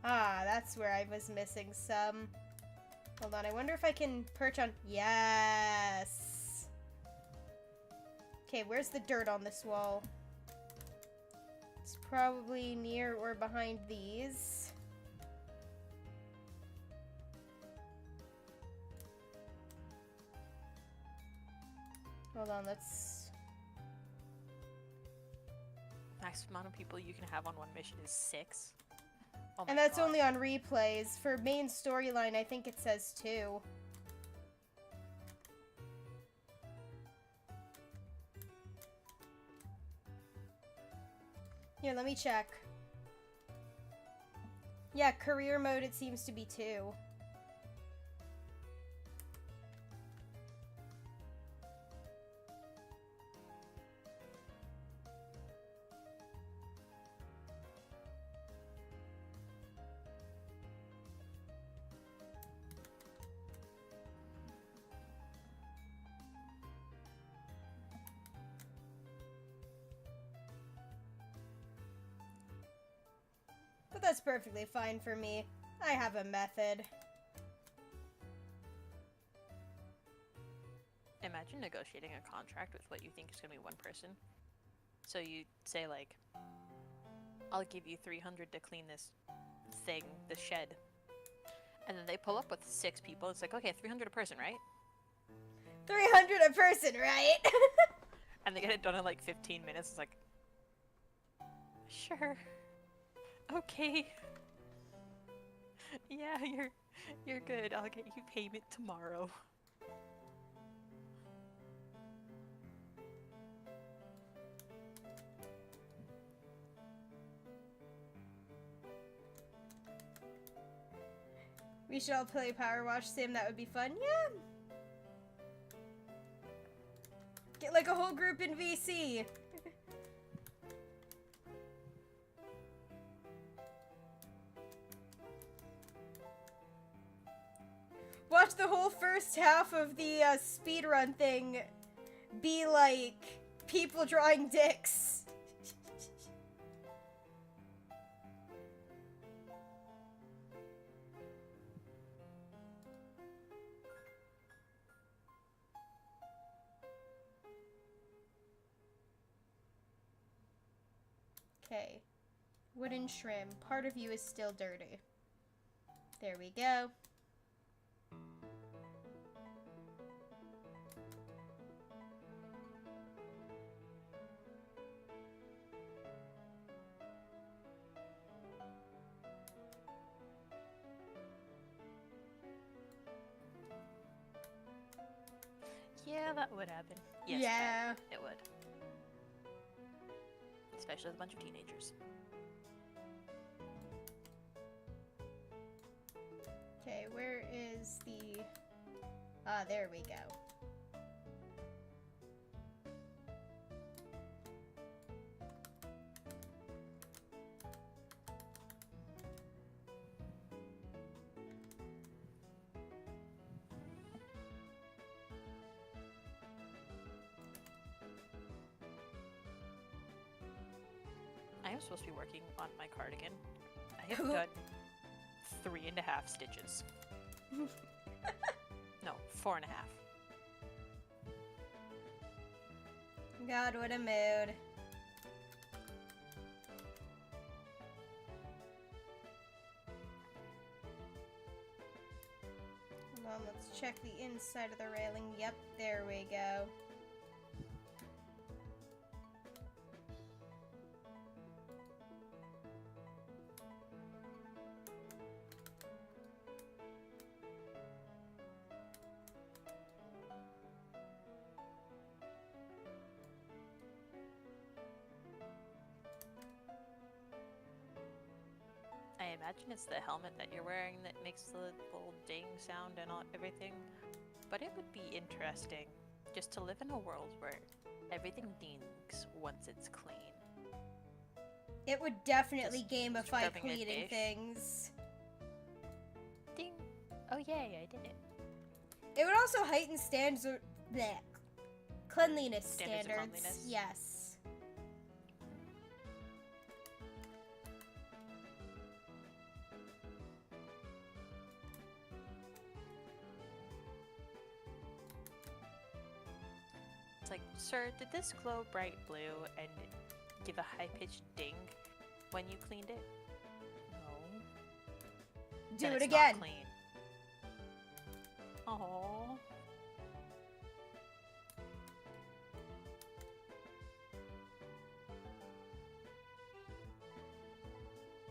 Ah, that's where I was missing some. Hold on, I wonder if I can perch on... Yes! Okay, where's the dirt on this wall? It's probably near or behind these. Hold on, let's... Max amount of people you can have on one mission is 6. Oh my And that's God. only on replays. For main storyline, I think it says 2. Here, let me check. Yeah, career mode, it seems to be 2. But that's perfectly fine for me. I have a method. Imagine negotiating a contract with what you think is going to be one person. So you say like, I'll give you 300 to clean this thing, this shed. And then they pull up with 6 people. It's like, okay, 300 a person, right? 300 a person, right? And they get it done in like 15 minutes. It's like, sure. Okay. Yeah, you're good. I'll get you payment tomorrow. We should all play Power Wash Sim, that would be fun. Yeah! Get like a whole group in VC. Watch the whole first half of the speedrun thing be like people drawing dicks. Okay. Wooden shrimp. Part of you is still dirty. There we go. Yeah, that would happen. Yes, Yeah. It would. Especially with a bunch of teenagers. Ah, there we go. I am supposed to be working on my cardigan. I have done 3.5 stitches. No, 4.5. God, what a mood. Hold on, let's check the inside of the railing. Yep, there we go. I imagine it's the helmet that you're wearing that makes the little ding sound and everything. But it would be interesting just to live in a world where everything dings once it's clean. It would definitely Just gamify scrubbing a cleaning dish. things. Ding! Oh yay, I did it. It would also heighten cleanliness Standards of standards. cleanliness? Yes. It's like, sir, did this glow bright blue and give a high-pitched ding when you cleaned it? No. Do Then it it's again. Not clean. Aww.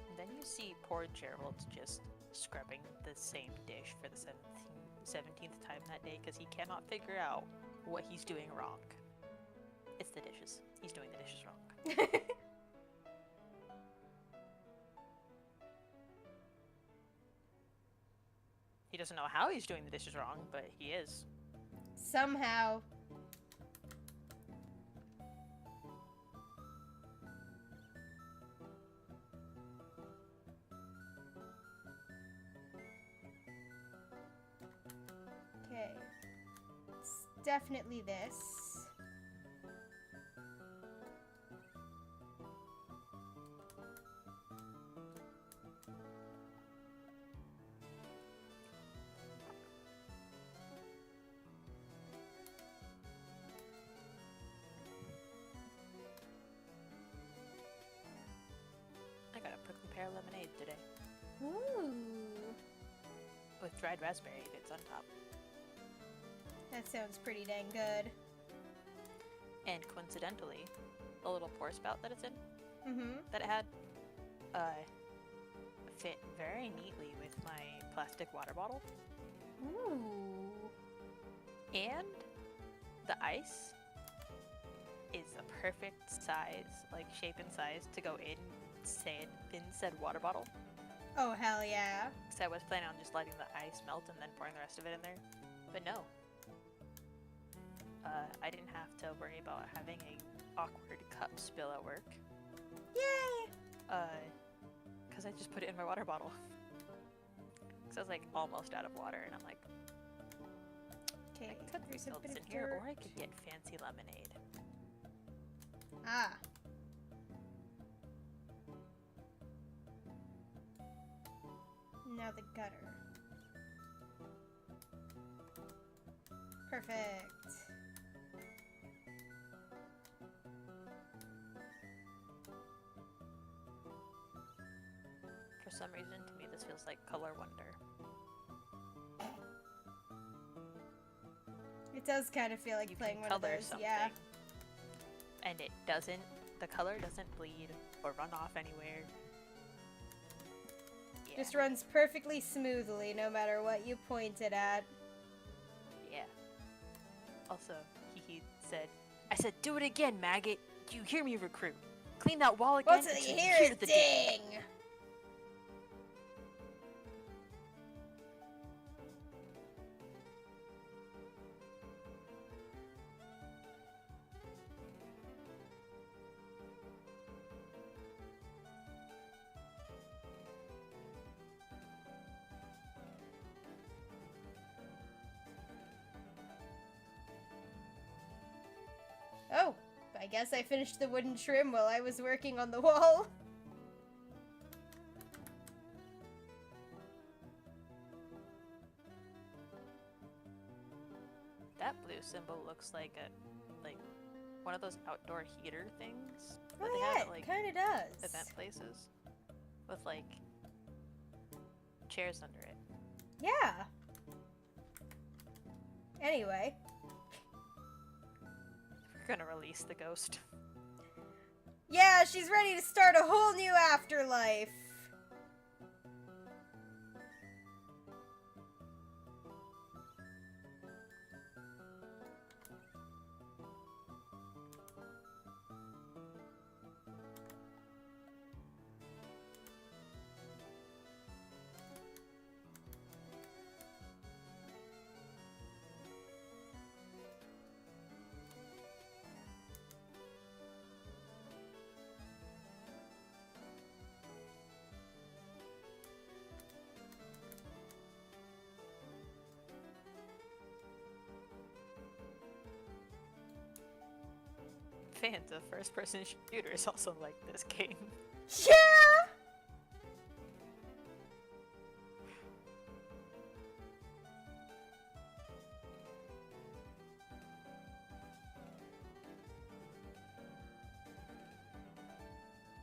And then you see poor Gerald just scrubbing the same dish for the 17th time that day because he cannot figure out what he's doing wrong. It's the dishes. He's doing the dishes wrong. He doesn't know how he's doing the dishes wrong, but he is. Somehow. Okay. It's definitely this. I got a prickly pear lemonade today Ooh. with dried raspberry bits on top. That sounds pretty dang good. And coincidentally, the little pour spout that it's in, Mm-hmm. that it had, fit very neatly with my plastic water bottle. Ooh. And the ice is the perfect size, like shape and size, to go in said water bottle. Oh, hell yeah. So I was planning on just letting the ice melt and then pouring the rest of it in there. But no. I didn't have to worry about having a awkward cup spill at work. Yay! Because I just put it in my water bottle. Because I was like almost out of water, and I'm like, Okay, I could there's refill a bit this of in here, dirt. or I could get fancy lemonade. Ah. Now the gutter. Perfect. For some reason, to me, this feels like Color Wonder. It does kind of feel like You playing can one of color those, something, yeah. and it doesn't. The color doesn't bleed or run off anywhere. Yeah. Just runs perfectly smoothly no matter what you point it at. Yeah. Also, he said, I said, do it again, maggot. Do you hear me, recruit? Clean that wall again. What's it until you hear? the Ding! Oh, I guess I finished the wooden trim while I was working on the wall. That blue symbol looks like one of those outdoor heater things that they Oh have yeah, at it like kinda does. event places with like chairs under it. Yeah. Anyway. We're gonna release the ghost. Yeah, she's ready to start a whole new afterlife. Fans of first-person shooters also like this game. Yeah!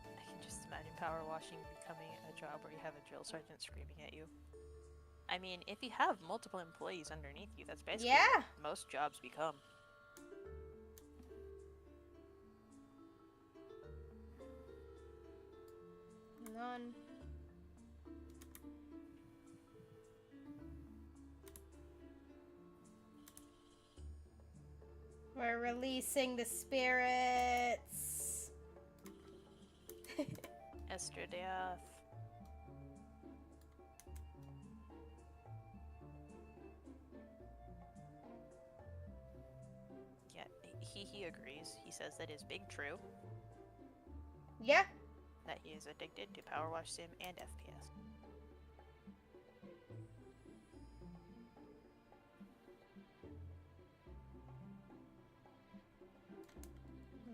I can just imagine power washing becoming a job where you have a drill sergeant screaming at you. I mean, if you have multiple employees underneath you, that's basically Yeah. what most jobs become. None. We're releasing the spirits. Esther Death. Yeah, he agrees. He says that is big true. Yeah. That he is addicted to Power Wash Sim and FPS.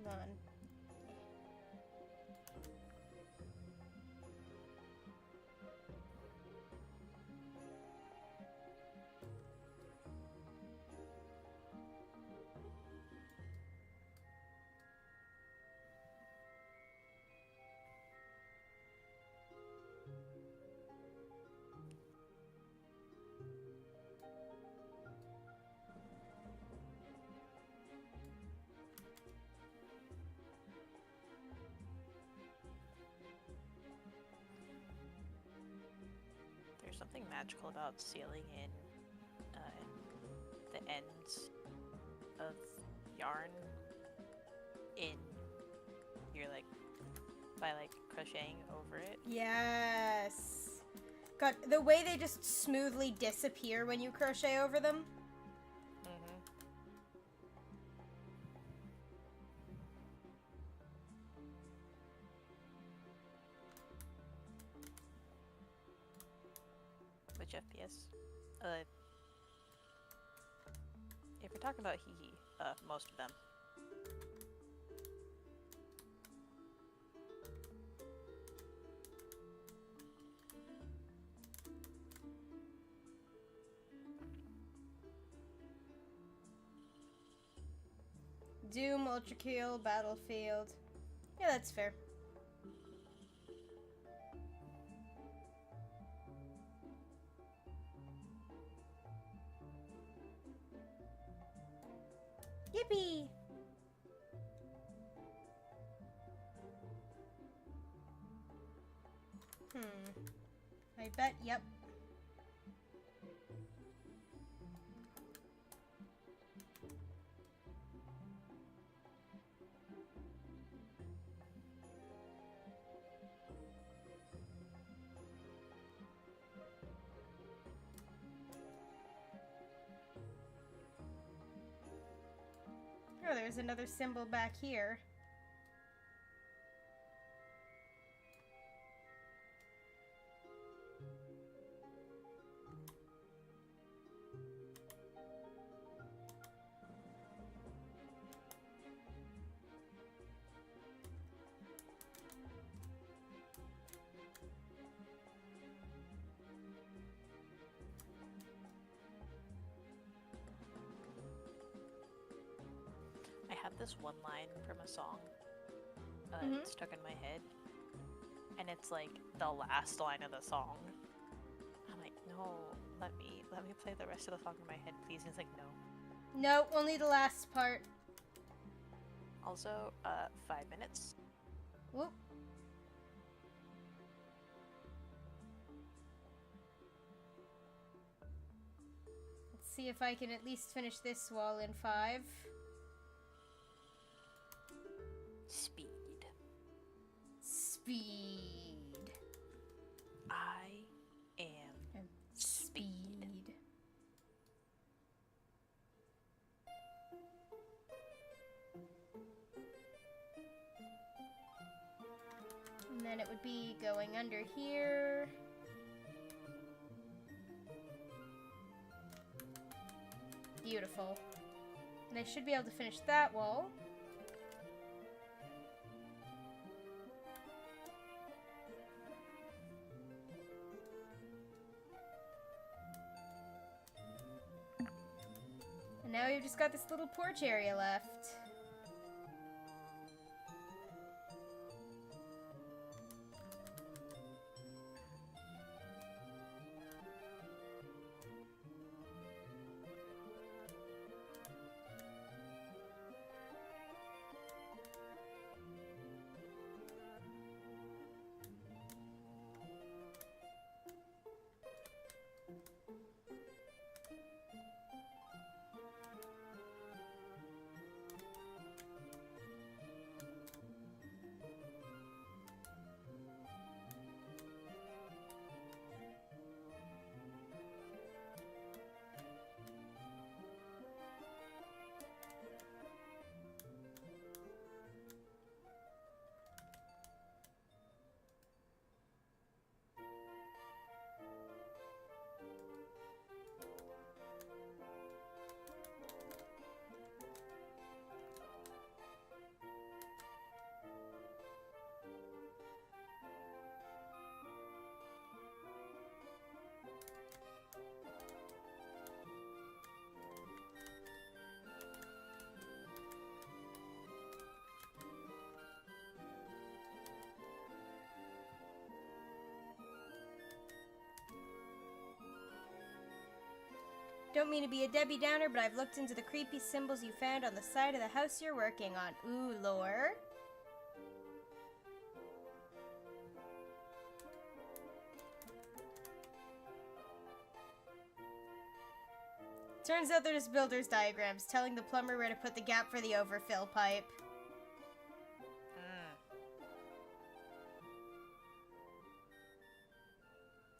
Hold on. There's something magical about sealing in the ends of yarn in your by crocheting over it. Yes. God, the way they just smoothly disappear when you crochet over them. Which FPS? If we're talking about hee, most of them. Doom, Ultra Kill, Battlefield. Yeah, that's fair. Yippee! I bet, yep. Oh, there's another symbol back here. this one line from a song. Mhm. It's stuck in my head. And it's like the last line of the song. I'm like, no, let me play the rest of the song in my head, please. And he's like, no. No, only the last part. Also, 5 minutes. Whoop. Let's see if I can at least finish this wall in 5. Speed. Speed. I am And speed. And then it would be going under here. Beautiful. And I should be able to finish that wall. And now you've just got this little porch area left. Don't mean to be a Debbie Downer, but I've looked into the creepy symbols you found on the side of the house you're working on. Ooh, lore. Turns out they're just builder's diagrams, telling the plumber where to put the gap for the overfill pipe.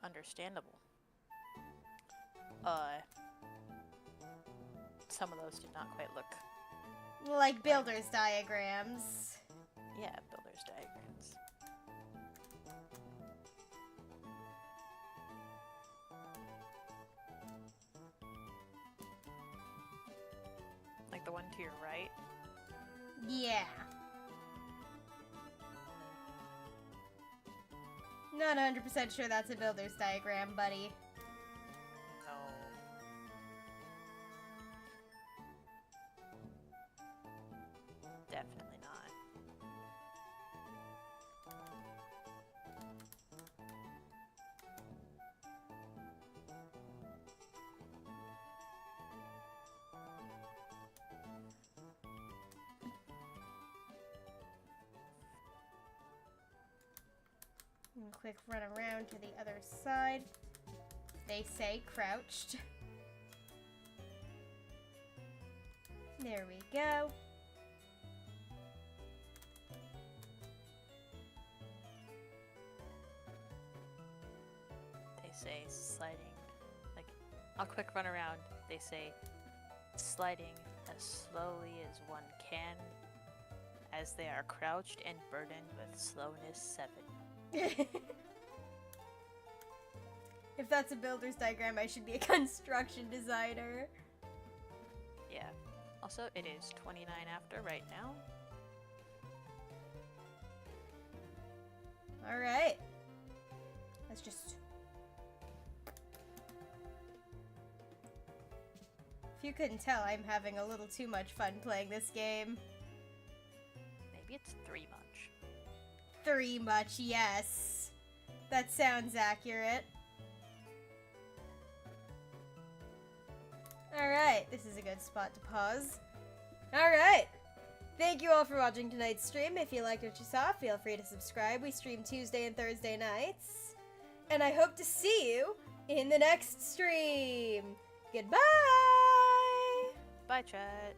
Understandable. Some of those did not quite look. Like builder's diagrams. Yeah, builder's diagrams. Like the one to your right. Yeah. Not 100% sure that's a builder's diagram, buddy. No. Definitely not. And a quick run around to the other side. They say crouched. There we go. They say sliding. Like, a quick run around. They say sliding as slowly as one can, as they are crouched and burdened with slowness 7. If that's a builder's diagram, I should be a construction designer. Yeah. Also, it is 29 after right now. Alright. Let's just... If you couldn't tell, I'm having a little too much fun playing this game. maybe it's 3 much. 3 much, yes. That sounds accurate. Alright, this is a good spot to pause. Alright. Thank you all for watching tonight's stream. If you liked what you saw, feel free to subscribe. We stream Tuesday and Thursday nights. And I hope to see you in the next stream. Goodbye! Bye, chat.